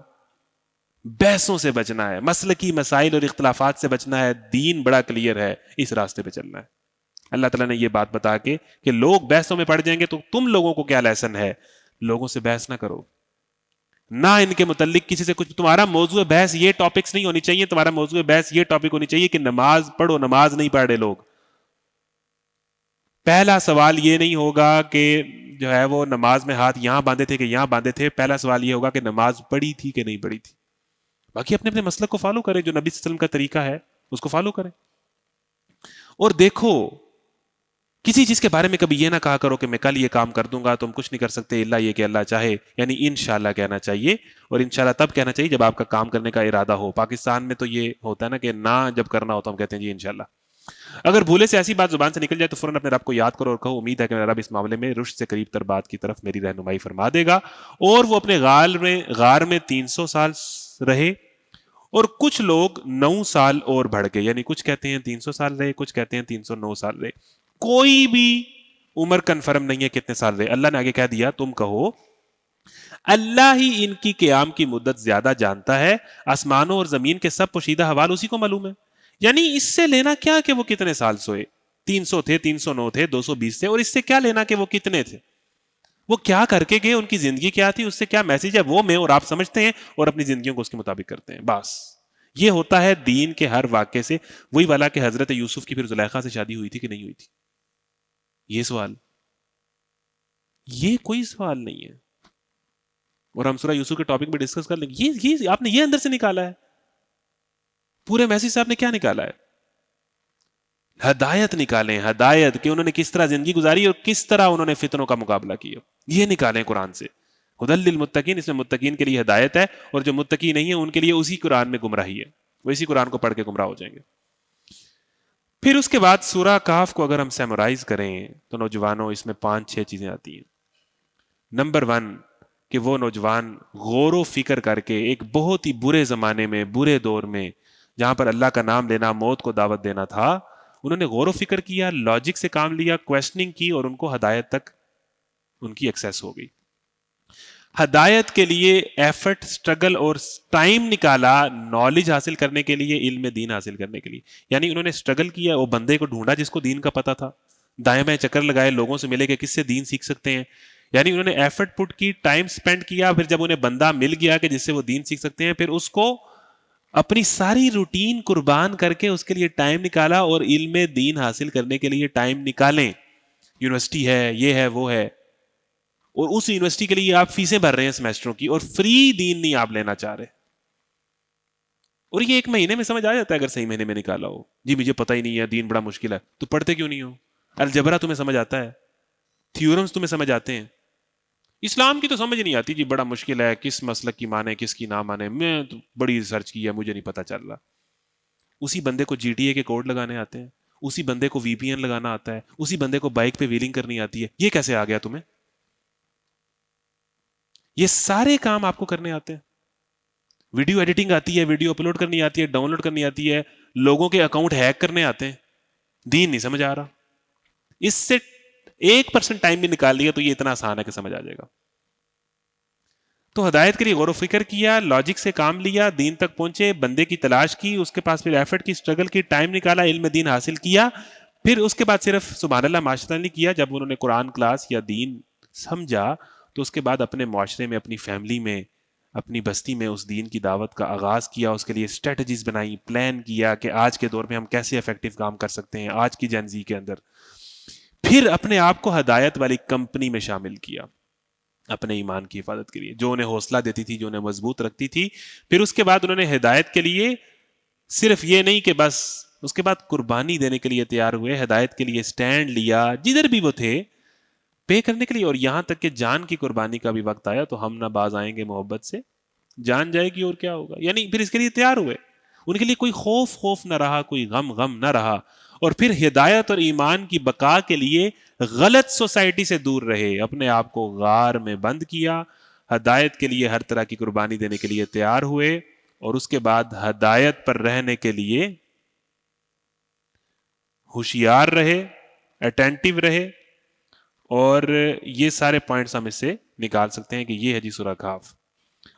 بحثوں سے بچنا ہے, مسلکی مسائل اور اختلافات سے بچنا ہے. دین بڑا کلیئر ہے, اس راستے پہ چلنا ہے. اللہ تعالیٰ نے یہ بات بتا کے کہ لوگ بحثوں میں پڑ جائیں گے تو تم لوگوں کو کیا لیسن ہے, لوگوں سے بحث نہ کرو, نہ ان کے متعلق کسی سے کچھ. تمہارا موضوع بحث یہ ٹاپکس نہیں ہونی چاہیے, تمہارا موضوع بحث یہ ٹاپک ہونی چاہیے کہ نماز پڑھو, نماز نہیں پڑھ رہے لوگ. پہلا سوال یہ نہیں ہوگا کہ جو ہے وہ نماز میں ہاتھ یہاں باندھے تھے کہ یہاں باندھے تھے, پہلا سوال یہ ہوگا کہ نماز پڑھی تھی کہ نہیں پڑھی تھی. باقی اپنے اپنے مسلک کو فالو کریں, جو نبی صلی اللہ علیہ وسلم کا طریقہ ہے اس کو فالو کریں. اور دیکھو, کسی چیز کے بارے میں کبھی یہ نہ کہا کرو کہ میں کل یہ کام کر دوں گا, تم کچھ نہیں کر سکتے الا یہ کہ اللہ چاہے. یعنی انشاءاللہ کہنا چاہیے, اور انشاءاللہ تب کہنا چاہیے جب آپ کا کام کرنے کا ارادہ ہو. پاکستان میں تو یہ ہوتا ہے نا کہ نہ جب کرنا ہوتا ہم کہتے ہیں جی انشاءاللہ. اگر بھولے سے ایسی بات زبان سے نکل جائے تو فوراً اپنے رب کو یاد کرو اور کہو امید ہے کہ میرا رب اس معاملے میں رشد سے قریب تر بات کی طرف میری رہنمائی فرما دے گا. اور وہ اپنے غار میں 300 سال رہے, اور کچھ لوگ 9 سال اور بڑھ گئے. یعنی کچھ کہتے ہیں 300 سال رہے, کچھ کہتے ہیں 309 سال رہے. کوئی بھی عمر کنفرم نہیں ہے کتنے سال رہے. اللہ نے آگے کہہ دیا تم کہو اللہ ہی ان کی قیام کی مدت زیادہ جانتا ہے, آسمانوں اور زمین کے سب پوشیدہ حوال اسی کو معلوم ہے. یعنی اس سے لینا کیا کہ وہ کتنے سال سوئے, 300 تھے, 309 تھے, 220 تھے, اور اس سے کیا لینا کہ وہ کتنے تھے, وہ کیا کر کے گئے, ان کی زندگی کیا تھی, اس سے کیا میسج ہے, وہ میں اور آپ سمجھتے ہیں اور اپنی زندگیوں کو اس کے مطابق کرتے ہیں. بس یہ ہوتا ہے دین کے ہر واقعے سے. وہی والا کہ حضرت یوسف کی پھر زلیخا سے شادی ہوئی تھی کہ نہیں ہوئی تھی, یہ سوال, یہ کوئی سوال نہیں ہے. اور ہم سورہ یوسف کے ٹاپک میں ڈسکس کر لیں گے. یہ آپ نے یہ اندر سے نکالا ہے, پورے میسج سے آپ نے کیا نکالا ہے؟ ہدایت نکالیں, ہدایت کہ انہوں نے کس طرح زندگی گزاری اور کس طرح انہوں نے فتنوں کا مقابلہ کیا, یہ نکالیں قرآن سے. ہدی للمتقین, اس میں متقین کے لیے ہدایت ہے, اور جو متقی نہیں ہے ان کے لیے اسی قرآن میں گمراہی ہے, وہ اسی قرآن کو پڑھ کے گمراہ ہو جائیں گے. پھر اس کے بعد سورہ کہف کو اگر ہم سیمرائز کریں تو نوجوانوں اس میں 5-6 چیزیں آتی ہیں. نمبر 1 کہ وہ نوجوان غور و فکر کر کے ایک بہت ہی برے زمانے میں, برے دور میں, جہاں پر اللہ کا نام لینا موت کو دعوت دینا تھا, انہوں نے غور و فکر کیا, لاجک سے کام لیا, کویسچننگ کی, اور ان کو ہدایت تک ان کی ایکسیس ہو گئی. ہدایت کے لیے ایفرٹ, سٹرگل اور ٹائم نکالا نالج حاصل کرنے کے لیے, علم دین حاصل کرنے کے لیے. یعنی انہوں نے سٹرگل کیا, وہ بندے کو ڈھونڈا جس کو دین کا پتہ تھا, دائیں بائیں چکر لگائے, لوگوں سے ملے کہ کس سے دین سیکھ سکتے ہیں. یعنی انہوں نے ایفرٹ پٹ کی, ٹائم سپینڈ کیا, پھر جب انہیں بندہ مل گیا کہ جس سے وہ دین سیکھ سکتے ہیں, پھر اس کو اپنی ساری روٹین قربان کر کے اس کے لیے ٹائم نکالا. اور علم دین حاصل کرنے کے لیے ٹائم نکالیں, یونیورسٹی ہے, یہ ہے, وہ ہے, اور اس یونیورسٹی کے لیے آپ فیسیں بھر رہے ہیں سیمیسٹروں کی, اور فری دین نہیں آپ لینا چاہ رہے. اور یہ 1 مہینے میں سمجھ آ جاتا ہے اگر صحیح مہینے میں نکالا ہو. جی مجھے پتہ ہی نہیں ہے, دین بڑا مشکل ہے. تو پڑھتے کیوں نہیں ہو؟ الجبرا تمہیں سمجھ آتا ہے, تھیورمز تمہیں سمجھ آتے ہیں, اسلام کی تو سمجھ نہیں آتی. جی بڑا مشکل ہے, کس مسلک کی مانے کس کی نہ مانے, میں تو بڑی ریسرچ کی ہے, مجھے نہیں پتہ چل رہا. اسی بندے کو GTA کے کوڈ لگانے آتے ہیں, اسی بندے کو VPN لگانا آتا ہے, اسی بندے کو بائک پہ ویلنگ کرنی آتی ہے. یہ کیسے آ گیا تمہیں؟ یہ سارے کام آپ کو کرنے آتے ہیں. ویڈیو ایڈیٹنگ آتی ہے, ویڈیو اپلوڈ کرنی آتی ہے, ڈاؤن لوڈ کرنی آتی ہے, لوگوں کے اکاؤنٹ ہیک کرنے آتے ہیں. دین نہیں سمجھ آ رہا. اس سے 1% ٹائم بھی نکال لیا تو یہ اتنا آسان ہے کہ سمجھ آ جائے گا. تو ہدایت کے لیے غور و فکر کیا, لاجک سے کام لیا, دین تک پہنچے, بندے کی تلاش کی, اس کے پاس پھر ایفرٹ کی, اسٹرگل کی, ٹائم نکالا, علم دین حاصل کیا. پھر اس کے بعد صرف سبحان اللہ معاشرہ نہیں کیا. جب انہوں نے قرآن کلاس یا دین سمجھا تو اس کے بعد اپنے معاشرے میں, اپنی فیملی میں, اپنی بستی میں اس دین کی دعوت کا آغاز کیا. اس کے لیے اسٹریٹجیز بنائی, پلان کیا کہ آج کے دور میں ہم کیسے افیکٹو کام کر سکتے ہیں آج کی جن زی کے اندر. پھر اپنے آپ کو ہدایت والی کمپنی میں شامل کیا اپنے ایمان کی حفاظت کے لیے, جو انہیں حوصلہ دیتی تھی, جو انہیں مضبوط رکھتی تھی. پھر اس کے بعد انہوں نے ہدایت کے لیے صرف یہ نہیں کہ بس, اس کے بعد قربانی دینے کے لیے تیار ہوئے, ہدایت کے لیے سٹینڈ لیا جدھر بھی وہ تھے, پے کرنے کے لیے. اور یہاں تک کہ جان کی قربانی کا بھی وقت آیا تو ہم نہ باز آئیں گے محبت سے, جان جائے گی اور کیا ہوگا. یعنی پھر اس کے لیے تیار ہوئے. ان کے لیے کوئی خوف نہ رہا, کوئی غم نہ رہا. اور پھر ہدایت اور ایمان کی بقا کے لیے غلط سوسائٹی سے دور رہے, اپنے آپ کو غار میں بند کیا, ہدایت کے لیے ہر طرح کی قربانی دینے کے لیے تیار ہوئے. اور اس کے بعد ہدایت پر رہنے کے لیے ہوشیار رہے, اٹینٹیو رہے. اور یہ سارے پوائنٹس ہم اس سے نکال سکتے ہیں کہ یہ ہے جی سورہ کہف.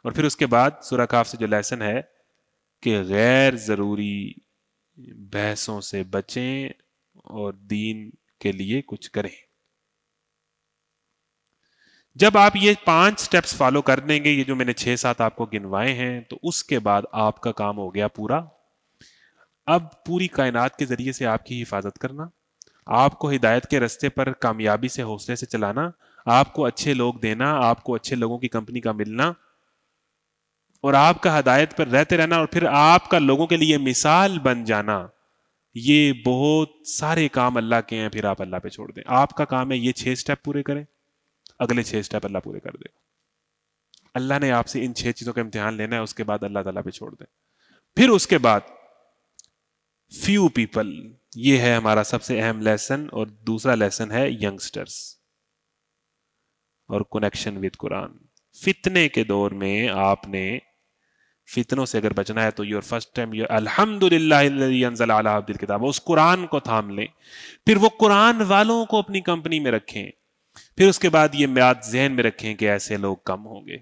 اور پھر اس کے بعد سورہ کہف سے جو لیسن ہے کہ غیر ضروری بحثوں سے بچیں اور دین کے لیے کچھ کریں. جب آپ یہ 5 سٹیپس فالو کر دیں گے, یہ جو میں نے 6-7 آپ کو گنوائے ہیں, تو اس کے بعد آپ کا کام ہو گیا پورا. اب پوری کائنات کے ذریعے سے آپ کی حفاظت کرنا, آپ کو ہدایت کے رستے پر کامیابی سے حوصلے سے چلانا, آپ کو اچھے لوگ دینا, آپ کو اچھے لوگوں کی کمپنی کا ملنا, اور آپ کا ہدایت پر رہتے رہنا, اور پھر آپ کا لوگوں کے لیے مثال بن جانا. یہ بہت سارے کام اللہ کے ہیں, پھر آپ اللہ پہ چھوڑ دیں. آپ کا کام ہے یہ 6 سٹیپ پورے کریں, اگلے 6 سٹیپ اللہ پورے کر دے. اللہ نے آپ سے ان 6 چیزوں کا امتحان لینا ہے, اس کے بعد اللہ تعالیٰ پہ چھوڑ دیں. پھر اس کے بعد فیو پیپل, یہ ہے ہمارا سب سے اہم لیسن. اور دوسرا لیسن ہے ینگسٹرز اور کنیکشن ود قرآن. فتنے کے دور میں آپ نے فتنوں سے اگر بچنا ہے تو یور فرسٹ ٹائم الحمدللہ الذی انزل علی عبدہ الکتاب, اس قرآن کو تھام لیں. پھر وہ قرآن والوں کو اپنی کمپنی میں رکھیں. پھر اس کے بعد یہ بات ذہن میں رکھیں کہ ایسے لوگ کم ہوں گے.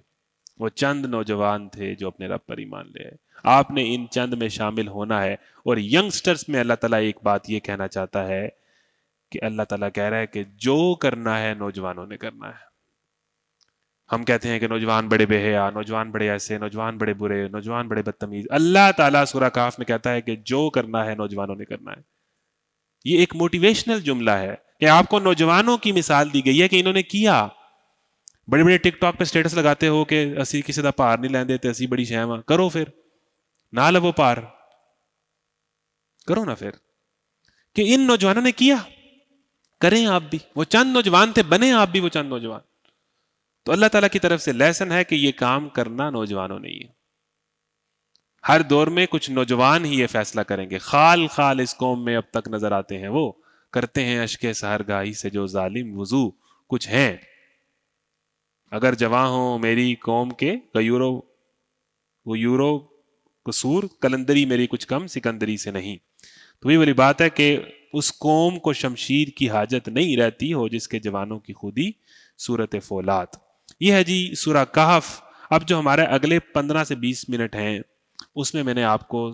وہ چند نوجوان تھے جو اپنے رب پر ایمان لے آئے, آپ نے ان چند میں شامل ہونا ہے. اور ینگسٹرز میں اللہ تعالیٰ ایک بات یہ کہنا چاہتا ہے کہ اللہ تعالیٰ کہہ رہا ہے کہ جو کرنا ہے نوجوانوں نے کرنا ہے. ہم کہتے ہیں کہ نوجوان بڑے بے حیا, نوجوان بڑے ایسے, نوجوان بڑے برے, نوجوان بڑے بدتمیز. اللہ تعالیٰ سورہ کہف میں کہتا ہے کہ جو کرنا ہے نوجوانوں نے کرنا ہے. یہ ایک موٹیویشنل جملہ ہے کہ آپ کو نوجوانوں کی مثال دی گئی ہے کہ انہوں نے کیا. بڑے بڑے ٹک ٹاک پہ سٹیٹس لگاتے ہو کہ اسی کسی دا پار نہیں لین دیتے, اسی بڑی شہما کرو, پھر نہ لو پار کرو نا. پھر کہ ان نوجوانوں نے کیا, کریں آپ بھی. وہ چند نوجوان تھے, بنے آپ بھی وہ چند نوجوان. تو اللہ تعالیٰ کی طرف سے لیسن ہے کہ یہ کام کرنا نوجوانوں نے ہی ہے. ہر دور میں کچھ نوجوان ہی یہ فیصلہ کریں گے. خال اس قوم میں اب تک نظر آتے ہیں, وہ کرتے ہیں اشک سحرگاہی سے جو ظالم وضو. کچھ ہیں اگر جواں ہوں میری قوم کے یورو قصور, کلندری میری کچھ کم سکندری سے نہیں. تو یہ والی بات ہے کہ اس قوم کو شمشیر کی حاجت نہیں رہتی ہو جس کے جوانوں کی خودی صورت فولاد. یہ ہے جی سورہ کہف. اب جو ہمارے اگلے 15 سے 20 منٹ ہیں اس میں نے آپ کو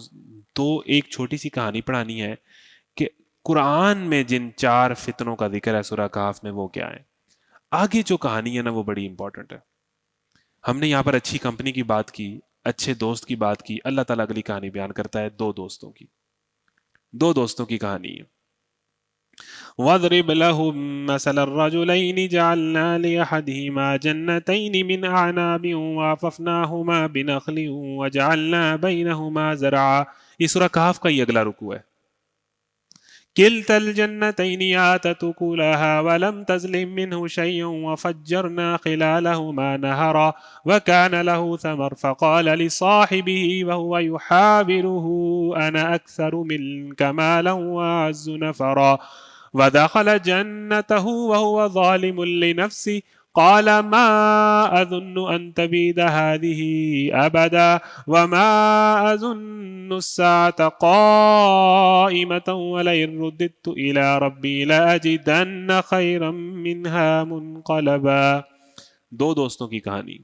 ایک چھوٹی سی کہانی پڑھانی ہے کہ قرآن میں جن 4 فتنوں کا ذکر ہے سورہ کہف میں وہ کیا ہے. آگے جو کہانی ہے نا وہ بڑی امپورٹنٹ ہے. ہم نے یہاں پر اچھی کمپنی کی بات کی, اچھے دوست کی بات کی. اللہ تعالیٰ اگلی کہانی بیان کرتا ہے دو دوستوں کی کہانی ہے. وَاضْرِبْ لَهُم مَّثَلَ الرَّجُلَيْنِ جَعَلْنَا لِأَحَدِهِمَا جَنَّتَيْنِ مِنْ أَعْنَابٍ وَحَفَفْنَاهُمَا بِنَخْلٍ وَجَعَلْنَا بَيْنَهُمَا زَرْعًا. یہ سورہ کہف کا ہی اگلا رکوع ہے. كلتا الجنتين آتت أكلها ولم تظلم منه شيئا وفجرنا خلالهما نهرا وكان له ثمر فقال لصاحبه وهو يحاوره أنا أكثر منك مالا وأعز نفرا ودخل جنته وهو ظالم لنفسه قال ما أظن أن تبيد هذه أبدا وما أظن الساعة قائمة ولئن رددت إلى ربي لأجدن خيرا منها منقلبا. دو دوستوں کی کہانی,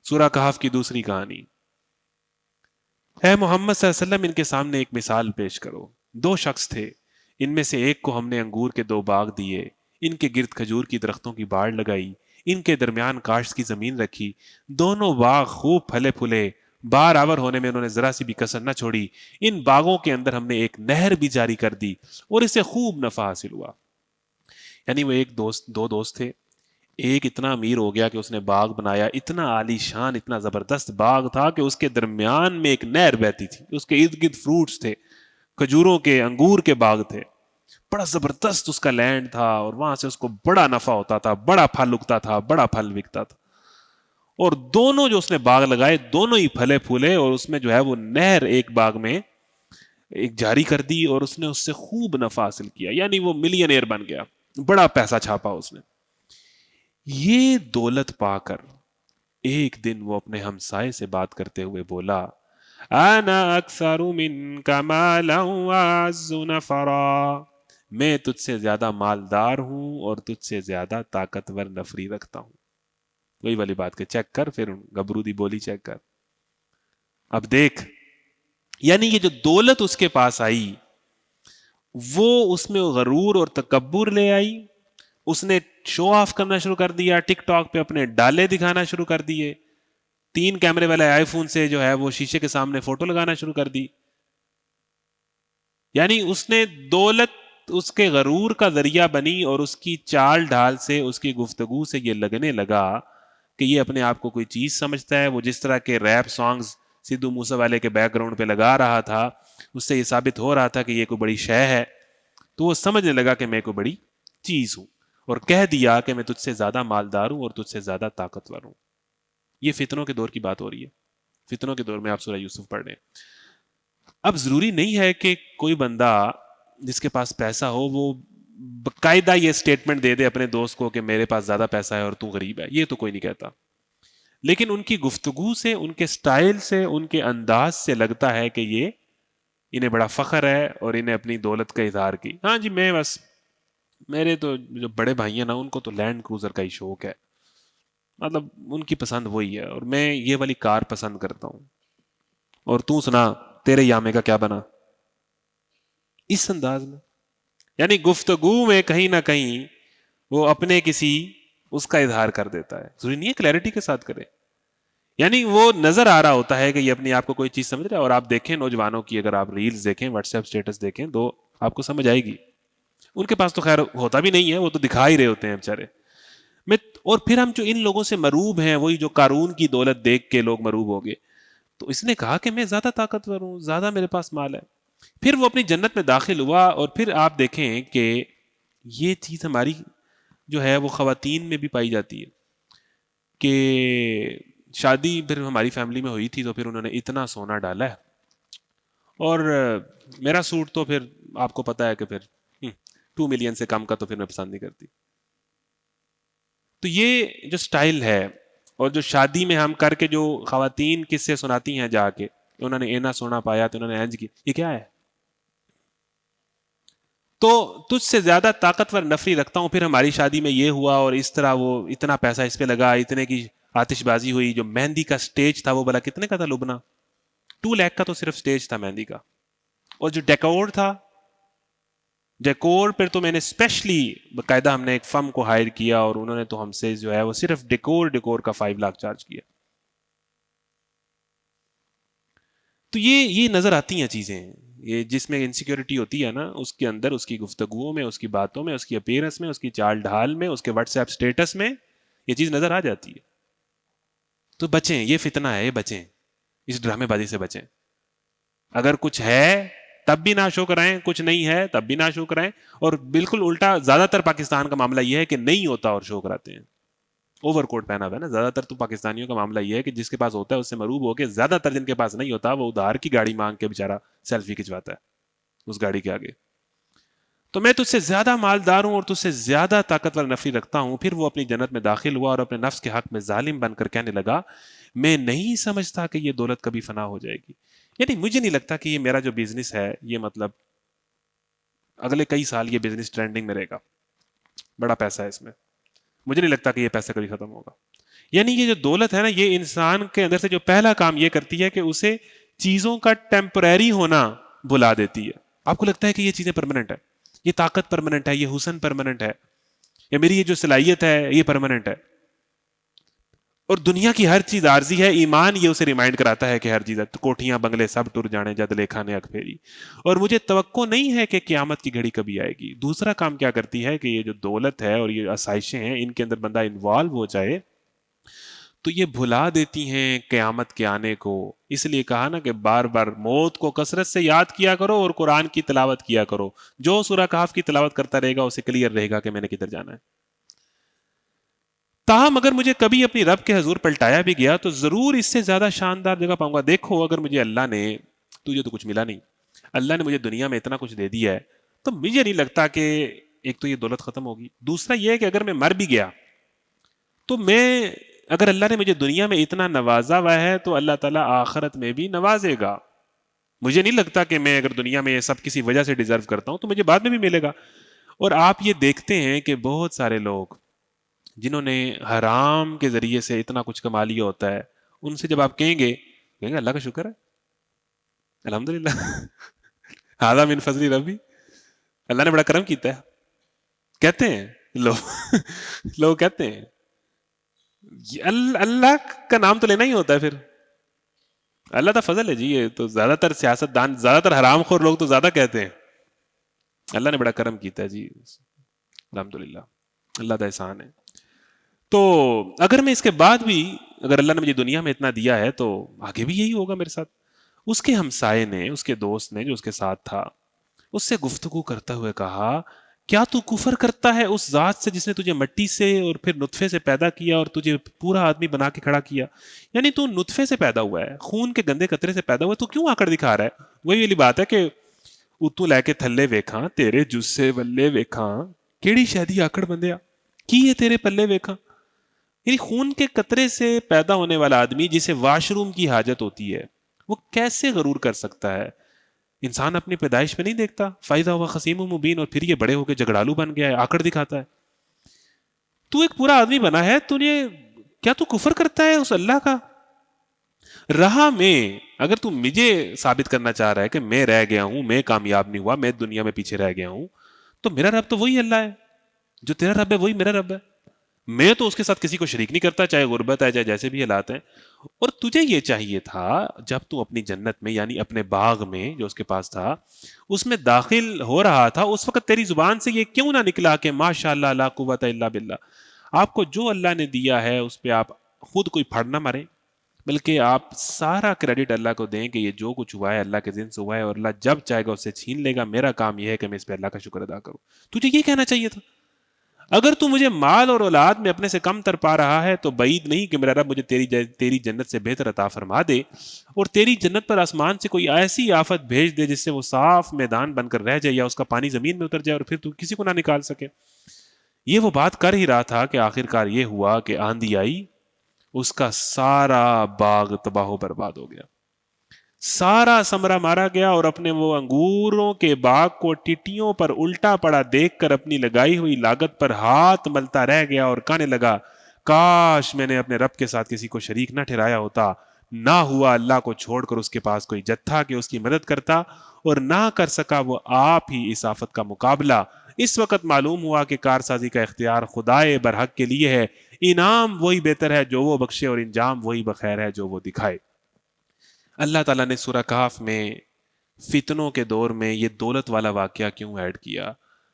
سورہ کہف کی دوسری کہانی. اے محمد صلی اللہ علیہ وسلم ان کے سامنے ایک مثال پیش کرو. دو شخص تھے, ان میں سے ایک کو ہم نے انگور کے 2 باغ دیے, ان کے گرد کھجور کی درختوں کی باڑ لگائی, ان کے درمیان کاشت کی زمین رکھی. دونوں باغ خوب پھلے پھلے, بار آور ہونے میں انہوں نے ذرا سی بھی کسر نہ چھوڑی. ان باغوں کے اندر ہم نے ایک نہر بھی جاری کر دی اور اسے خوب نفع حاصل ہوا. یعنی وہ دو دوست تھے. ایک اتنا امیر ہو گیا کہ اس نے باغ بنایا, اتنا عالی شان, اتنا زبردست باغ تھا کہ اس کے درمیان میں ایک نہر بہتی تھی, اس کے ارد گرد فروٹس تھے, کھجوروں کے, انگور کے باغ تھے. بڑا زبردست اس کا لینڈ تھا اور وہاں سے اس کو بڑا نفع ہوتا تھا, بڑا پھل اگتا تھا, بڑا پھل بکتا تھا. اور دونوں جو اس نے باغ لگائے دونوں ہی پھلے پھولے, اور اس میں جو ہے وہ نہر ایک باغ میں ایک جاری کر دی اور اس نے اس سے خوب نفع حاصل کیا. یعنی وہ ملینئر بن گیا, بڑا پیسہ چھاپا اس نے. یہ دولت پا کر ایک دن وہ اپنے ہمسائے سے بات کرتے ہوئے بولا انا اکثر منک مالا واعز نفرا, میں تجھ سے زیادہ مالدار ہوں اور تجھ سے زیادہ طاقتور نفری رکھتا ہوں. وہی والی بات کہ چیک کر, پھر گبرو دی بولی چیک کر. اب دیکھ, یعنی یہ جو دولت اس کے پاس آئی وہ اس میں غرور اور تکبر لے آئی. اس نے شو آف کرنا شروع کر دیا, ٹک ٹاک پہ اپنے ڈالے دکھانا شروع کر دیے, 3 کیمرے والے آئی فون سے جو ہے وہ شیشے کے سامنے فوٹو لگانا شروع کر دی. یعنی اس نے دولت اس کے غرور کا ذریعہ بنی اور اس کی چال ڈھال سے, اس کی گفتگو سے یہ لگنے لگا کہ یہ اپنے آپ کو کوئی چیز سمجھتا ہے. وہ جس طرح کے ریپ سانگز سدھو موسے والے کے بیک گراؤنڈ پہ لگا رہا تھا, اس سے یہ ثابت ہو رہا تھا کہ یہ کوئی بڑی شے ہے. تو وہ سمجھنے لگا کہ میں کوئی بڑی چیز ہوں, اور کہہ دیا کہ میں تجھ سے زیادہ مالدار ہوں اور تجھ سے زیادہ طاقتور ہوں. یہ فتنوں کے دور کی بات ہو رہی ہے. فتنوں کے دور میں آپ سورہ یوسف پڑھ رہے ہیں. اب ضروری نہیں ہے کہ کوئی بندہ جس کے پاس پیسہ ہو وہ باقاعدہ یہ سٹیٹمنٹ دے دے اپنے دوست کو کہ میرے پاس زیادہ پیسہ ہے اور تو غریب ہے. یہ تو کوئی نہیں کہتا, لیکن ان کی گفتگو سے, ان کے سٹائل سے, ان کے انداز سے لگتا ہے کہ یہ انہیں بڑا فخر ہے اور انہیں اپنی دولت کا اظہار کی. ہاں جی, میں بس, میرے تو جو بڑے بھائی ہیں نا ان کو تو لینڈ کروزر کا ہی شوق ہے, مطلب ان کی پسند وہی ہے, اور میں یہ والی کار پسند کرتا ہوں, اور تو سنا تیرے یامے کا کیا بنا. اس انداز میں, یعنی گفتگو میں کہیں نہ کہیں وہ اپنے کسی اس کا اظہار کر دیتا ہے. ضروری نہیں ہے کلیئرٹی کے ساتھ کرے, یعنی وہ نظر آ رہا ہوتا ہے کہ یہ اپنے آپ کو کوئی چیز سمجھ رہا ہے. اور آپ دیکھیں نوجوانوں کی, اگر آپ ریلز دیکھیں, واٹس ایپ اسٹیٹس دیکھیں, تو آپ کو سمجھ آئے گی. ان کے پاس تو خیر ہوتا بھی نہیں ہے, وہ تو دکھا ہی رہے ہوتے ہیں بیچارے. اور پھر ہم جو ان لوگوں سے مروب ہیں, وہی جو قارون کی دولت دیکھ کے لوگ مروب ہو گئے, تو اس نے کہا کہ میں زیادہ طاقتور ہوں, زیادہ میرے پاس مال ہے. پھر وہ اپنی جنت میں داخل ہوا. اور پھر آپ دیکھیں کہ یہ چیز ہماری جو ہے وہ خواتین میں بھی پائی جاتی ہے کہ شادی پھر ہماری فیملی میں ہوئی تھی تو پھر انہوں نے اتنا سونا ڈالا ہے, اور میرا سوٹ تو پھر آپ کو پتا ہے کہ پھر 2 ملین سے کم کا تو پھر میں پسند نہیں کرتی. تو یہ جو سٹائل ہے, اور جو شادی میں ہم کر کے جو خواتین کس سے سناتی ہیں جا کے, انہوں نے اینا سونا پایا تو انہوں نے اینج کی, یہ کیا ہے؟ تو تجھ سے زیادہ طاقتور نفری رکھتا ہوں, پھر ہماری شادی میں یہ ہوا, اور اس طرح وہ اتنا پیسہ اس پہ لگا, اتنے کی آتش بازی ہوئی. جو مہندی کا سٹیج تھا وہ بلا کتنے کا تھا لبنا, 2 لاکھ کا تو صرف سٹیج تھا مہندی کا, اور جو ڈیکور تھا ڈیکور پر تو میں نے اسپیشلی باقاعدہ ہم نے ایک فرم کو ہائر کیا اور انہوں نے تو ہم سے جو ہے وہ صرف ڈیکور کا 5 لاکھ چارج کیا. تو یہ نظر آتی ہیں چیزیں، یہ جس میں انسیکیورٹی ہوتی ہے نا، اس کے اندر اس کی گفتگوؤں میں، اس کی باتوں میں، اس کی اپیرنس میں، اس کی چال ڈھال میں، اس کے واٹس ایپ اسٹیٹس میں یہ چیز نظر آ جاتی ہے. تو بچیں، یہ فتنہ ہے، یہ بچیں، اس ڈرامے بازی سے بچیں. اگر کچھ ہے تب بھی نہ شو کرائیں، کچھ نہیں ہے تب بھی نہ شو کرائیں. اور بالکل الٹا زیادہ تر پاکستان کا معاملہ یہ ہے کہ نہیں ہوتا اور شو کراتے ہیں. اوور کوٹ پہنا ہوا ہے نا، زیادہ تر تو پاکستانیوں کا معاملہ یہ ہے کہ جس کے پاس ہوتا ہے اس سے مروب ہو کے، زیادہ تر جن کے پاس نہیں ہوتا وہ ادھار کی گاڑی مانگ کے بےچارا سیلفی کھنچواتا ہے اس گاڑی کے آگے. تو میں تجھ سے زیادہ مالدار ہوں اور تجھ سے زیادہ طاقتور نفری رکھتا ہوں. پھر وہ اپنی جنت میں داخل ہوا اور اپنے نفس کے حق میں ظالم بن کر کہنے لگا میں نہیں سمجھتا کہ یہ دولت کبھی فنا ہو جائے گی. یعنی مجھے نہیں لگتا کہ یہ میرا جو بزنس ہے یہ مطلب اگلے کئی سال یہ بزنس ٹرینڈنگ میں رہے گا، بڑا پیسہ ہے اس میں، مجھے نہیں لگتا کہ یہ پیسہ کبھی ختم ہوگا. یعنی یہ جو دولت ہے نا، یہ انسان کے اندر سے جو پہلا کام یہ کرتی ہے کہ اسے چیزوں کا ٹیمپریری ہونا بھلا دیتی ہے. آپ کو لگتا ہے کہ یہ چیزیں پرماننٹ ہے، یہ طاقت پرماننٹ ہے، یہ حسن پرماننٹ ہے، یا میری یہ جو صلاحیت ہے یہ پرماننٹ ہے. اور دنیا کی ہر چیز عارضی ہے. ایمان یہ اسے ریمائنڈ کراتا ہے کہ ہر چیز ہے، کوٹھیاں بنگلے سب ٹر جانے جد لیکھا نے اک پھیری. اور مجھے توقع نہیں ہے کہ قیامت کی گھڑی کبھی آئے گی. دوسرا کام کیا کرتی ہے کہ یہ جو دولت ہے اور یہ آسائشیں ہیں، ان کے اندر بندہ انوالو ہو جائے تو یہ بھلا دیتی ہیں قیامت کے آنے کو. اس لیے کہا نا کہ بار بار موت کو کثرت سے یاد کیا کرو اور قرآن کی تلاوت کیا کرو. جو سورہ کہف کی تلاوت کرتا رہے گا اسے کلیئر رہے گا کہ میں نے کدھر جانا ہے. تاہم اگر مجھے کبھی اپنی رب کے حضور پلٹایا بھی گیا تو ضرور اس سے زیادہ شاندار جگہ پاؤں گا. دیکھو اگر مجھے اللہ نے، تجھے تو کچھ ملا نہیں، اللہ نے مجھے دنیا میں اتنا کچھ دے دیا ہے، تو مجھے نہیں لگتا کہ ایک تو یہ دولت ختم ہوگی. دوسرا یہ ہے کہ اگر میں مر بھی گیا تو میں، اگر اللہ نے مجھے دنیا میں اتنا نوازا ہوا ہے تو اللہ تعالیٰ آخرت میں بھی نوازے گا. مجھے نہیں لگتا کہ میں اگر دنیا میں یہ سب کسی وجہ سے ڈیزرو کرتا ہوں تو مجھے بعد میں بھی ملے گا. اور آپ یہ دیکھتے ہیں کہ بہت سارے لوگ جنہوں نے حرام کے ذریعے سے اتنا کچھ کما لیا ہوتا ہے، ان سے جب آپ کہیں گے اللہ کا شکر ہے، الحمدللہ ھذا من فضل ربی، اللہ نے بڑا کرم کیتا ہے، کہتے ہیں لوگ کہتے ہیں. اللہ کا نام تو لینا ہی ہوتا ہے پھر. اللہ کا فضل ہے جی. یہ تو زیادہ تر سیاست دان، زیادہ تر حرام خور لوگ تو زیادہ کہتے ہیں اللہ نے بڑا کرم کیتا ہے جی، الحمدللہ اللہ کا احسان ہے. تو اگر میں اس کے بعد بھی، اگر اللہ نے مجھے دنیا میں اتنا دیا ہے تو آگے بھی یہی ہوگا میرے ساتھ. اس کے ہمسائے نے، اس کے دوست نے جو اس کے ساتھ تھا، اس سے گفتگو کرتے ہوئے کہا کیا تو کفر کرتا ہے اس ذات سے جس نے تجھے مٹی سے اور پھر نطفے سے پیدا کیا اور تجھے پورا آدمی بنا کے کھڑا کیا؟ یعنی تو نطفے سے پیدا ہوا ہے، خون کے گندے قطرے سے پیدا ہوا ہے، تو کیوں آکڑ دکھا رہا ہے؟ وہی والی بات ہے کہ اتو لے کے تھلے ویکھاں تیرے جسے ولے ویکھاں کیڑی شہدی آکڑ بندیا کی ہے تیرے پلے ویکھاں. یعنی خون کے قطرے سے پیدا ہونے والا آدمی جسے واش روم کی حاجت ہوتی ہے، وہ کیسے غرور کر سکتا ہے؟ انسان اپنی پیدائش میں نہیں دیکھتا فائدہ ہوا خصیم و مبین، اور پھر یہ بڑے ہو کے جھگڑالو بن گیا ہے، آکڑ دکھاتا ہے. تو ایک پورا آدمی بنا ہے، تو نے کیا تو کفر کرتا ہے اس اللہ کا؟ رہا میں، اگر تو مجھے ثابت کرنا چاہ رہا ہے کہ میں رہ گیا ہوں، میں کامیاب نہیں ہوا، میں دنیا میں پیچھے رہ گیا ہوں، تو میرا رب تو وہی اللہ ہے، جو تیرا رب ہے وہی میرا رب ہے. میں تو اس کے ساتھ کسی کو شریک نہیں کرتا، چاہے غربت ہے چاہے جیسے بھی حالات ہیں. اور تجھے یہ چاہیے تھا جب تو اپنی جنت میں، یعنی اپنے باغ میں جو اس کے پاس تھا، اس میں داخل ہو رہا تھا، اس وقت تیری زبان سے یہ کیوں نہ نکلا کہ ماشاء اللہ لا قوت الا باللہ. آپ کو جو اللہ نے دیا ہے اس پہ آپ خود کوئی پھڑ نہ ماریں، بلکہ آپ سارا کریڈٹ اللہ کو دیں کہ یہ جو کچھ ہوا ہے اللہ کے ذن سے ہوا ہے، اور اللہ جب چاہے گا اس سے چھین لے گا. میرا کام یہ ہے کہ میں اس پہ اللہ کا شکر ادا کروں. تجھے یہ کہنا چاہیے تھا. اگر تو مجھے مال اور اولاد میں اپنے سے کم تر پا رہا ہے تو بعید نہیں کہ میرا رب مجھے تیری جنت سے بہتر عطا فرما دے، اور تیری جنت پر آسمان سے کوئی ایسی آفت بھیج دے جس سے وہ صاف میدان بن کر رہ جائے یا اس کا پانی زمین میں اتر جائے اور پھر تو کسی کو نہ نکال سکے. یہ وہ بات کر ہی رہا تھا کہ آخر کار یہ ہوا کہ آندھی آئی، اس کا سارا باغ تباہ و برباد ہو گیا، سارا ثمرہ مارا گیا، اور اپنے وہ انگوروں کے باغ کو ٹٹیوں پر الٹا پڑا دیکھ کر اپنی لگائی ہوئی لاگت پر ہاتھ ملتا رہ گیا اور کہنے لگا کاش میں نے اپنے رب کے ساتھ کسی کو شریک نہ ٹھہرایا ہوتا. نہ ہوا اللہ کو چھوڑ کر اس کے پاس کوئی جتھا کہ اس کی مدد کرتا، اور نہ کر سکا وہ آپ ہی اس آفت کا مقابلہ. اس وقت معلوم ہوا کہ کارسازی کا اختیار خدائے برحق کے لیے ہے. انعام وہی بہتر ہے جو وہ بخشے اور انجام وہی بخیر ہے جو وہ دکھائے. اللہ تعالیٰ نے سورہ کہف میں فتنوں کے دور میں یہ دولت والا واقعہ کیوں ایڈ کیا؟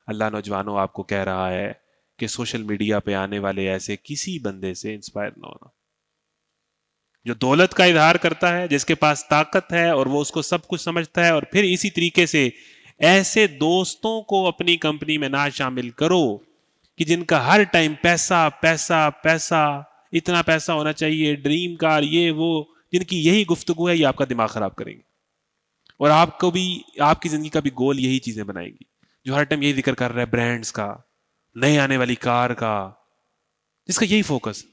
اللہ نوجوانوں آپ کو کہہ رہا ہے کہ سوشل میڈیا پہ آنے والے ایسے کسی بندے سے انسپائر نہ ہونا جو دولت کا اظہار کرتا ہے, جس کے پاس طاقت ہے اور وہ اس کو سب کچھ سمجھتا ہے, اور پھر اسی طریقے سے ایسے دوستوں کو اپنی کمپنی میں نہ شامل کرو کہ جن کا ہر ٹائم پیسہ پیسہ پیسہ, اتنا پیسہ ہونا چاہیے, ڈریم کار, یہ وہ, جن کی یہی گفتگو ہے یہ آپ کا دماغ خراب کریں گے اور آپ کو بھی آپ کی زندگی کا بھی گول یہی چیزیں بنائیں گی. جو ہر ٹائم یہی ذکر کر رہا ہے برانڈز کا, نئے آنے والی کار کا, جس کا یہی فوکس,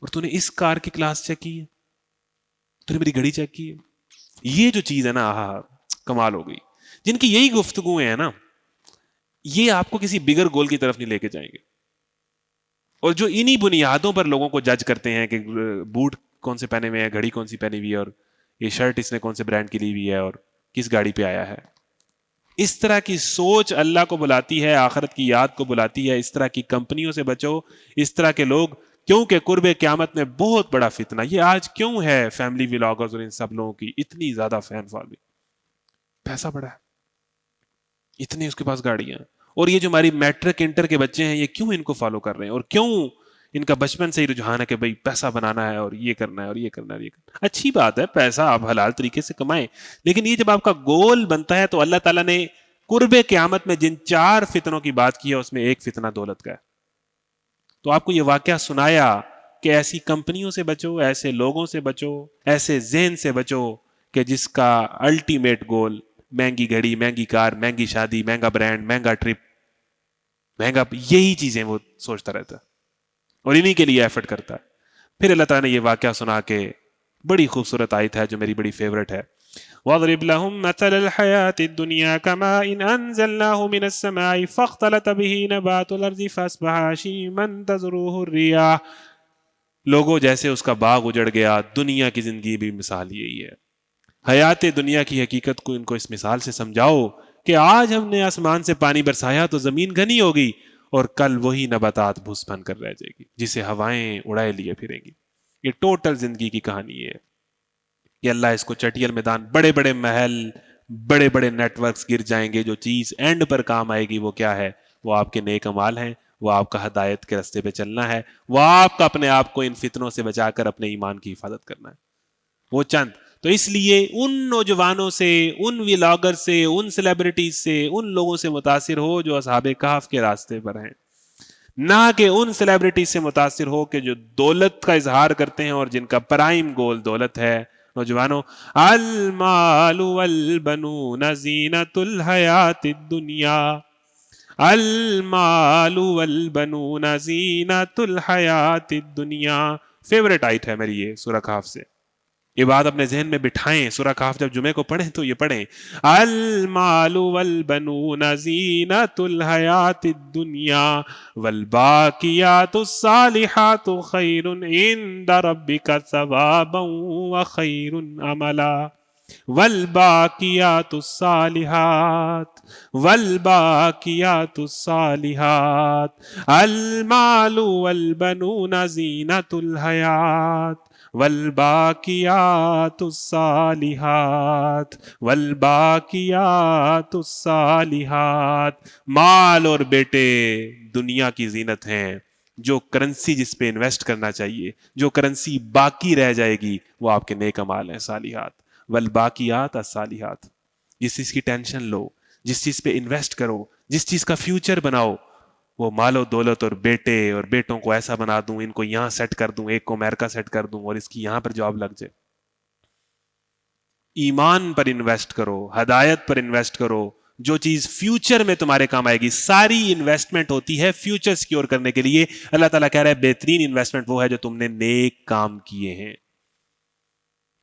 اور تو نے اس کار کی کلاس چیک کی ہے, تو نے میری گھڑی چیک کی ہے, یہ جو چیز ہے نا, کمال ہو گئی. جن کی یہی گفتگویں ہیں نا, یہ آپ کو کسی بگر گول کی طرف نہیں لے کے جائیں گے. اور جو انہی بنیادوں پر لوگوں کو جج کرتے ہیں کہ بوٹ کون سے پہنے ہوئے ہیں, گھڑی کون سی پہنی ہوئی ہے, اور یہ شرٹ اس نے کون سے برانڈ کی لی ہوئی ہے, اور کس گاڑی پہ آیا ہے, اس طرح کی سوچ اللہ کو بلاتی ہے, آخرت کی یاد کو بلاتی ہے. اس طرح کی کمپنیوں سے بچو, اس طرح کے لوگ, کیونکہ قرب قیامت میں بہت بڑا فتنہ. یہ آج کیوں ہے فیملی ولاگرز اور ان سب لوگوں کی اتنی زیادہ فین فالوئنگ؟ پیسہ بڑا ہے, اتنی اس کے پاس گاڑیاں, اور یہ جو ہماری میٹرک انٹر کے بچے ہیں یہ کیوں ان کو فالو کر رہے ہیں, اور کیوں ان کا بچپن سے ہی رجحان ہے کہ بھائی پیسہ بنانا ہے اور یہ کرنا ہے اور یہ کرنا ہے اور یہ کرنا ہے. اچھی بات ہے, پیسہ آپ حلال طریقے سے کمائیں, لیکن یہ جب آپ کا گول بنتا ہے تو اللہ تعالیٰ نے قرب قیامت میں جن 4 فتنوں کی بات کی ہے اس میں ایک فتنہ دولت کا ہے. تو آپ کو یہ واقعہ سنایا کہ ایسی کمپنیوں سے بچو, ایسے لوگوں سے بچو, ایسے ذہن سے بچو کہ جس کا الٹیمیٹ گول مہنگی گھڑی, مہنگی کار, مہنگی شادی, مہنگا برانڈ, مہنگا ٹرپ, مہنگا, یہی چیزیں وہ سوچتا رہتا ہے اور انہی کے لیے ایفرٹ کرتا ہے. پھر اللہ تعالیٰ نے یہ واقعہ سنا کے بڑی خوبصورت آیت ہے جو میری بڑی فیورٹ ہے, وَاضْرِبْ لَهُمْ مَثَلَ الْحَيَاةِ الدُّنْيَا كَمَاءٍ أَنزَلْنَاهُ مِنَ السَّمَاءِ فَاخْتَلَطَ بِهِ نَبَاتُ الْأَرْضِ فَأَصْبَحَ هَشِيمًا تَذْرُوهُ الرِّيَاحُ. لوگوں جیسے اس کا باغ اجڑ گیا, دنیا کی زندگی بھی مثال یہی ہے. حیات دنیا کی حقیقت کو ان کو اس مثال سے سمجھاؤ کہ آج ہم نے آسمان سے پانی برسایا تو زمین گھنی ہوگی, اور کل وہی نباتات بھوس بن کر رہ جائے گی جسے ہوائیں اڑائے لیے پھریں گی. یہ ٹوٹل زندگی کی کہانی ہے کہ اللہ اس کو چٹیل میدان, بڑے بڑے محل, بڑے بڑے نیٹ ورکس گر جائیں گے, جو چیز اینڈ پر کام آئے گی وہ کیا ہے؟ وہ آپ کے نیک اعمال ہیں, وہ آپ کا ہدایت کے راستے پہ چلنا ہے, وہ آپ کا اپنے آپ کو ان فتنوں سے بچا کر اپنے ایمان کی حفاظت کرنا ہے. وہ چند تو اس لیے ان نوجوانوں سے, ان ولاگر سے, ان سیلیبریٹیز سے, ان لوگوں سے متاثر ہو جو اصحاب کہف کے راستے پر ہیں, نہ کہ ان سیلیبریٹیز سے متاثر ہو کہ جو دولت کا اظہار کرتے ہیں اور جن کا پرائم گول دولت ہے. نوجوانوں, المال والبنون زینت الحیات الدنیا, المال والبنون زینت الحیات الدنیا. فیوریٹ آیت ہے میری یہ سورہ کہف سے. یہ بات اپنے ذہن میں بٹھائیں, سورہ کہف جب جمعے کو پڑھیں تو یہ پڑھیں, المال والبنون زینت الحیات الدنیا والباقیات الصالحات خیر عند ربک ثوابا وخیر عملا. والباقیات الصالحات, والباقیات الصالحات, المال والبنون زینت الحیات, والباقیات الصالحات, والباقیات الصالحات. مال اور بیٹے دنیا کی زینت ہیں, جو کرنسی جس پہ انویسٹ کرنا چاہیے, جو کرنسی باقی رہ جائے گی وہ آپ کے نیک اعمال ہیں, صالحات. والباقیات الصالحات, جس چیز کی ٹینشن لو, جس چیز پہ انویسٹ کرو, جس چیز کا فیوچر بناؤ, وہ مال و دولت اور بیٹے اور بیٹوں کو ایسا بنا دوں, ان کو یہاں سیٹ کر دوں, ایک کو امریکہ سیٹ کر دوں اور اس کی یہاں پر جاب لگ جائے. ایمان پر انویسٹ کرو, ہدایت پر انویسٹ کرو, جو چیز فیوچر میں تمہارے کام آئے گی. ساری انویسٹمنٹ ہوتی ہے فیوچر سیکیور کرنے کے لیے. اللہ تعالیٰ کہہ رہا ہے بہترین انویسٹمنٹ وہ ہے جو تم نے نیک کام کیے ہیں.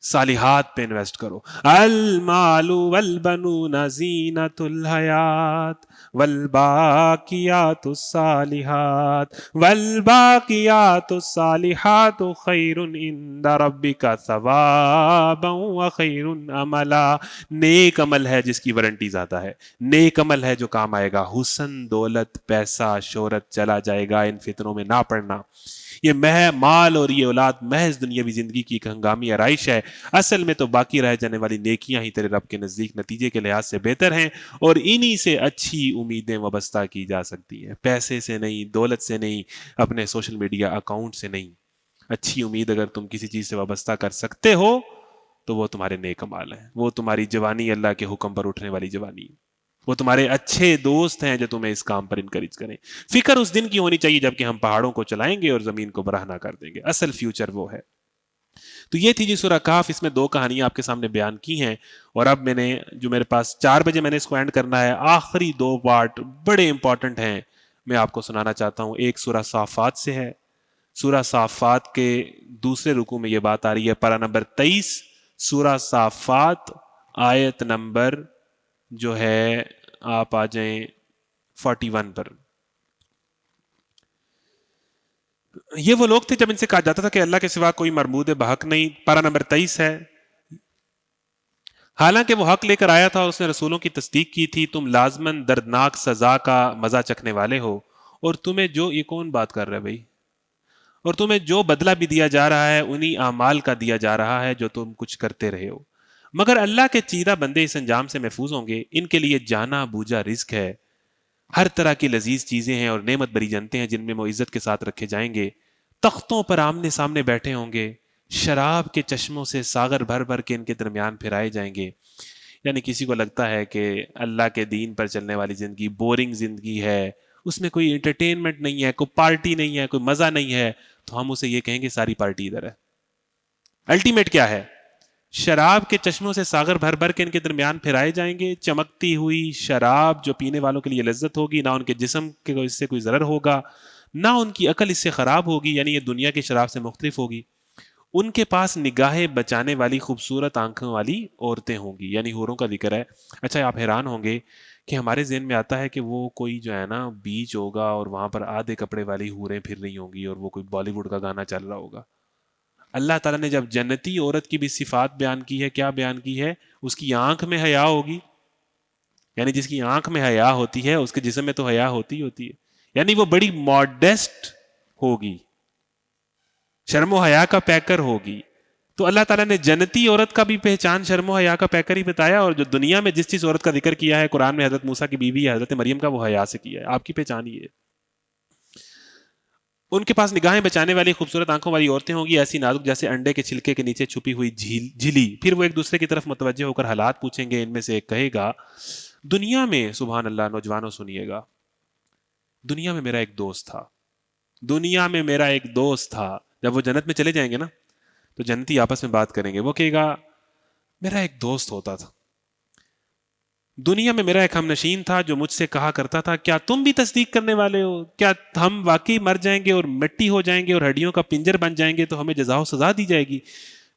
صالحات پہ انویسٹ کرو. المال والبنون زینۃ الحیات والباقیات الصالحات والباقیات الصالحات خیر عند ربک ثوابا وخیر عملا. نیک عمل ہے جس کی وارنٹی زیادہ ہے, نیک عمل ہے جو کام آئے گا. حسن, دولت, پیسہ, شہرت چلا جائے گا, ان فتنوں میں نہ پڑنا. یہ مال اور یہ اولاد محض دنیاوی زندگی کی ایک ہنگامی آرائش ہے. اصل میں تو باقی رہ جانے والی نیکیاں ہی تیرے رب کے نزدیک نتیجے کے لحاظ سے بہتر ہیں, اور انہی سے اچھی امیدیں وابستہ کی جا سکتی ہیں. پیسے سے نہیں, دولت سے نہیں, اپنے سوشل میڈیا اکاؤنٹ سے نہیں. اچھی امید اگر تم کسی چیز سے وابستہ کر سکتے ہو تو وہ تمہارے نیک اعمال ہیں, وہ تمہاری جوانی اللہ کے حکم پر اٹھنے والی جوانی ہے, وہ تمہارے اچھے دوست ہیں جو تمہیں اس کام پر انکریج کریں. فکر اس دن کی ہونی چاہیے جبکہ ہم پہاڑوں کو چلائیں گے اور زمین کو برہنہ کر دیں گے. اصل فیوچر وہ ہے. تو یہ تھی جی سورہ کہف. اس میں 2 کہانیاں آپ کے سامنے بیان کی ہیں, اور اب میں نے جو میرے پاس 4 بجے میں نے اس کو اینڈ کرنا ہے, آخری 2 پارٹ بڑے امپورٹنٹ ہیں, میں آپ کو سنانا چاہتا ہوں. ایک سورہ صافات سے ہے. سورہ صافات کے دوسرے رکوع میں یہ بات آ رہی ہے, پارہ نمبر 23, سورہ صافات آیت نمبر جو ہے آپ آ جائیں 41 پر. یہ وہ لوگ تھے جب ان سے کہا جاتا تھا کہ اللہ کے سوا کوئی معبود بحق نہیں. پارہ نمبر 23 ہے. حالانکہ وہ حق لے کر آیا تھا اور اس نے رسولوں کی تصدیق کی تھی, تم لازماً دردناک سزا کا مزہ چکھنے والے ہو, اور تمہیں جو, یہ کون بات کر رہا ہے بھائی, اور تمہیں جو بدلہ بھی دیا جا رہا ہے انہی اعمال کا دیا جا رہا ہے جو تم کچھ کرتے رہے ہو. مگر اللہ کے چیدہ بندے اس انجام سے محفوظ ہوں گے. ان کے لیے جانا بوجھا رزق ہے, ہر طرح کی لذیذ چیزیں ہیں, اور نعمت بری جنتے ہیں جن میں وہ عزت کے ساتھ رکھے جائیں گے. تختوں پر آمنے سامنے بیٹھے ہوں گے, شراب کے چشموں سے ساغر بھر بھر کے ان کے درمیان پھرائے جائیں گے. یعنی کسی کو لگتا ہے کہ اللہ کے دین پر چلنے والی زندگی بورنگ زندگی ہے, اس میں کوئی انٹرٹینمنٹ نہیں ہے, کوئی پارٹی نہیں ہے, کوئی مزہ نہیں ہے, تو ہم اسے یہ کہیں گے ساری پارٹی ادھر ہے. الٹیمیٹ کیا ہے؟ شراب کے چشموں سے ساغر بھر بھر کے ان کے درمیان پھرائے جائیں گے. چمکتی ہوئی شراب جو پینے والوں کے لیے لذت ہوگی, نہ ان کے جسم کے اس سے کوئی ضرر ہوگا, نہ ان کی عقل اس سے خراب ہوگی, یعنی یہ دنیا کی شراب سے مختلف ہوگی. ان کے پاس نگاہیں بچانے والی خوبصورت آنکھوں والی عورتیں ہوں گی, یعنی حوروں کا ذکر ہے. اچھا, آپ حیران ہوں گے کہ ہمارے ذہن میں آتا ہے کہ وہ کوئی جو ہے نا بیچ ہوگا اور وہاں پر آدھے کپڑے والی حوریں پھر رہی ہوں گی, اور وہ کوئی بالی ووڈ کا گانا چل رہا ہوگا. اللہ تعالیٰ نے جب جنتی عورت کی بھی صفات بیان کی ہے, کیا بیان کی ہے؟ اس کی آنکھ میں حیا ہوگی, یعنی جس کی آنکھ میں حیا ہوتی ہے اس کے جسم میں تو حیا ہوتی ہے, یعنی وہ بڑی ماڈسٹ ہوگی, شرم و حیا کا پیکر ہوگی. تو اللہ تعالیٰ نے جنتی عورت کا بھی پہچان شرم و حیا کا پیکر ہی بتایا, اور جو دنیا میں جس چیز عورت کا ذکر کیا ہے قرآن میں حضرت موسیٰ کی بیوی ہے حضرت مریم کا, وہ حیا سے کیا ہے. آپ کی پہچان یہ ہے. ان کے پاس نگاہیں بچانے والی خوبصورت آنکھوں والی عورتیں ہوں گی, ایسی نازک جیسے انڈے کے چھلکے کے نیچے چھپی ہوئی جھلی. پھر وہ ایک دوسرے کی طرف متوجہ ہو کر حالات پوچھیں گے. ان میں سے ایک کہے گا, دنیا میں, سبحان اللہ, نوجوانوں سنیے گا, دنیا میں میرا ایک دوست تھا, دنیا میں میرا ایک دوست تھا. جب وہ جنت میں چلے جائیں گے نا تو جنتی آپس میں بات کریں گے. وہ کہے گا میرا ایک دوست ہوتا تھا, دنیا میں میرا ایک ہم نشین تھا جو مجھ سے کہا کرتا تھا, کیا تم بھی تصدیق کرنے والے ہو؟ کیا ہم واقعی مر جائیں گے اور مٹی ہو جائیں گے اور ہڈیوں کا پنجر بن جائیں گے تو ہمیں جزا و سزا دی جائے گی؟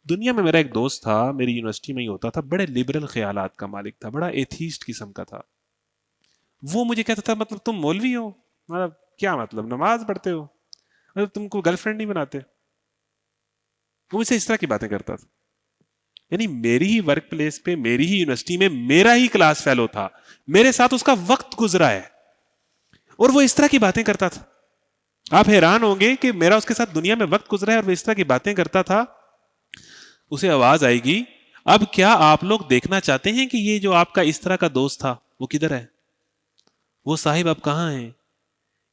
دنیا میں میرا ایک دوست تھا, میری یونیورسٹی میں ہی ہوتا تھا, بڑے لبرل خیالات کا مالک تھا, بڑا ایتھیسٹ قسم کا تھا. وہ مجھے کہتا تھا مطلب تم مولوی ہو, مطلب کیا مطلب نماز پڑھتے ہو, مطلب تم کو گرل فرینڈ نہیں بناتے. وہ مجھ سے اس طرح کی باتیں کرتا تھا. یعنی میری ہی ورک پلیس پہ, میری ہی یونیورسٹی میں میرا ہی کلاس فیلو تھا, میرے ساتھ اس کا وقت گزرا ہے, اور وہ اس طرح کی باتیں کرتا تھا. آپ حیران ہوں گے کہ میرا اس کے ساتھ دنیا میں وقت گزرا ہے اور وہ اس طرح کی باتیں کرتا تھا. اسے آواز آئے گی, اب کیا آپ لوگ دیکھنا چاہتے ہیں کہ یہ جو آپ کا اس طرح کا دوست تھا وہ کدھر ہے, وہ صاحب اب کہاں ہیں؟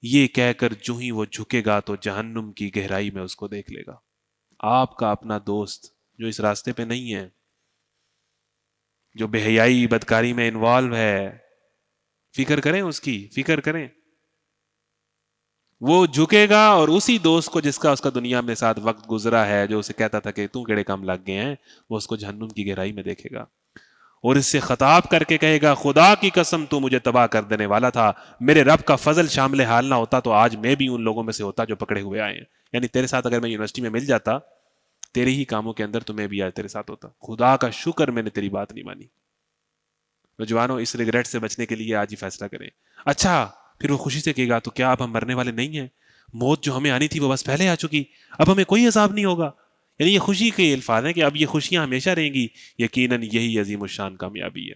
یہ کہہ کر جو ہی وہ جھکے گا تو جہنم کی گہرائی میں اس کو دیکھ لے گا. آپ کا اپنا دوست جو اس راستے پہ نہیں ہے, جو بے حیائی بدکاری میں انوالو ہے, فکر کریں اس کی, فکر کریں. وہ جھکے گا اور اسی دوست کو جس کا اس کا دنیا میں ساتھ وقت گزرا ہے, جو اسے کہتا تھا کہ تم کیڑے کام لگ گئے ہیں, وہ اس کو جہنم کی گہرائی میں دیکھے گا اور اس سے خطاب کر کے کہے گا, خدا کی قسم تو مجھے تباہ کر دینے والا تھا, میرے رب کا فضل شامل حال نہ ہوتا تو آج میں بھی ان لوگوں میں سے ہوتا جو پکڑے ہوئے آئے ہیں. یعنی تیرے ساتھ اگر میں یونیورسٹی میں مل جاتا تیرے ہی کاموں کے اندر تمہیں بھی آج تیرے ساتھ ہوتا. خدا کا شکر میں نے تیری بات نہیں مانی. نوجوانوں اس ریگریٹ سے بچنے کے لیے آج ہی فیصلہ کریں. اچھا پھر وہ خوشی سے کہے گا تو کیا اب ہم مرنے والے نہیں ہیں؟ موت جو ہمیں آنی تھی وہ بس پہلے آ چکی, اب ہمیں کوئی عذاب نہیں ہوگا. یعنی یہ خوشی کے الفاظ ہیں کہ اب یہ خوشیاں ہمیشہ رہیں گی. یقیناً یہی عظیم الشان کامیابی ہے.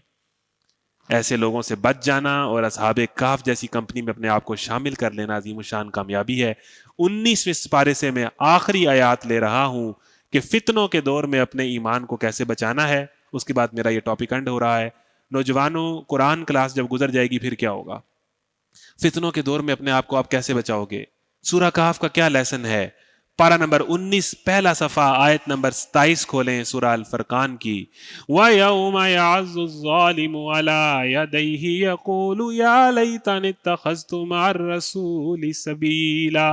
ایسے لوگوں سے بچ جانا اور اصحاب کہف جیسی کمپنی میں اپنے آپ کو شامل کر لینا عظیم الشان کامیابی ہے. 19ویں سپارے سے میں آخری آیات لے رہا ہوں کہ فتنوں کے دور میں اپنے ایمان کو کیسے بچانا ہے. اس کے بعد میرا یہ ٹاپک اینڈ ہو رہا ہے. نوجوانوں قرآن کلاس جب گزر جائے گی پھر کیا ہوگا؟ فتنوں کے دور میں اپنے آپ کو آپ کیسے بچاؤ گے؟ سورہ کہف کا کیا لیسن ہے؟ پارہ نمبر 19 پہلا صفحہ آیت نمبر 27 کھولیں سورہ الفرقان کی. وَيَوْمَ يَعَضُّ الظَّالِمُ عَلَى يَدَيْهِ يَقُولُ يَا لَيْتَنِي اتَّخَذْتُ مَعَ الرَّسُولِ سَبِيلًا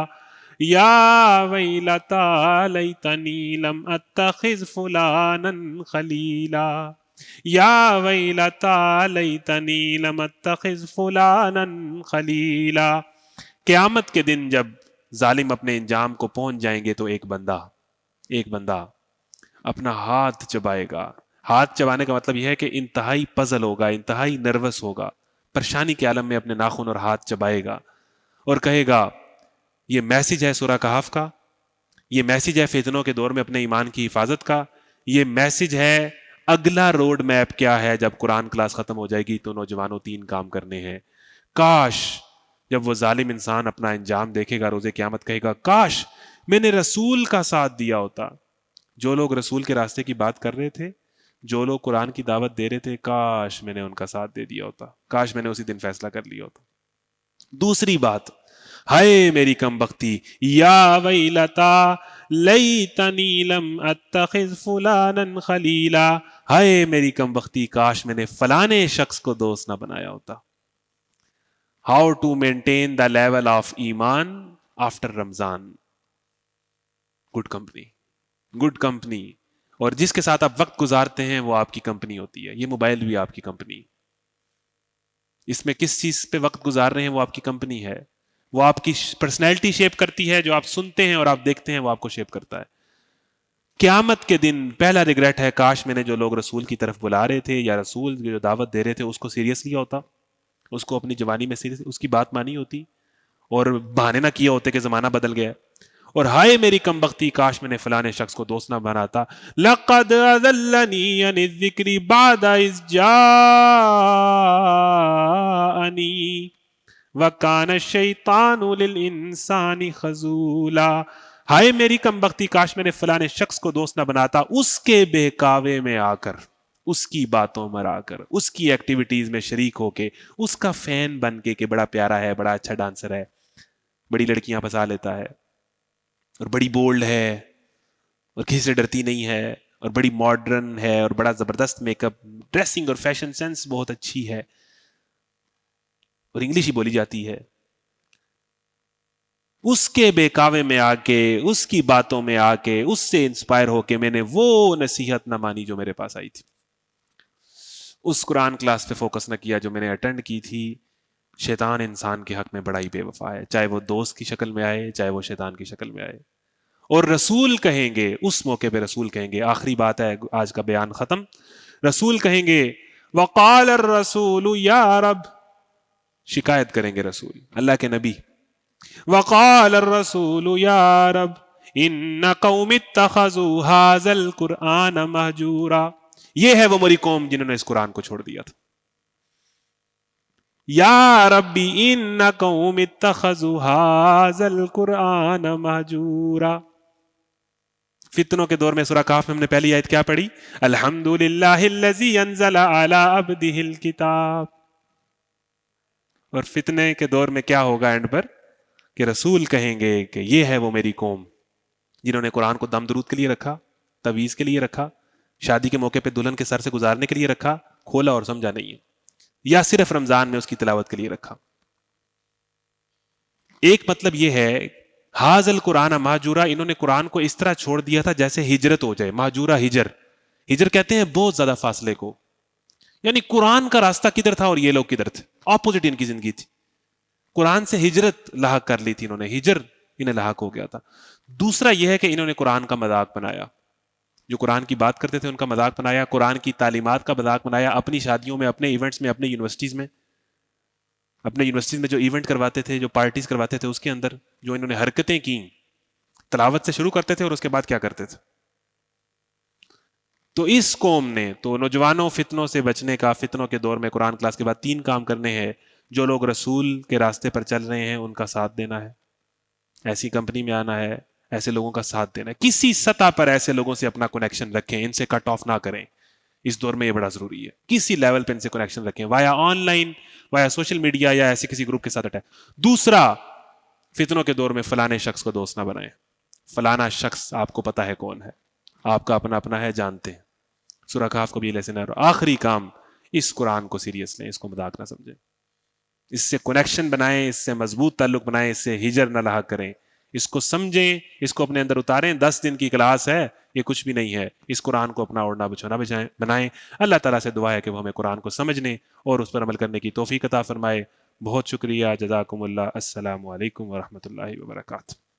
يَا وَيْلَتَا لَيْتَنِي لَمْ أَتَّخِذْ فُلَانًا خَلِيلًا یا ویلتا لیتنی لم اتخذ فلانا خلیلا. قیامت کے دن جب ظالم اپنے انجام کو پہنچ جائیں گے تو ایک بندہ اپنا ہاتھ چبائے گا. ہاتھ چبانے کا مطلب یہ ہے کہ انتہائی پزل ہوگا, انتہائی نروس ہوگا, پریشانی کے عالم میں اپنے ناخن اور ہاتھ چبائے گا اور کہے گا یہ میسج ہے سورہ کہف کا, یہ میسج ہے فتنوں کے دور میں اپنے ایمان کی حفاظت کا, یہ میسج ہے اگلا روڈ میپ کیا ہے جب قرآن کلاس ختم ہو جائے گی تو نوجوانوں 3 کام کرنے ہیں. کاش جب وہ ظالم انسان اپنا انجام دیکھے گا روز قیامت کہے گا کاش میں نے رسول کا ساتھ دیا ہوتا. جو لوگ رسول کے راستے کی بات کر رہے تھے, جو لوگ قرآن کی دعوت دے رہے تھے, کاش میں نے ان کا ساتھ دے دیا ہوتا, کاش میں نے اسی دن فیصلہ کر لیا ہوتا. دوسری بات, ہائے میری کم بختی, یا ویلتا لیتنی لم اتخذ فلانا خلیلا, ہائے میری کم بختی کاش میں نے فلانے شخص کو دوست نہ بنایا ہوتا. How to maintain the level of ایمان آفٹر رمضان. گڈ کمپنی, اور جس کے ساتھ آپ وقت گزارتے ہیں وہ آپ کی کمپنی ہوتی ہے. یہ موبائل بھی آپ کی کمپنی, اس میں کس چیز پہ وقت گزار رہے ہیں وہ آپ کی کمپنی ہے. وہ آپ کی پرسنالٹی شیپ کرتی ہے, جو آپ سنتے ہیں اور آپ دیکھتے ہیں وہ آپ کو شیپ کرتا ہے. قیامت کے دن پہلا ریگریٹ ہے کاش میں نے جو لوگ رسول کی طرف بلا رہے تھے یا رسول جو دعوت دے رہے تھے اس کو سیریس لیا ہوتا, اس کو اپنی جوانی میں سیریس اس کی بات مانی ہوتی اور بہانے نہ کیا ہوتے کہ زمانہ بدل گیا. اور ہائے میری کم بختی کاش میں نے فلانے شخص کو دوست نہ بناتا. لقد اضلنی عن الذکر بعد اذ جاءنی وَكَانَ الشَّيْطَانُ لِلْإِنسَانِ خَذُولًا. ہائے میری کم بختی کاش میں نے فلانے شخص کو دوست نہ بناتا, اس کے بہکاوے میں آ کر, اس کی باتوں میں آ کر, اس کی ایکٹیویٹیز میں شریک ہو کے, اس کا فین بن کے کہ بڑا پیارا ہے, بڑا اچھا ڈانسر ہے, بڑی لڑکیاں پھنسا لیتا ہے, اور بڑی بولڈ ہے, اور کسی سے ڈرتی نہیں ہے, اور بڑی ماڈرن ہے, اور بڑا زبردست میک اپ, ڈریسنگ اور فیشن سینس بہت اچھی ہے, اور انگلش ہی بولی جاتی ہے. اس کے بہکاوے میں آ کے, اس کی باتوں میں آ کے, اس سے انسپائر ہو کے میں نے وہ نصیحت نہ مانی جو میرے پاس آئی تھی, اس قرآن کلاس پہ فوکس نہ کیا جو میں نے اٹینڈ کی تھی. شیطان انسان کے حق میں بڑا ہی بے وفا ہے, چاہے وہ دوست کی شکل میں آئے, چاہے وہ شیطان کی شکل میں آئے. اور رسول کہیں گے, اس موقع پہ رسول کہیں گے, آخری بات ہے آج کا بیان ختم, رسول کہیں گے وقال الرسول یا رب, شکایت کریں گے رسول, اللہ کے نبی, وقال الرسول یا رب ان قوم اتخذوا هذا القرآن مہجورا. یہ ہے وہ میری قوم جنہوں نے اس قرآن کو چھوڑ دیا تھا. یا ربی ان قوم اتخذوا هذا القرآن مہجورا. فتنوں کے دور میں سورہ کہف میں ہم نے پہلی آیت کیا پڑھی؟ الحمدللہ الذی انزل علی عبدہ الکتاب. اور فتنے کے دور میں کیا ہوگا اینڈ پر؟ کہ رسول کہیں گے کہ یہ ہے وہ میری قوم جنہوں نے قرآن کو دم درود کے لیے رکھا, تعویذ کے لیے رکھا, شادی کے موقع پہ دلہن کے سر سے گزارنے کے لیے رکھا, کھولا اور سمجھا نہیں ہے, یا صرف رمضان میں اس کی تلاوت کے لیے رکھا. ایک مطلب یہ ہے حاض القرآن مہجورا, انہوں نے قرآن کو اس طرح چھوڑ دیا تھا جیسے ہجرت ہو جائے. مہجورا ہجر کہتے ہیں بہت زیادہ فاصلے کو, یعنی قرآن کا راستہ کدھر تھا اور یہ لوگ کدھر تھے, اپوزٹ ان کی زندگی تھی. قرآن سے ہجرت لاحق کر لی تھی انہوں نے, ہجر انہیں لاحق ہو گیا تھا. دوسرا یہ ہے کہ انہوں نے قرآن کا مذاق بنایا, جو قرآن کی بات کرتے تھے ان کا مذاق بنایا، قرآن کی تعلیمات کا مذاق بنایا، اپنی شادیوں میں، اپنے ایونٹس میں، اپنے یونیورسٹیز میں جو ایونٹ کرواتے تھے، جو پارٹیز کرواتے تھے، اس کے اندر جو انہوں نے حرکتیں کی، تلاوت سے شروع کرتے تھے اور اس کے بعد کیا کرتے تھے. تو اس قوم نے تو نوجوانوں فتنوں سے بچنے کا، فتنوں کے دور میں قرآن کلاس کے بعد 3 کام کرنے ہیں. جو لوگ رسول کے راستے پر چل رہے ہیں ان کا ساتھ دینا ہے، ایسی کمپنی میں آنا ہے، ایسے لوگوں کا ساتھ دینا ہے. کسی سطح پر ایسے لوگوں سے اپنا کنیکشن رکھیں، ان سے کٹ آف نہ کریں. اس دور میں یہ بڑا ضروری ہے. کسی لیول پہ ان سے کنیکشن رکھیں، وایا آن لائن، وایا سوشل میڈیا، یا ایسے کسی گروپ کے ساتھ اٹیچ. دوسرا، فتنوں کے دور میں فلانے شخص کو دوست نہ بنائیں. فلانا شخص آپ کو پتا ہے کون ہے، آپ کا اپنا ہے، جانتے ہیں. سورہ کہف کو بھی یہ لیسن ہے. آخری کام، اس قرآن کو سیریس لیں، اس کو مذاق نہ سمجھیں. اس سے کنیکشن بنائیں، اس سے مضبوط تعلق بنائیں، اس سے ہجر نہ لاحق کریں. اس کو سمجھیں، اس کو اپنے اندر اتاریں. 10 دن کی کلاس ہے، یہ کچھ بھی نہیں ہے. اس قرآن کو اپنا اوڑھنا بچھونا بنائیں. اللہ تعالیٰ سے دعا ہے کہ وہ ہمیں قرآن کو سمجھنے اور اس پر عمل کرنے کی توفیق عطا فرمائے. بہت شکریہ. جزاکم اللہ. السلام علیکم ورحمۃ اللہ وبرکاتہ.